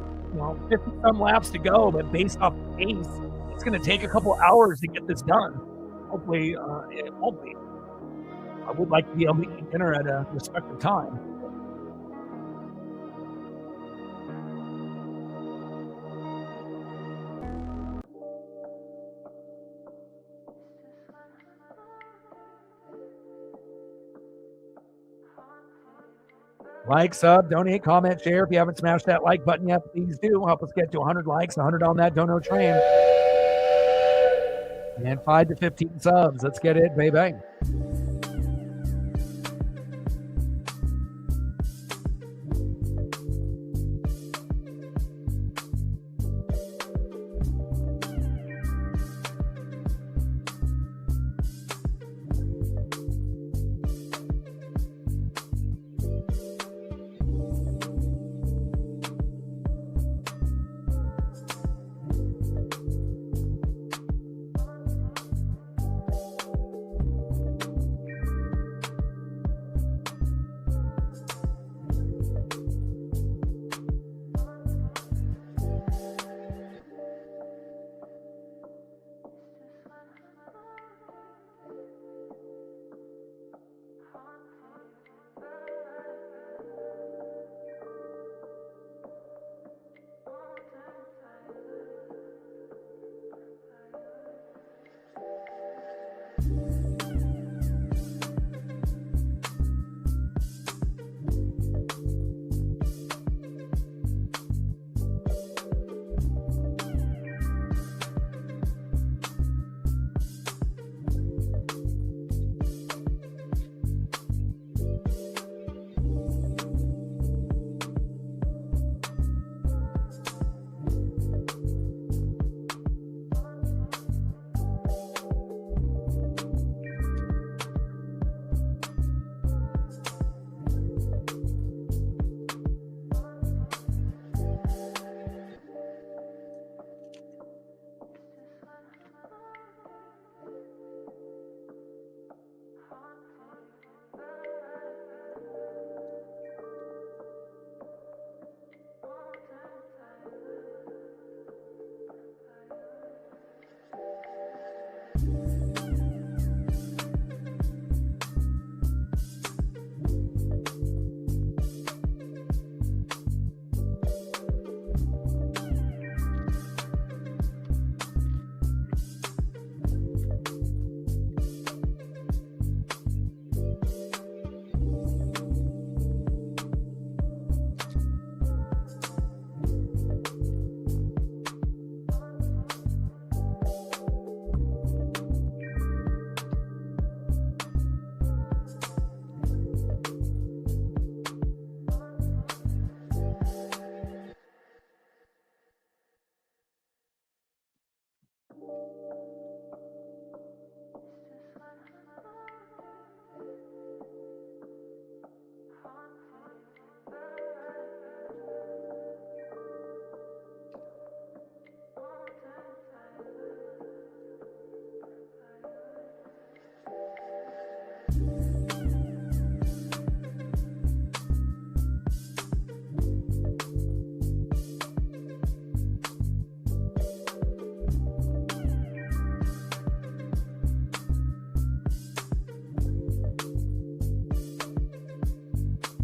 50 some laps to go, but based off pace, it's going to take a couple hours to get this done. Hopefully, it won't be. I would like to be able to eat dinner at a respective time. Like, sub, donate, comment, share. If you haven't smashed that like button yet, please do. Help us get to 100 likes, 100 on that dono train. And 5 to 15 subs. Let's get it, baby.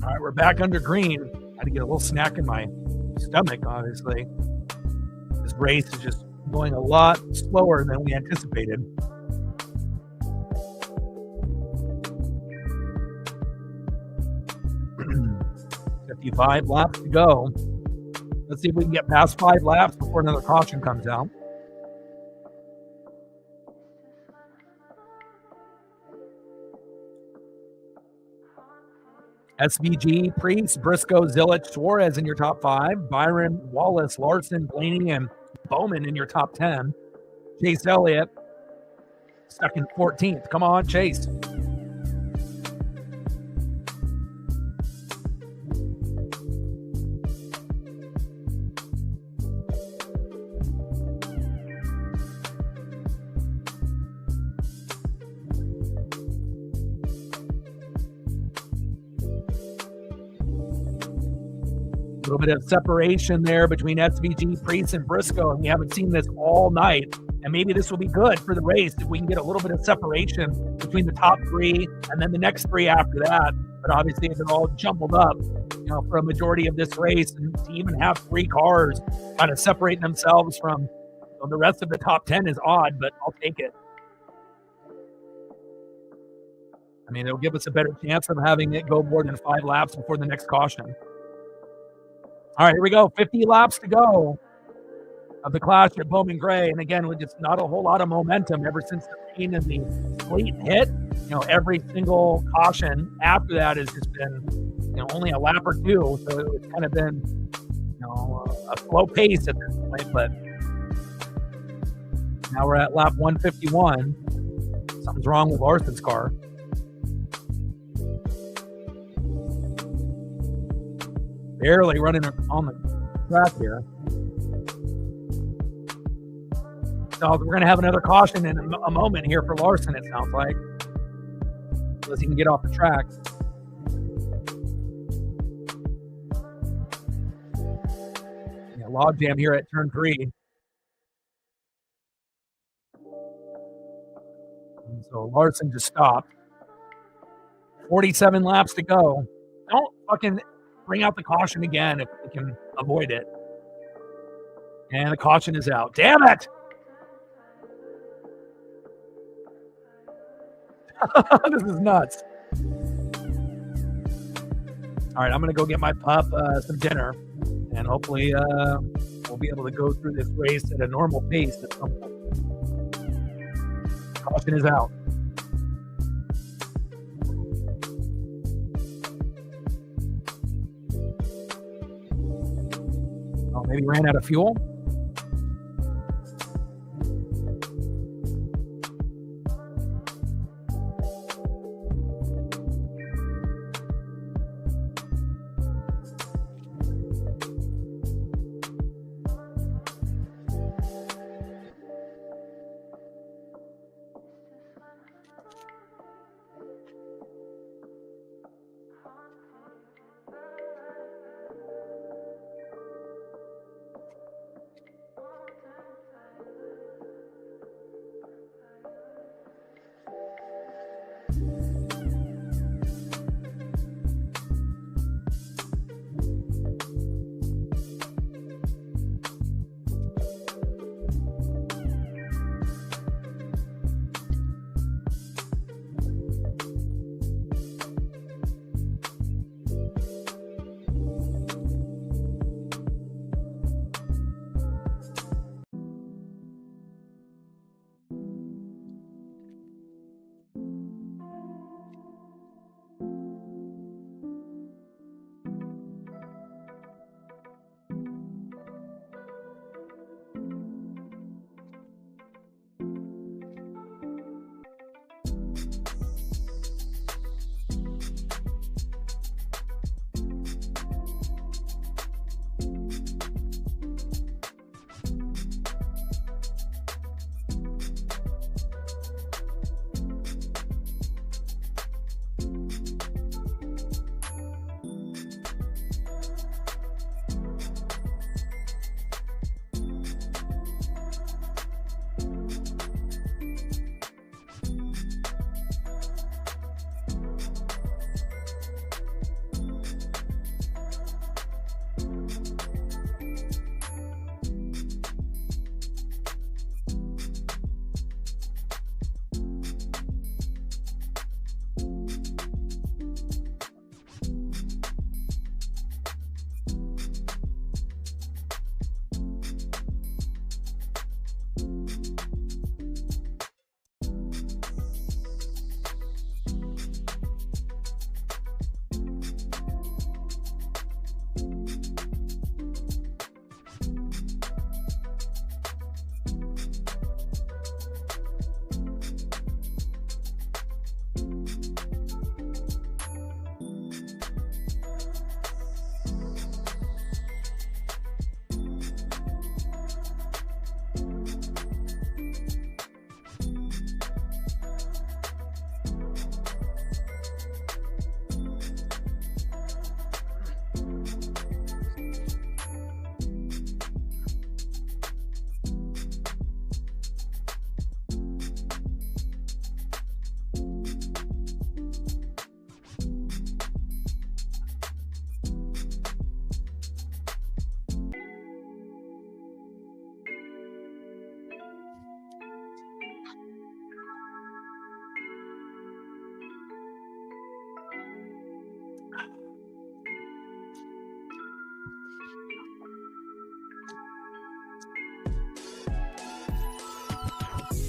All right, we're back under green. I had to get a little snack in my stomach, obviously. This race is just going a lot slower than we anticipated. $55 laps to go. Let's see if we can get past 5 laps before another caution comes out. SVG, Priest, Briscoe, Zilich, Suarez in your top 5. Byron, Wallace, Larson, Blaney, and Bowman in your top 10. Chase Elliott stuck in 14th. Come on, Chase. A little bit of separation there between SVG, Priest, and Briscoe, and we haven't seen this all night. And maybe this will be good for the race if we can get a little bit of separation between the top 3 and then the next 3 after that. But obviously, they're all jumbled up, for a majority of this race, and to even have 3 cars kind of separate themselves from the rest of the top 10 is odd, but I'll take it. I mean, it'll give us a better chance of having it go more than 5 laps before the next caution. All right, here we go. 50 laps to go of the clash at Bowman Gray. And again, with just not a whole lot of momentum ever since the rain and the sleet hit. Every single caution after that has just been, only a lap or 2. So it's kind of been, a slow pace at this point. But now we're at lap 151. Something's wrong with Larson's car. Barely running on the track here. So we're going to have another caution in a moment here for Larson, it sounds like. Unless he can get off the track. Yeah, log jam here at turn 3. And so Larson just stopped. 47 laps to go. Don't fucking bring out the caution again if we can avoid it. And the caution is out. Damn it! This is nuts. All right, I'm going to go get my pup some dinner, and hopefully we'll be able to go through this race at a normal pace at some point. Caution is out. Oh, maybe ran out of fuel.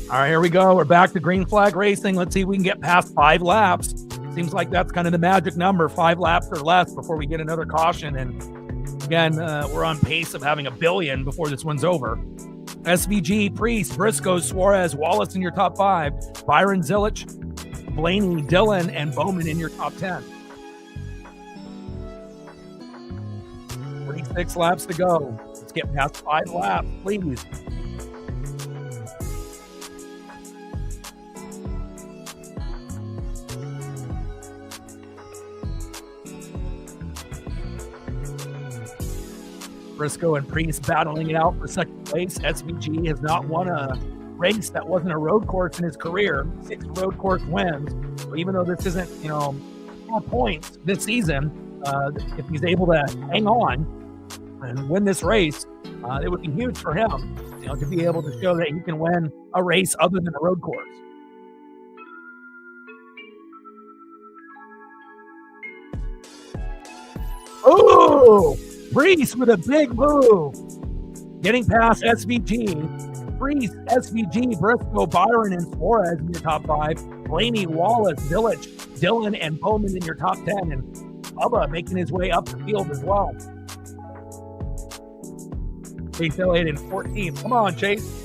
All right, here we go. We're back to green flag racing. Let's see if we can get past 5 laps. Seems like that's kind of the magic number, 5 laps or less before we get another caution. And again, we're on pace of having 1 billion before this one's over. SVG, Priest, Briscoe, Suarez, Wallace in your top 5. Byron, Zilich, Blaney, Dillon, and Bowman in your top 10. 46 laps to go. Let's get past 5 laps, please. Briscoe and Priest battling it out for second place. SVG has not won a race that wasn't a road course in his career. 6 road course wins. So even though this isn't, 4 points this season, if he's able to hang on and win this race, it would be huge for him, to be able to show that he can win a race other than a road course. Oh! Priest with a big move. Getting past SVG. Priest, SVG, Briscoe, Byron, and Suarez in your top 5. Blaney, Wallace, Zilich, Dillon, and Bowman in your top 10. And Bubba making his way up the field as well. Chase Elliott in 14th. Come on, Chase.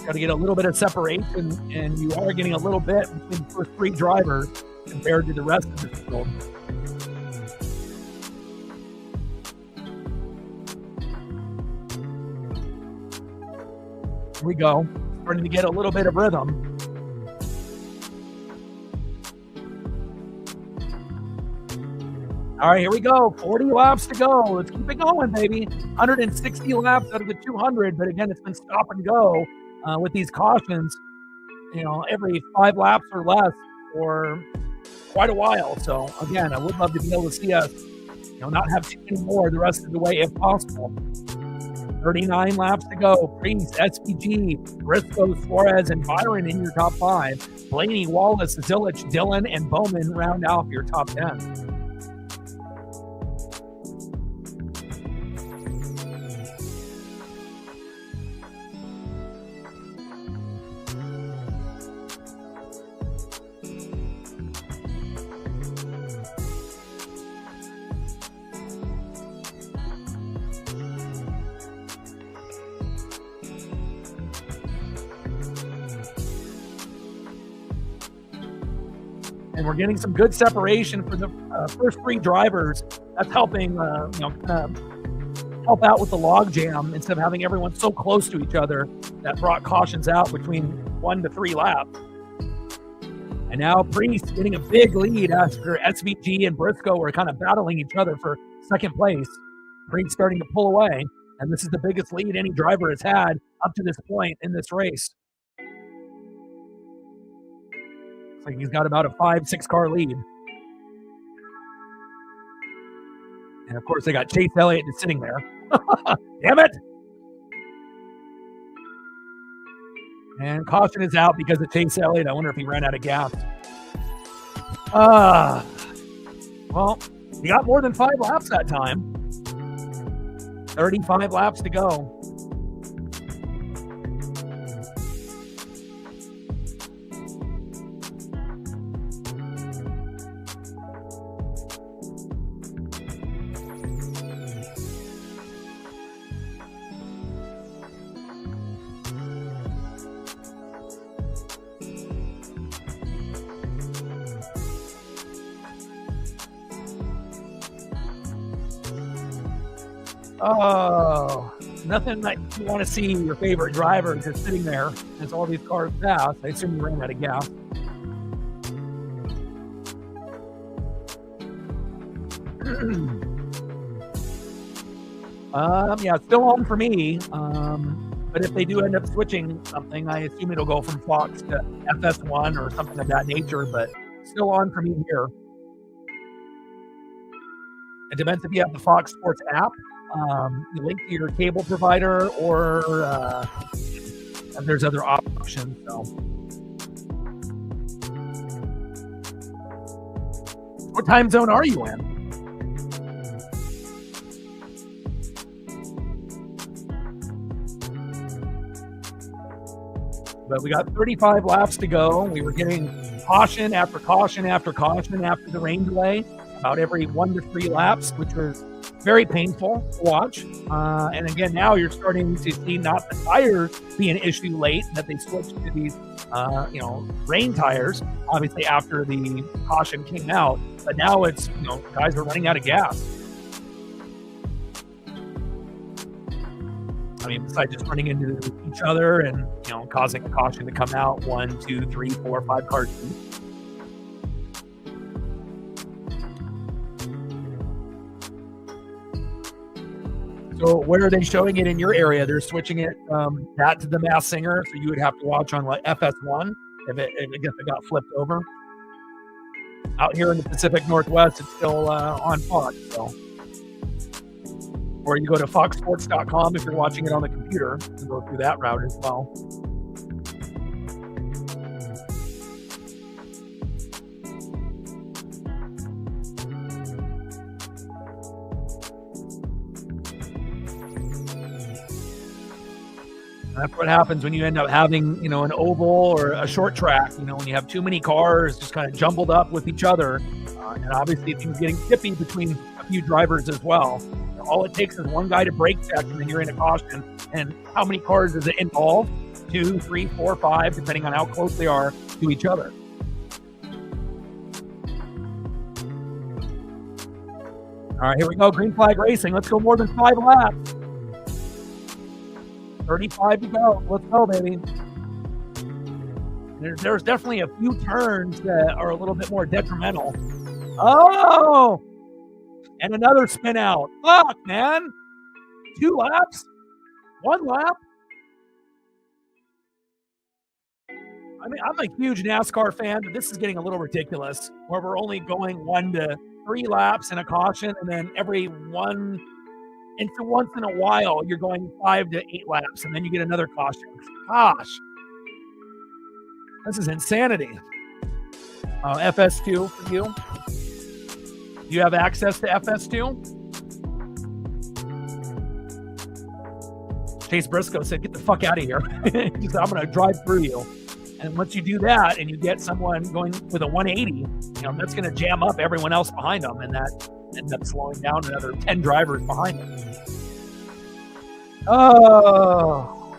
Got to get a little bit of separation, and you are getting a little bit between the first 3 drivers compared to the rest of the field. Here we go. Starting to get a little bit of rhythm. All right, here we go. 40 laps to go. Let's keep it going, baby. 160 laps out of the 200, but again, it's been stop and go. With these cautions, every 5 laps or less for quite a while. So again, I would love to be able to see us, not have too many more the rest of the way if possible. 39 laps to go. Priest, SPG, Briscoe, Suarez, and Byron in your top 5. Blaney, Wallace, Zilich, Dillon, and Bowman round out your top 10. And we're getting some good separation for the first 3 drivers. That's helping, help out with the log jam instead of having everyone so close to each other. That brought cautions out between 1 to 3 laps. And now Priest getting a big lead after SVG and Briscoe were kind of battling each other for second place. Priest starting to pull away, and this is the biggest lead any driver has had up to this point in this race. Like he's got about a 5-6 car lead. And of course, they got Chase Elliott just sitting there. Damn it! And caution is out because of Chase Elliott. I wonder if he ran out of gas. Well, he got more than 5 laps that time. 35 laps to go. Oh, nothing that you want to see your favorite driver just sitting there as all these cars pass. I assume you ran out of gas. Yeah, still on for me. But if they do end up switching something, I assume it'll go from Fox to FS1 or something of that nature, but still on for me here. It depends if you have the Fox Sports app. You link to your cable provider, or there's other options. So What time zone are you in? But we got 35 laps to go. We were getting caution after caution after caution after the rain delay, about every 1 to 3 laps, which was very painful to watch. And again, now you're starting to see not the tires be an issue late, that they switched to these, rain tires, obviously after the caution came out. But now it's, guys are running out of gas. I mean, besides just running into each other and, causing a caution to come out 1, 2, 3, 4, 5 cars deep. So where are they showing it in your area? They're switching it that to the Masked Singer, so you would have to watch on like FS1 if it got flipped over. Out here in the Pacific Northwest, it's still on Fox. So, or you go to foxsports.com if you're watching it on the computer and go through that route as well. That's what happens when you end up having, an oval or a short track, when you have too many cars just kind of jumbled up with each other. And obviously things getting tippy between a few drivers as well. All it takes is one guy to brake check and then you're in a caution. And how many cars does it involve? 2, 3, 4, 5, depending on how close they are to each other. All right, here we go. Green flag racing. Let's go more than 5 laps. 35 to go. Let's go, baby. There's definitely a few turns that are a little bit more detrimental. Oh! And another spin out. Fuck, man. 2 laps? 1 lap? I mean, I'm a huge NASCAR fan, but this is getting a little ridiculous, where we're only going 1 to 3 laps in a caution, and then once in a while, you're going 5 to 8 laps, and then you get another caution. Gosh. This is insanity. FS2 for you. Do you have access to FS2? Chase Briscoe said, get the fuck out of here. He said, I'm going to drive through you. And once you do that and you get someone going with a 180, that's going to jam up everyone else behind them, and that ends up slowing down another 10 drivers behind them. Oh.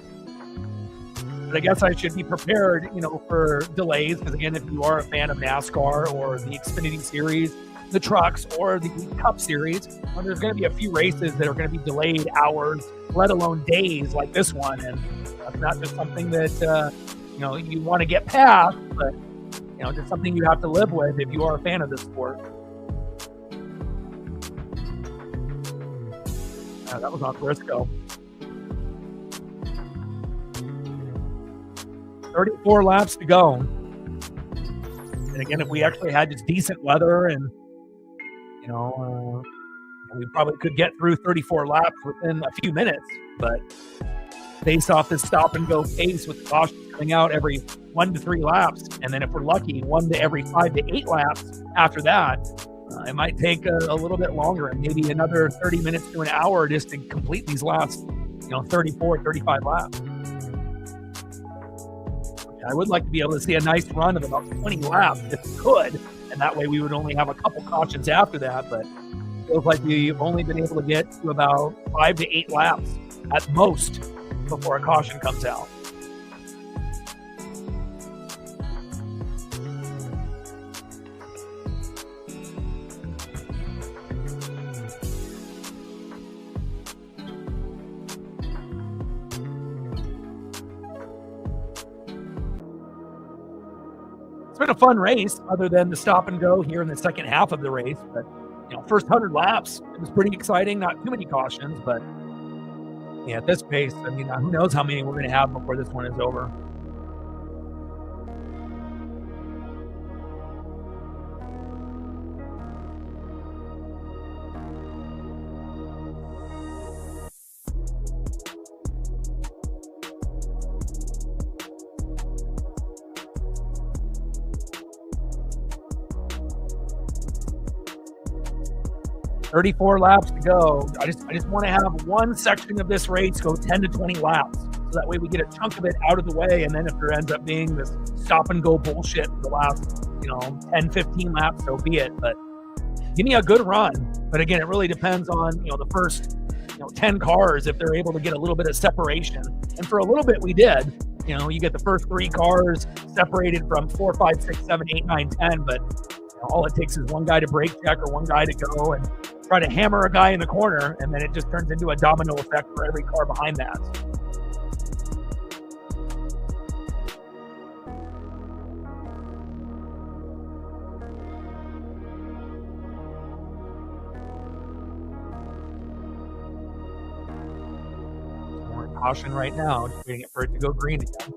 But I guess I should be prepared, for delays, because again, if you are a fan of NASCAR or the Xfinity Series, the trucks, or the Cup Series, there's going to be a few races that are going to be delayed hours, let alone days like this one. And that's not just something that, you want to get past, but, just something you have to live with if you are a fan of this sport. That was on Briscoe. 34 laps to go. And again, if we actually had just decent weather and, we probably could get through 34 laps within a few minutes, but based off this stop and go pace with the caution coming out every 1 to 3 laps, and then if we're lucky, 1 to every 5 to 8 laps after that, it might take a little bit longer, and maybe another 30 minutes to an hour just to complete these last, 34, 35 laps. I would like to be able to see a nice run of about 20 laps if we could, and that way we would only have a couple cautions after that, but it feels like we've only been able to get to about 5 to 8 laps at most before a caution comes out. It's been a fun race, other than the stop and go here in the second half of the race. But first 100 laps, it was pretty exciting. Not too many cautions, but at this pace, who knows how many we're going to have before this one is over. 34 laps to go. I just want to have one section of this race go 10 to 20 laps. So that way we get a chunk of it out of the way. And then if there ends up being this stop and go bullshit for the last, 10, 15 laps, so be it. But give me a good run. But again, it really depends on, the first, 10 cars, if they're able to get a little bit of separation. And for a little bit we did. You get the first 3 cars separated from 4, 5, 6, 7, 8, 9, 10. But all it takes is one guy to brake check or one guy to go and try to hammer a guy in the corner. And then it just turns into a domino effect for every car behind that. Caution right now, just waiting for it to go green again.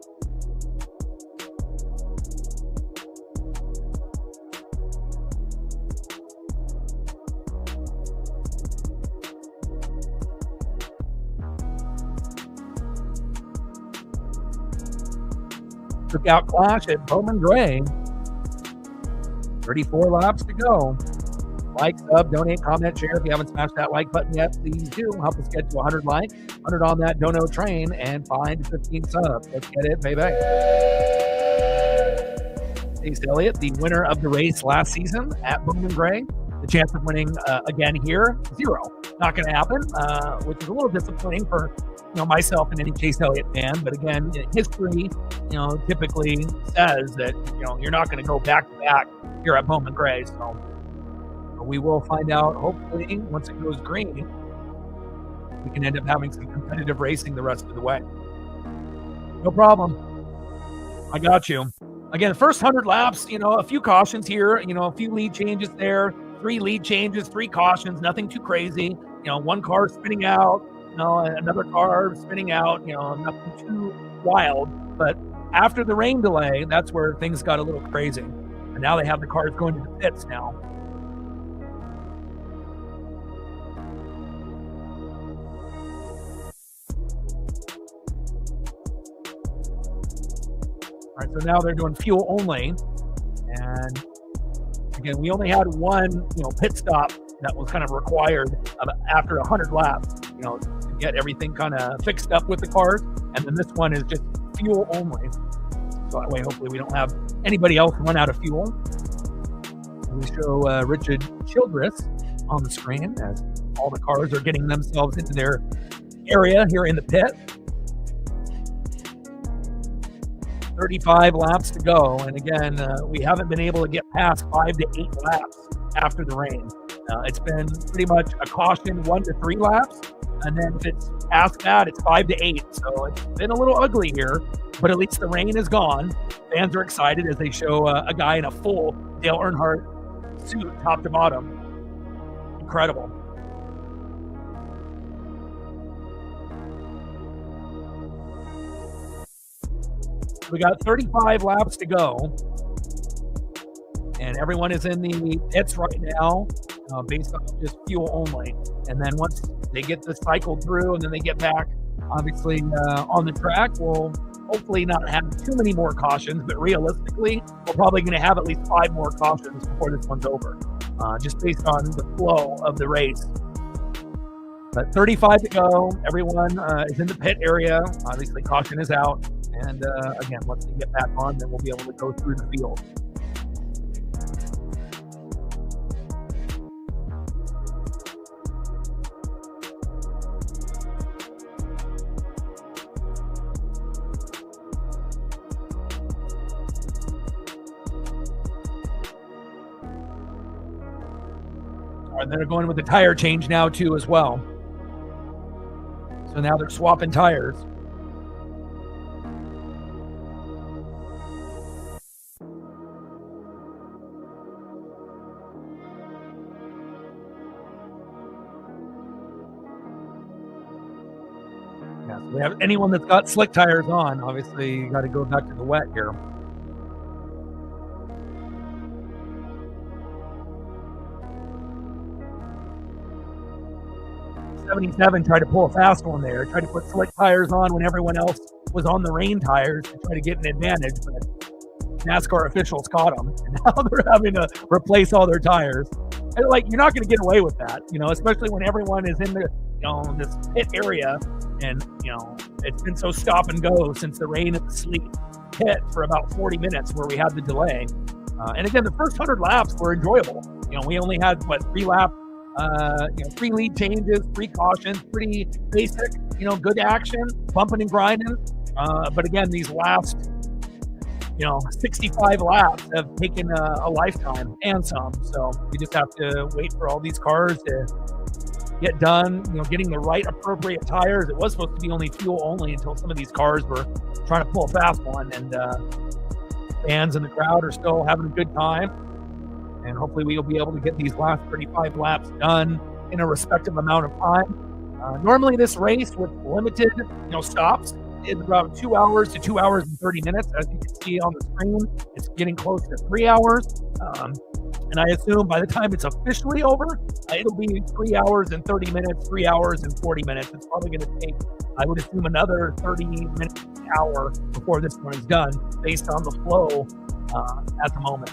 Cookout clash at Bowman Gray. 34 laps to go. Like, sub, donate, comment, share. If you haven't smashed that like button yet, please do. Help us get to 100 likes, 100 on that dono train, and 5 to 15 subs. Let's get it, baby. Chase Elliott, the winner of the race last season at Bowman Gray. The chance of winning again here, 0. Not going to happen, which is a little disappointing for myself and any Chase Elliott fan. But again, history, typically says that you're not going to go back to back here at Bowman Gray. So we will find out, hopefully, once it goes green, we can end up having some competitive racing the rest of the way. No problem. I got you. Again, the first 100 laps, a few cautions here, a few lead changes there, 3 lead changes, 3 cautions, nothing too crazy. One car spinning out, another car spinning out, nothing too wild. But after the rain delay, that's where things got a little crazy. And now they have the cars going to the pits now. All right, so now they're doing fuel only. And again, we only had one, pit stop that was kind of required after 100 laps, to get everything kind of fixed up with the cars. And then this one is just fuel only. So that way, hopefully we don't have anybody else run out of fuel. We show Richard Childress on the screen as all the cars are getting themselves into their area here in the pit. 35 laps to go. And again, we haven't been able to get past 5 to 8 laps after the rain. It's been pretty much a caution 1 to 3 laps. And then if it's past that, it's 5 to 8. So it's been a little ugly here, but at least the rain is gone. Fans are excited as they show a guy in a full Dale Earnhardt suit, top to bottom. Incredible. We got 35 laps to go, and everyone is in the pits right now, based on just fuel only. And then once they get this cycled through and then they get back, obviously, on the track, we'll hopefully not have too many more cautions, but realistically, we're probably going to have at least 5 more cautions before this one's over, just based on the flow of the race. But 35 to go, everyone is in the pit area. Obviously, caution is out. And again, once they get back on, then we'll be able to go through the field. All right, they're going with the tire change now too as well. So now they're swapping tires. We have anyone that's got slick tires on, obviously you got to go back to the wet here. '77 tried to pull a fast one there, tried to put slick tires on when everyone else was on the rain tires to try to get an advantage, but NASCAR officials caught them, and now they're having to replace all their tires. And like, you're not going to get away with that, especially when everyone is in the, this pit area, and it's been so stop and go since the rain and the sleet hit for about 40 minutes where we had the delay. And again, the first 100 laps were enjoyable. We only had 3 laps, 3 lead changes, 3 cautions, pretty basic, good action, bumping and grinding. But again, these last 65 laps have taken a lifetime and some. So we just have to wait for all these cars to get done, getting the right appropriate tires. It was supposed to be only fuel only until some of these cars were trying to pull a fast one, and fans in the crowd are still having a good time. And hopefully we'll be able to get these last 35 laps done in a respective amount of time. Normally this race with limited, stops is about 2 hours to 2 hours and 30 minutes. As you can see on the screen, it's getting close to 3 hours. And I assume by the time it's officially over, it'll be 3 hours and 30 minutes, 3 hours and 40 minutes. It's probably going to take, I would assume, another 30 minutes, an hour before this one is done, based on the flow at the moment.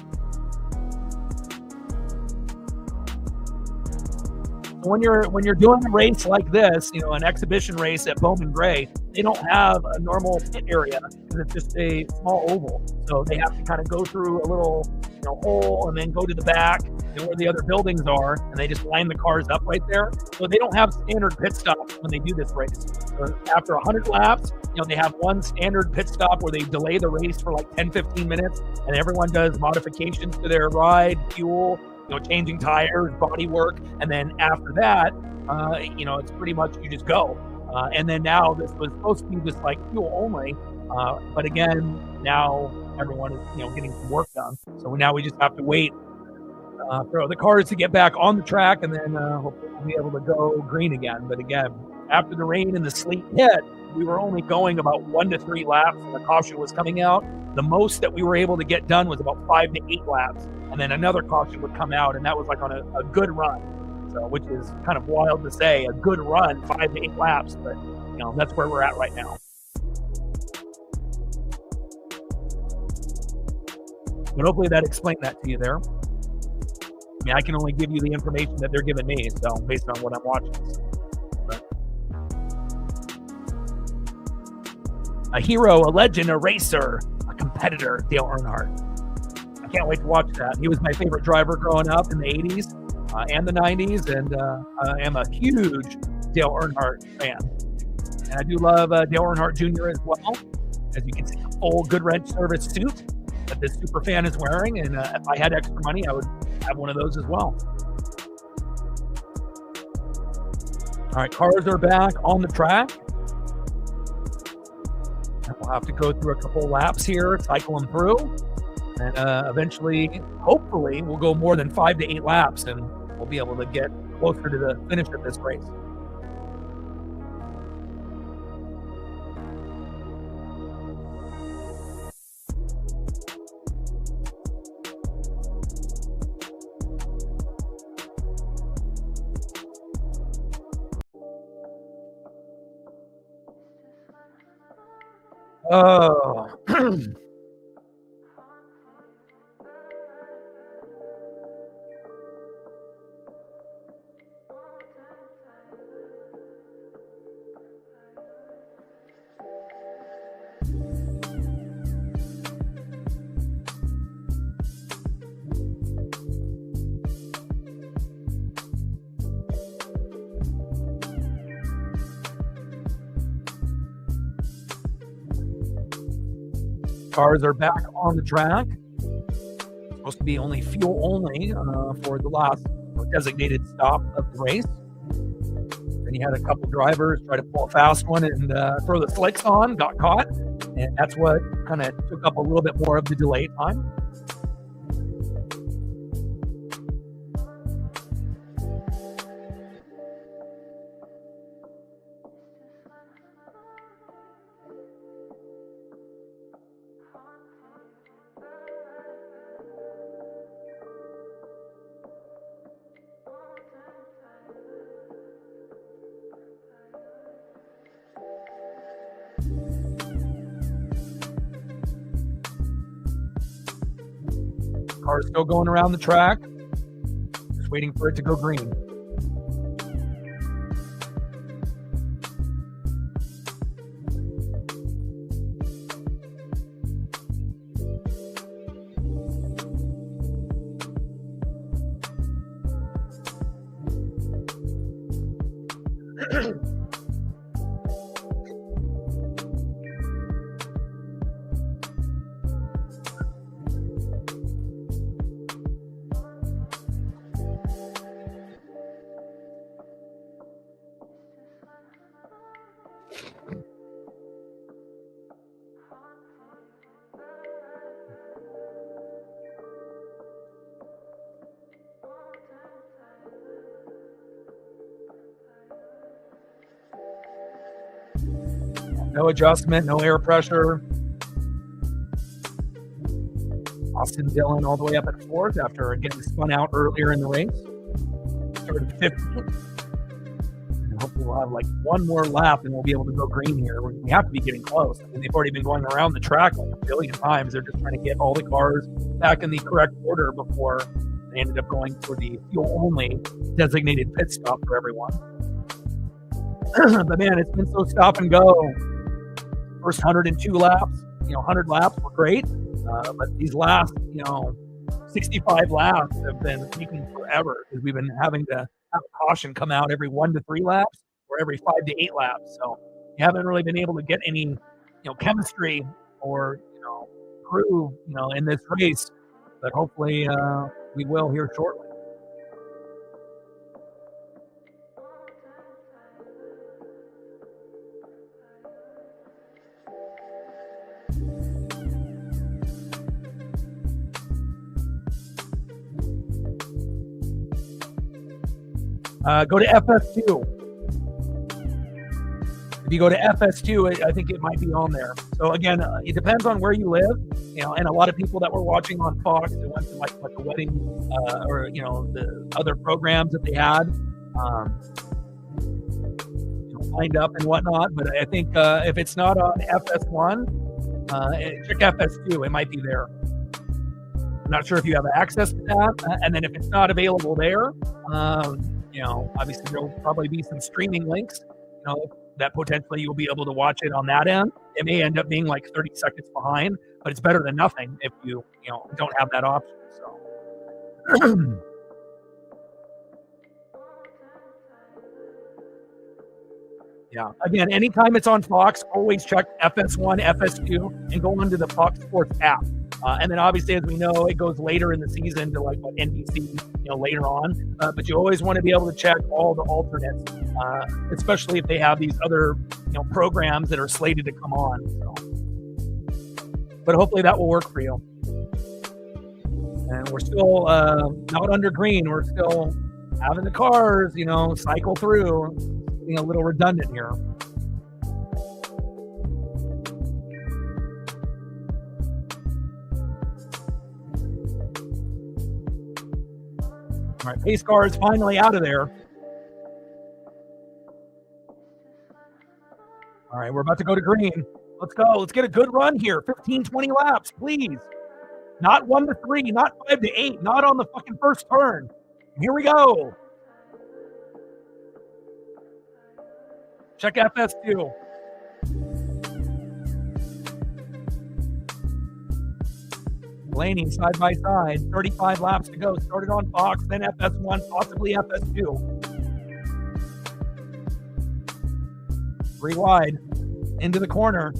When you're doing a race like this, an exhibition race at Bowman Gray, they don't have a normal pit area because it's just a small oval. So they have to kind of go through a little hole and then go to the back where the other buildings are, and they just line the cars up right there. So they don't have standard pit stops when they do this race. So after 100 laps, they have one standard pit stop where they delay the race for like 10-15 minutes, and everyone does modifications to their ride, fuel, changing tires, body work, and then after that, it's pretty much you just go. And then now this was supposed to be just like fuel only, but again, now everyone is getting some work done. So now we just have to wait for the cars to get back on the track, and then hopefully we'll be able to go green again. But again, after the rain and the sleet hit, we were only going about 1 to 3 laps, and the caution was coming out. The most that we were able to get done was about 5 to 8 laps. And then another caution would come out, and that was like on a good run. So, which is kind of wild to say, a good run, 5 to 8 laps, but that's where we're at right now. But hopefully that explained that to you there. I mean, I can only give you the information that they're giving me, so based on what I'm watching. But a hero, a legend, a racer, a competitor, Dale Earnhardt. Can't wait to watch that. He was my favorite driver growing up in the 80s and the 90s, and I am a huge Dale Earnhardt fan. And I do love Dale Earnhardt Jr. as well. As you can see, a full Good Wrench service suit that this super fan is wearing, and if I had extra money, I would have one of those as well. All right, cars are back on the track. And we'll have to go through a couple laps here, cycle them through. And eventually, hopefully, we'll go more than 5 to 8 laps, and we'll be able to get closer to the finish of this race. Oh. Cars are back on the track. It's supposed to be only fuel only for the last designated stop of the race. Then you had a couple drivers try to pull a fast one and throw the slicks on, got caught, and that's what kind of took up a little bit more of the delay time. Cars still going around the track. Just waiting for it to go green. No adjustment, no air pressure. Austin Dillon all the way up at 4th after getting spun out earlier in the race. Started 15th. And hopefully we'll have like one more lap and we'll be able to go green here. We have to be getting close. I mean, they've already been going around the track like a billion times. They're just trying to get all the cars back in the correct order before they ended up going for the fuel-only designated pit stop for everyone. But man, it's been so stop and go. First 102 laps, 100 laps were great, but these last, 65 laps have been taking forever because we've been having to have a caution come out every 1 to 3 laps or every 5 to 8 laps. So you haven't really been able to get any, chemistry or, prove, in this race, but hopefully we will here shortly. Go to FS2. If you go to FS2, I think it might be on there. So again, it depends on where you live, and a lot of people that were watching on Fox, they went to like a wedding or the other programs that they had lined up and whatnot. But I think if it's not on FS1, check FS2. It might be there. I'm not sure if you have access to that, and then if it's not available there. Obviously there'll probably be some streaming links, that potentially you'll be able to watch it on that end. It may end up being like 30 seconds behind, but it's better than nothing if you don't have that option. So, yeah. Again, anytime it's on Fox, always check FS1, FS2, and go onto the Fox Sports app. And then obviously, as we know, it goes later in the season to like NBC, later on. But you always want to be able to check all the alternates, especially if they have these other, programs that are slated to come on. So. But hopefully that will work for you. And we're still not under green. We're still having the cars, cycle through. Getting a little redundant here. All right, pace car is finally out of there. All right, we're about to go to green. Let's go. Let's get a good run here. 15, 20 laps, please. Not 1 to 3, not 5 to 8, not on the fucking first turn. Here we go. Check FS2. Blaney side by side, 35 laps to go. Started on Fox, then FS1, possibly FS2. 3 wide, into the corner.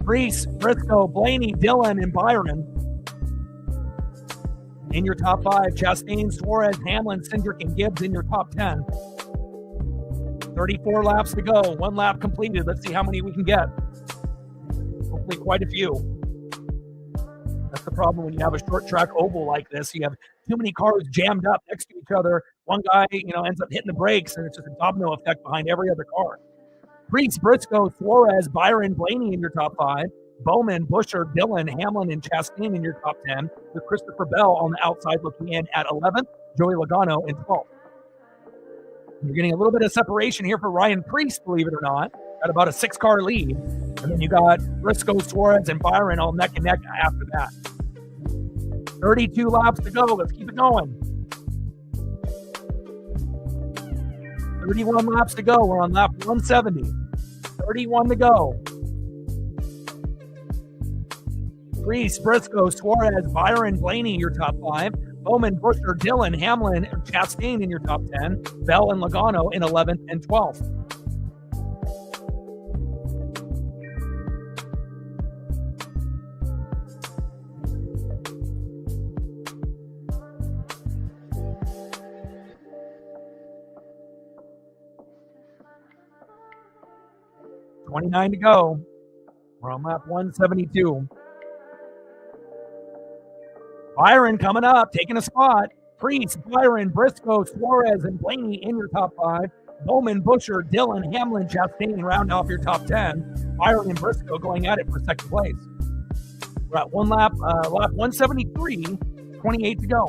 Reese, Briscoe, Blaney, Dillon, and Byron. In your top 5, Chastain, Suarez, Hamlin, Cindric, and Gibbs in your top 10. 34 laps to go. 1 lap completed. Let's see how many we can get. Hopefully quite a few. That's the problem when you have a short track oval like this. You have too many cars jammed up next to each other. One guy, ends up hitting the brakes, and it's just a domino effect behind every other car. Reese, Briscoe, Suarez, Byron, Blaney in your top 5. Bowman, Busher, Dillon, Hamlin, and Chastain in your top 10, with Christopher Bell on the outside looking in at 11th, Joey Logano in 12th. You're getting a little bit of separation here for Ryan Preece, believe it or not, at about a 6-car lead. And then you got Briscoe, Suarez, and Byron all neck and neck after that. 32 laps to go. Let's keep it going. 31 laps to go. We're on lap 170. 31 to go. Reese, Briscoe, Suarez, Byron, Blaney, your top 5. Bowman, Busher, Dillon, Hamlin, and Chastain in your top 10. Bell and Logano in 11th and 12th. $29 to go. We're on lap 172. Byron coming up, taking a spot. Priest, Byron, Briscoe, Suarez, and Blaney in your top 5. Bowman, Busher, Dillon, Hamlin, Chastain round off your top 10. Byron and Briscoe going at it for second place. We're at one lap, lap 173, 28 to go.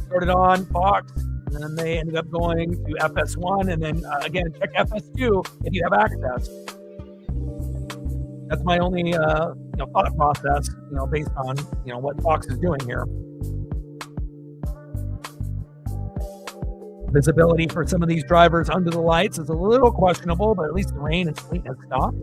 Started on Fox, and then they ended up going to FS1, and then again, check FS2 if you have access. That's my only thought process, based on what Fox is doing here. Visibility for some of these drivers under the lights is a little questionable, but at least the rain and sleet has stopped.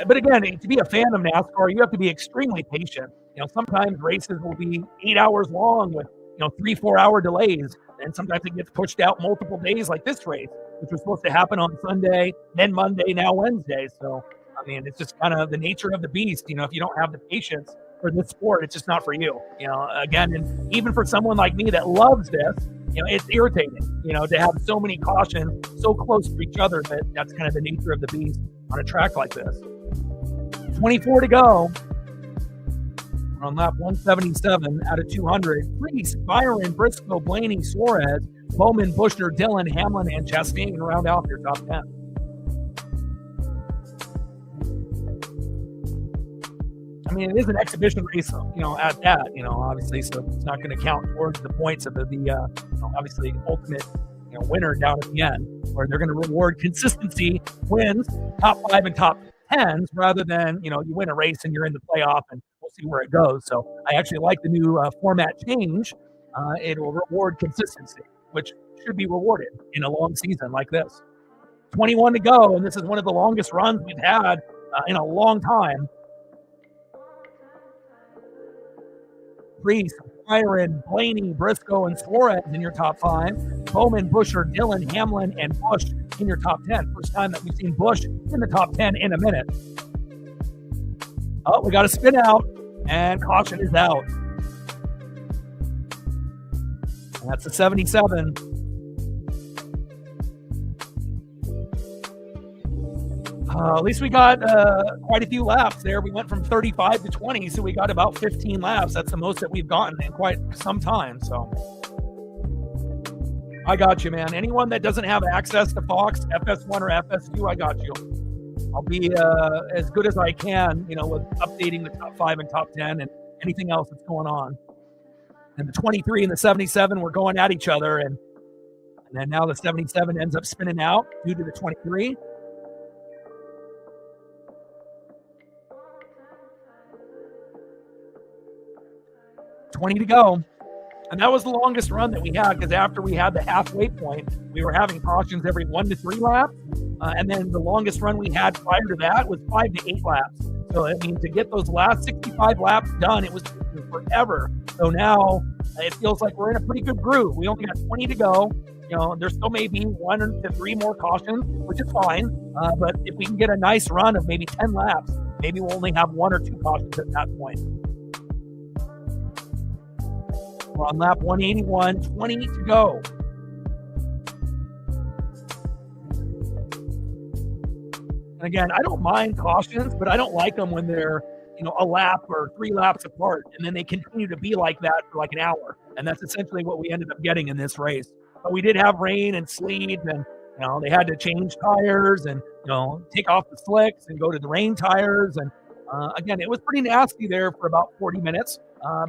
But again, to be a fan of NASCAR, you have to be extremely patient. Sometimes races will be 8 hours long with 3-4 hour delays, and sometimes it gets pushed out multiple days, like this race, which was supposed to happen on Sunday, then Monday, now Wednesday. So, it's just kind of the nature of the beast. If you don't have the patience for this sport, it's just not for you. Again, and even for someone like me that loves this, it's irritating, to have so many cautions so close to each other. That's kind of the nature of the beast on a track like this. 24 to go. We're on lap 177 out of 200. Reese, Byron, Briscoe, Blaney, Suarez, Bowman, Busher, Dillon, Hamlin, and Chastain round out your top 10. It is an exhibition race, at that, obviously, so it's not going to count towards the points of the obviously ultimate, winner down at the end, where they're going to reward consistency, wins, top 5 and top 10s, rather than, you win a race and you're in the playoff and we'll see where it goes. So I actually like the new format change. It will reward consistency, which should be rewarded in a long season like this. 21 to go, and this is one of the longest runs we've had in a long time. Priest, Byron, Blaney, Briscoe, and Suarez in your top 5. Bowman, Busher, Dillon, Hamlin, and Busch in your top 10. First time that we've seen Busch in the top 10 in a minute. Oh, we got a spin out, and caution is out. And that's a 77. At least we got quite a few laps there. We went from 35 to 20, so we got about 15 laps. That's the most that we've gotten in quite some time. So I got you, man. Anyone that doesn't have access to Fox, FS1 or FS2, I got you. I'll be as good as I can, with updating the top 5 and top 10 and anything else that's going on. And the 23 and the 77 were going at each other, and then now the 77 ends up spinning out due to the 23. $20 to go. And that was the longest run that we had, because after we had the halfway point, we were having cautions every 1 to 3 laps. And then the longest run we had prior to that was 5 to 8 laps. So I mean, to get those last 65 laps done, it was forever. So now it feels like we're in a pretty good groove. We only got 20 to go. There still may be 1 to 3 more cautions, which is fine. But if we can get a nice run of maybe 10 laps, maybe we'll only have 1 or 2 cautions at that point. We're on lap 181, 20 to go. And again, I don't mind cautions, but I don't like them when they're, a lap or 3 laps apart, and then they continue to be like that for like an hour. And that's essentially what we ended up getting in this race. But we did have rain and sleet, and they had to change tires and take off the slicks and go to the rain tires. And again, it was pretty nasty there for about 40 minutes.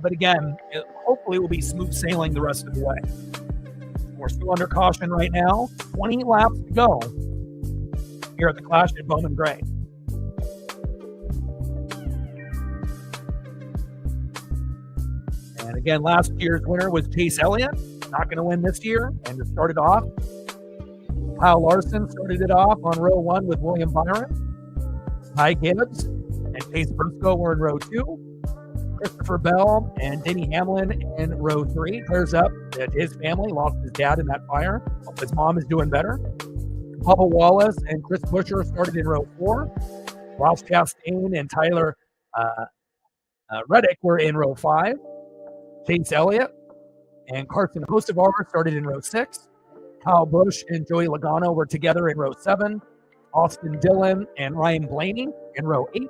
But again, hopefully we'll be smooth sailing the rest of the way. We're still under caution right now. 20 laps to go. here at the Clash at Bowman Gray. And again, last year's winner was Chase Elliott. Not going to win this year. And to start it off, Kyle Larson started it off on row 1 with William Byron. Ty Gibbs and Chase Briscoe were in row 2. Christopher Bell and Denny Hamlin in row 3. Clears up that his family lost his dad in that fire. Hope his mom is doing better. Bubba Wallace and Chris Buescher started in row 4. Ross Chastain and Tyler Reddick were in row 5. Chase Elliott and Carson Hocevar started in row 6. Kyle Busch and Joey Logano were together in row 7. Austin Dillon and Ryan Blaney in row 8.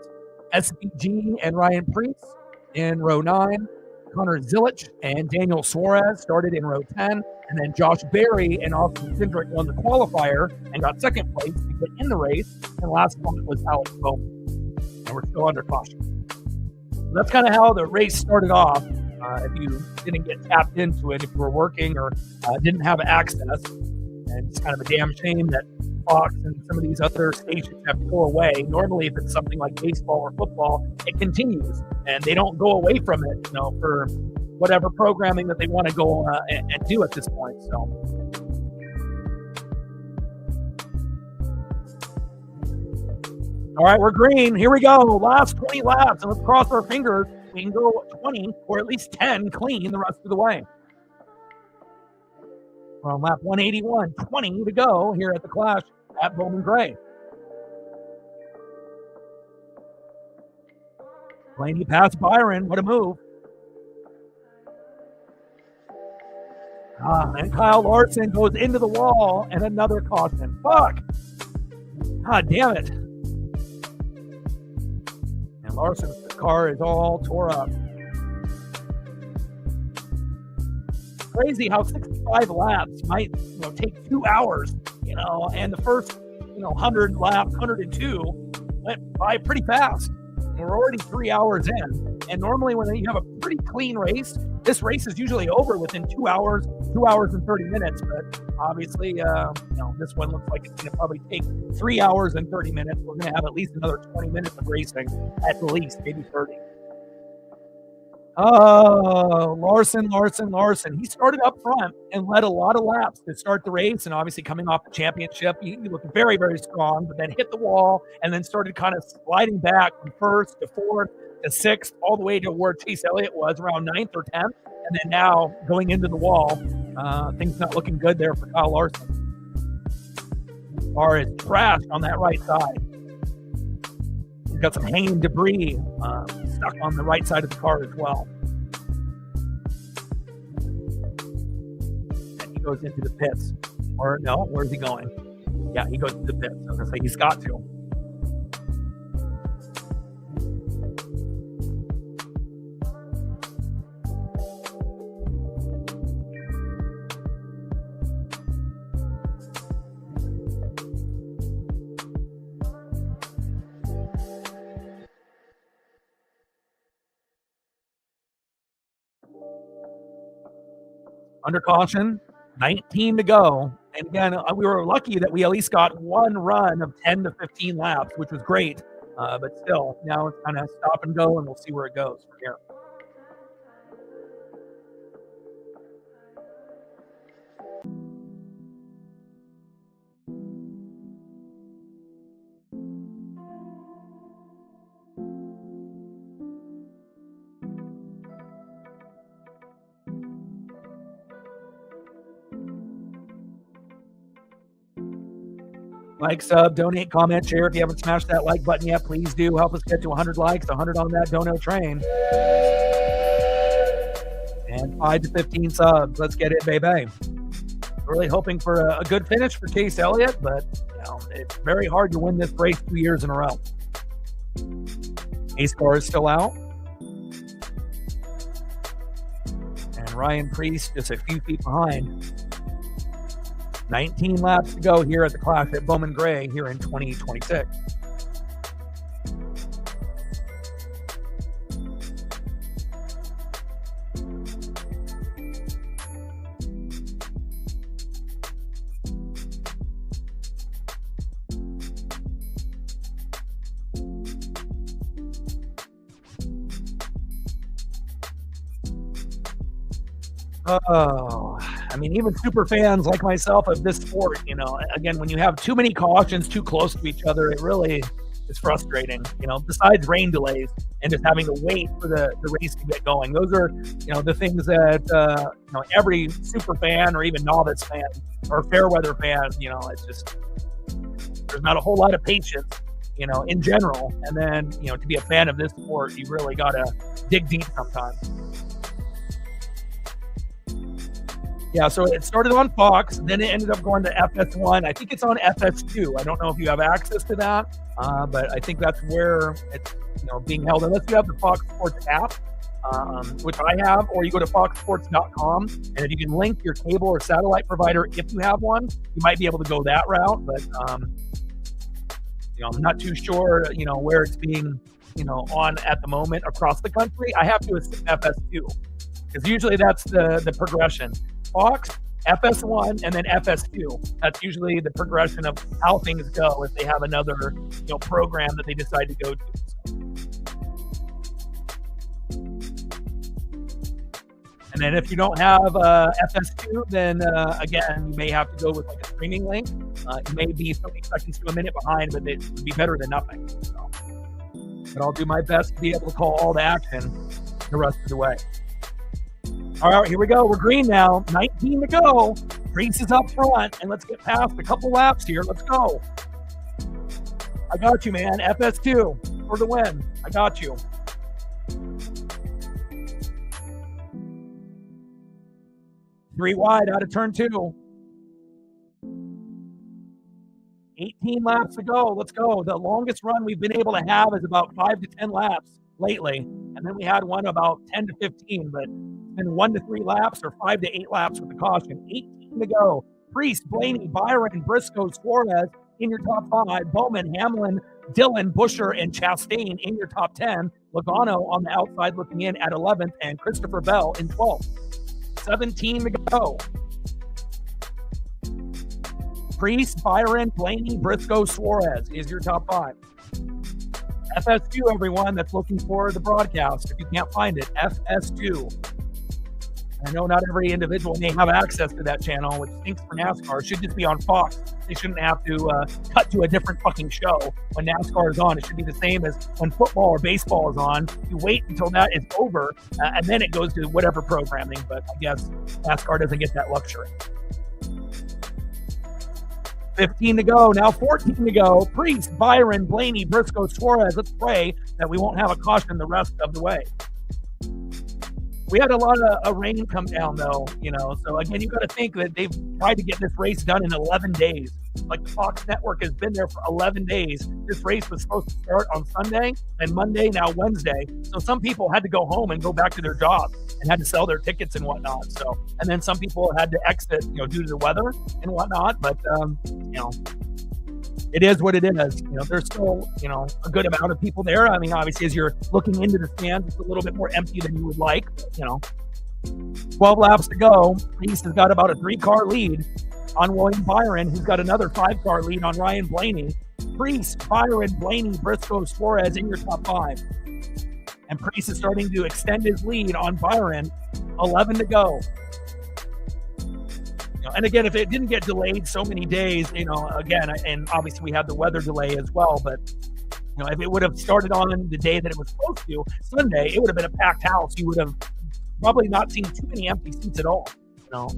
SVG and Ryan Preece in row 9. Connor Zilich and Daniel Suarez started in row 10. And then Josh Berry and Austin Cindric won the qualifier and got second place to get in the race. And last one was Alex Bowman. And we're still under caution. So that's kind of how the race started off. If you didn't get tapped into it, if you were working or didn't have access. And it's kind of a damn shame that Fox and some of these other stations have to go away. Normally, if it's something like baseball or football, it continues. And they don't go away from it, for whatever programming that they want to go and do at this point. So, all right, we're green. Here we go. Last 20 laps. And let's cross our fingers. We can go 20 or at least 10 clean the rest of the way. We're on lap 181, 20 to go here at the Clash at Bowman Gray. Blaney past Byron. What a move. And Kyle Larson goes into the wall and another caution. Fuck. God damn it. And Larson's car is all tore up. Crazy how 65 laps might take 2 hours, and the first 100 laps, 102 went by pretty fast. And we're already 3 hours in, and normally when you have a pretty clean race, this race is usually over within 2 hours and 30 minutes. But obviously, this one looks like it's going to probably take 3 hours and 30 minutes. We're going to have at least another 20 minutes of racing, at least, maybe 30. Oh, Larson. He started up front and led a lot of laps to start the race. And obviously coming off the championship, he looked very, very strong, but then hit the wall and then started kind of sliding back from first to fourth to sixth, all the way to where Chase Elliott was around 9th or 10th. And then now going into the wall, things not looking good there for Kyle Larson. Car is trashed on that right side. He's got some hanging debris stuck on the right side of the car as well. And he goes into the pits. Or no, where's he going? Yeah, he goes to the pits. I was going to say he's got to. Under caution, 19 to go. And again, we were lucky that we at least got one run of 10 to 15 laps, which was great. But still, now it's kind of stop and go, and we'll see where it goes from here. Like, sub, donate, comment, share. If you haven't smashed that like button yet, please do. Help us get to 100 likes, 100 on that dono train. And 5 to 15 subs. Let's get it, baby. Really hoping for a good finish for Chase Elliott, but it's very hard to win this race 2 years in a row. Ace car is still out. And Ryan Preece just a few feet behind. 19 laps to go here at the Clash at Bowman Gray here in 2026. Oh, I mean, even super fans like myself of this sport, again, when you have too many cautions too close to each other, it really is frustrating, besides rain delays and just having to wait for the race to get going. Those are, the things that, every super fan or even novice fan or fair weather fan, it's just, there's not a whole lot of patience, in general. And then, to be a fan of this sport, you really got to dig deep sometimes. Yeah, so it started on Fox, then it ended up going to FS1. I think it's on FS2. I don't know if you have access to that, but I think that's where it's being held. Unless you have the Fox Sports app, which I have, or you go to foxsports.com, and if you can link your cable or satellite provider, if you have one, you might be able to go that route. But I'm not too sure, where it's being, on at the moment across the country. I have to assume FS2 because usually that's the progression. Fox, FS1, and then FS2. That's usually the progression of how things go if they have another program that they decide to go to. And then if you don't have FS2, then again, you may have to go with like a streaming link. It may be 30 seconds to a minute behind, but it would be better than nothing. So. But I'll do my best to be able to call all the action the rest of the way. All right, here we go. We're green now. 19 to go. Priest is up front, and let's get past a couple laps here. Let's go. I got you, man. FS2 for the win. I got you. Three wide out of turn 2. 18 laps to go. Let's go. The longest run we've been able to have is about 5 to 10 laps lately. And then we had one about 10 to 15, but in 1 to 3 laps or 5 to 8 laps with the caution. 18 to go. Priest, Blaney, Byron, Briscoe, Suarez in your top 5. Bowman, Hamlin, Dillon, Busher, and Chastain in your top 10. Logano on the outside looking in at 11th, and Christopher Bell in 12th. 17 to go. Priest, Byron, Blaney, Briscoe, Suarez is your top 5. FS2, everyone that's looking for the broadcast. If you can't find it, FS2. I know not every individual may have access to that channel, which stinks for NASCAR. It should just be on Fox. They shouldn't have to cut to a different fucking show when NASCAR is on. It should be the same as when football or baseball is on. You wait until that is over, and then it goes to whatever programming. But I guess NASCAR doesn't get that luxury. 15 to go. Now 14 to go. Priest, Byron, Blaney, Briscoe, Suarez. Let's pray that we won't have a caution the rest of the way. We had a lot of rain come down, though, So, again, you got to think that they've tried to get this race done in 11 days. Like the Fox Network has been there for 11 days. This race was supposed to start on Sunday and Monday, now Wednesday. So some people had to go home and go back to their jobs and had to sell their tickets and whatnot. So, and then some people had to exit, due to the weather and whatnot. But, it is what it is. There's still, a good amount of people there. I mean, obviously, as you're looking into the stands, it's a little bit more empty than you would like. But, 12 laps to go. Priest has got about a 3-car lead on William Byron, who's got another 5-car lead on Ryan Blaney. Priest, Byron, Blaney, Briscoe, Suarez in your top 5. And Priest is starting to extend his lead on Byron. 11 to go. And again, if it didn't get delayed so many days, again, and obviously we had the weather delay as well, but, if it would have started on the day that it was supposed to, Sunday, it would have been a packed house. You would have probably not seen too many empty seats at all.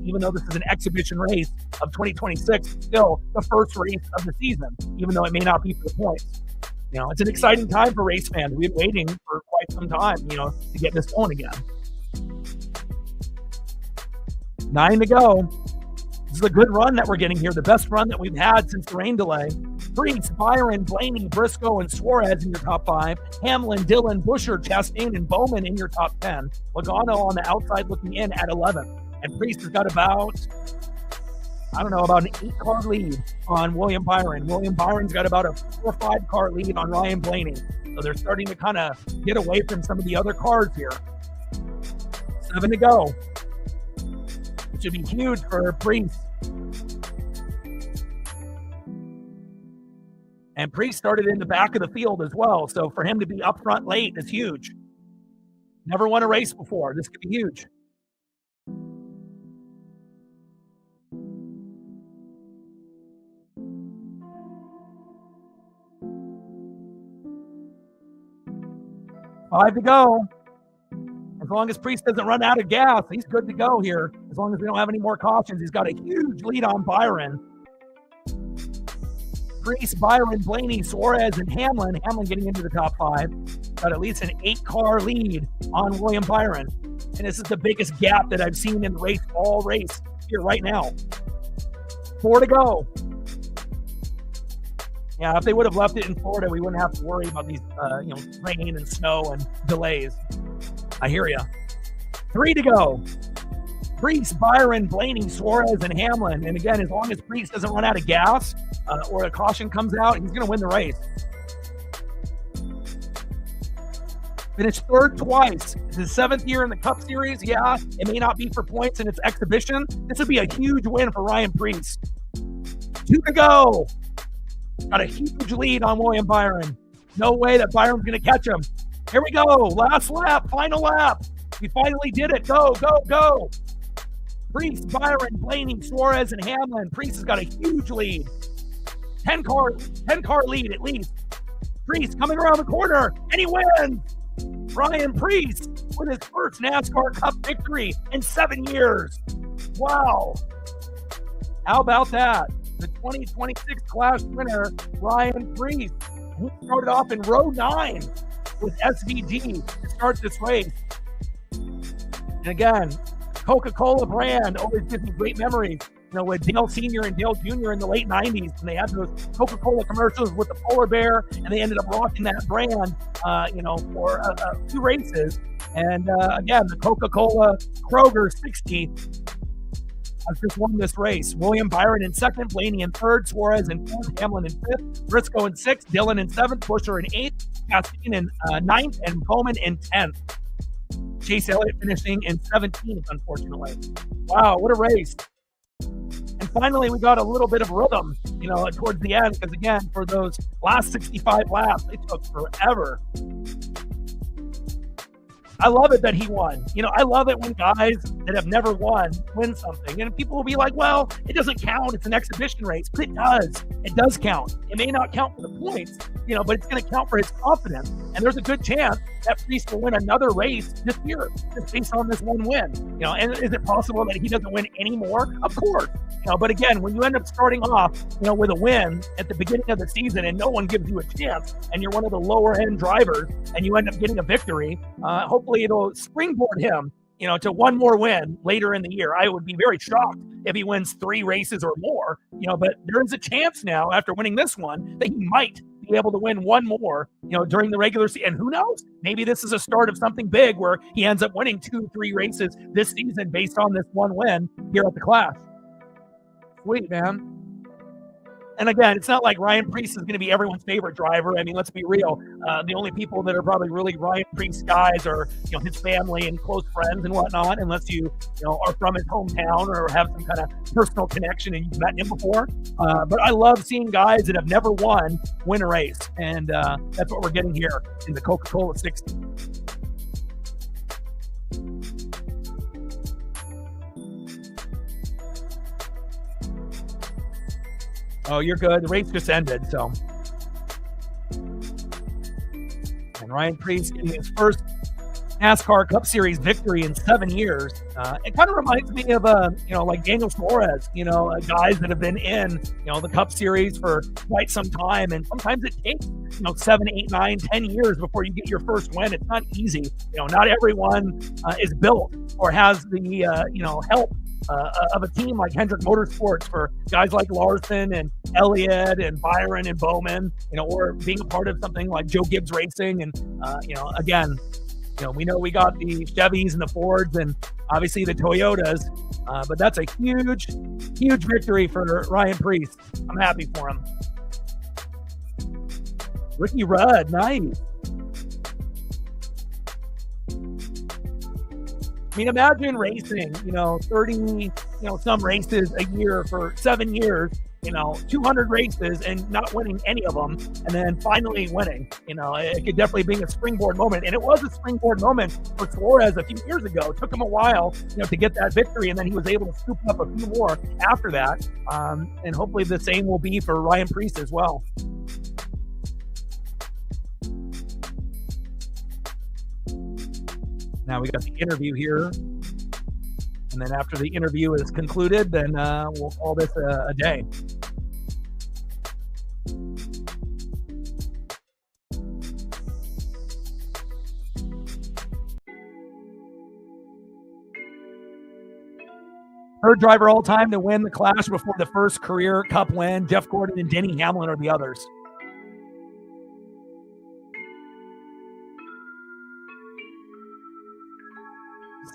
Even though this is an exhibition race of 2026, it's still the first race of the season, even though it may not be for the points. It's an exciting time for race fans. We've been waiting for quite some time, to get this going again. 9 to go. This is a good run that we're getting here, the best run that we've had since the rain delay. Priest, Byron, Blaney, Briscoe, and Suarez in your top 5. Hamlin, Dillon, Busher, Chastain, and Bowman in your top 10. Logano on the outside looking in at 11. And Priest has got about an 8-car lead on William Byron. William Byron's got about a 4 or 5-car lead on Ryan Blaney. So they're starting to kind of get away from some of the other cars here. 7 to go. It should be huge for Priest. And Priest started in the back of the field as well. So for him to be up front late is huge. Never won a race before. This could be huge. 5 to go. As long as Priest doesn't run out of gas, he's good to go here. As long as we don't have any more cautions, he's got a huge lead on Byron. Priest, Byron, Blaney, Suarez, and Hamlin. Hamlin getting into the top 5. Got at least an 8-car lead on William Byron. And this is the biggest gap that I've seen in the race, all race here right now. 4 to go. Yeah, if they would have left it in Florida, we wouldn't have to worry about these, rain and snow and delays. I hear ya. 3 to go. Priest, Byron, Blaney, Suarez, and Hamlin. And again, as long as Priest doesn't run out of gas or a caution comes out, he's going to win the race. Finished 3rd twice. It's his 7th year in the Cup Series. Yeah, it may not be for points in its exhibition. This would be a huge win for Ryan Priest. 2 to go. Got a huge lead on William Byron. No way that Byron's going to catch him. Here we go. Last lap. Final lap. We finally did it. Go, go, go. Priest, Byron, Blaney, Suarez, and Hamlin. Priest has got a huge lead. 10-car lead at least. Priest coming around the corner, and he wins. Ryan Priest with his first NASCAR Cup victory in 7 years. Wow. How about that? The 2026 Clash winner, Ryan Priest. He started off in row 9 with SVG to start this race. And again, Coca-Cola brand always gives me great memories. With Dale Sr. and Dale Jr. in the late 90s, when they had those Coca-Cola commercials with the polar bear, and they ended up rocking that brand, for a few races. And again, the Coca-Cola Kroger 60 has just won this race. William Byron in 2nd, Blaney in 3rd, Suarez in 4th, Hamlin in 5th, Briscoe in 6th, Dillon in 7th, Buescher in 8th, Chastain in 9th, and Bowman in 10th. Chase Elliott finishing in 17th, unfortunately. Wow, what a race. And finally, we got a little bit of rhythm, towards the end, because again, for those last 65 laps, it took forever. I love it that he won. I love it when guys that have never won win something. And people will be like, well, it doesn't count. It's an exhibition race. But it does. It does count. It may not count for the points, but it's going to count for his confidence. And there's a good chance that Priest will win another race this year just based on this one win. And is it possible that he doesn't win anymore? Of course. But again, when you end up starting off, with a win at the beginning of the season and no one gives you a chance and you're one of the lower end drivers and you end up getting a victory, hopefully it'll springboard him, to one more win later in the year. I would be very shocked if he wins 3 races or more, but there is a chance now after winning this one that he might be able to win one more, during the regular season. And who knows? Maybe this is a start of something big where he ends up winning 2-3 races this season based on this one win here at the Clash. Sweet, man. And again, it's not like Ryan Priest is going to be everyone's favorite driver. I mean, let's be real. The only people that are probably really Ryan Priest guys are, his family and close friends and whatnot, unless you are from his hometown or have some kind of personal connection and you've met him before. But I love seeing guys that have never won win a race. And that's what we're getting here in the Coca-Cola 60. Oh, you're good. The race just ended, so. And Ryan Priest getting his first NASCAR Cup Series victory in 7 years. It kind of reminds me of, like Daniel Suarez, guys that have been in, the Cup Series for quite some time. And sometimes it takes, 7, 8, 9, 10 years before you get your first win. It's not easy. Not everyone is built or has the, help of a team like Hendrick Motorsports for guys like Larson and Elliott and Byron and Bowman, or being a part of something like Joe Gibbs Racing. And, again, we know we got the Chevys and the Fords and obviously the Toyotas, but that's a huge, huge victory for Ryan Priest. I'm happy for him. Ricky Rudd, nice. I mean, imagine racing, 30, some races a year for 7 years, 200 races and not winning any of them, and then finally winning. It could definitely be a springboard moment. And it was a springboard moment for Suarez a few years ago. It took him a while, to get that victory, and then he was able to scoop up a few more after that. And hopefully the same will be for Ryan Priest as well. Now we got the interview here. And then after the interview is concluded, then we'll call this a day. Third driver all time to win the Clash before the first career Cup win. Jeff Gordon and Denny Hamlin are the others.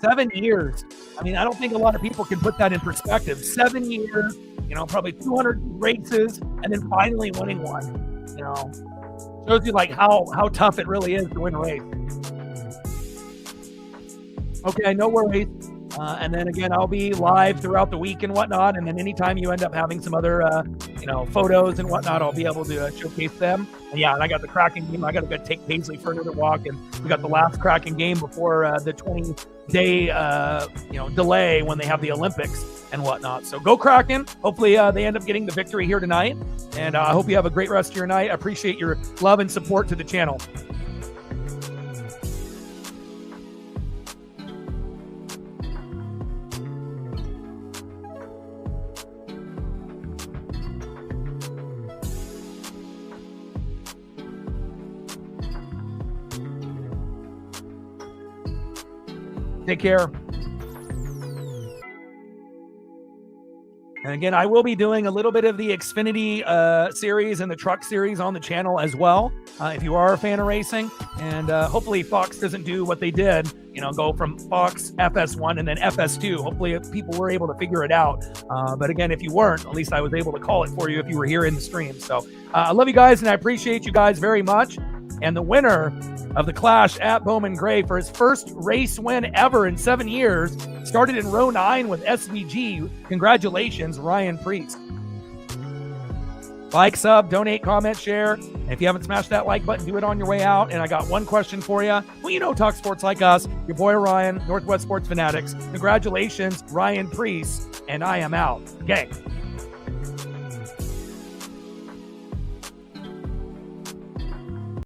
Seven years. I mean, I don't think a lot of people can put that in perspective. 7 years, probably 200 races, and then finally winning one. Shows you like how tough it really is to win a race. Okay, no worries. And then again, I'll be live throughout the week and whatnot. And then anytime you end up having some other, photos and whatnot, I'll be able to showcase them. And yeah, and I got the Kraken game. I got to go take Paisley for another walk. And we got the last Kraken game before the 20-day, delay when they have the Olympics and whatnot. So go Kraken. Hopefully they end up getting the victory here tonight. And I hope you have a great rest of your night. I appreciate your love and support to the channel. Take care. And again, I will be doing a little bit of the Xfinity series and the truck series on the channel as well. If you are a fan of racing, and hopefully Fox doesn't do what they did, go from Fox FS1 and then FS2. Hopefully people were able to figure it out. But again, if you weren't, at least I was able to call it for you if you were here in the stream. So I love you guys, and I appreciate you guys very much. And the winner of the Clash at Bowman Gray for his first race win ever in 7 years, started in row 9 with SVG. Congratulations, Ryan Priest. Like, sub, donate, comment, share. And if you haven't smashed that like button, do it on your way out. And I got one question for you. Well, talk sports like us. Your boy Ryan, Northwest Sports Fanatics. Congratulations, Ryan Priest. And I am out. Gang.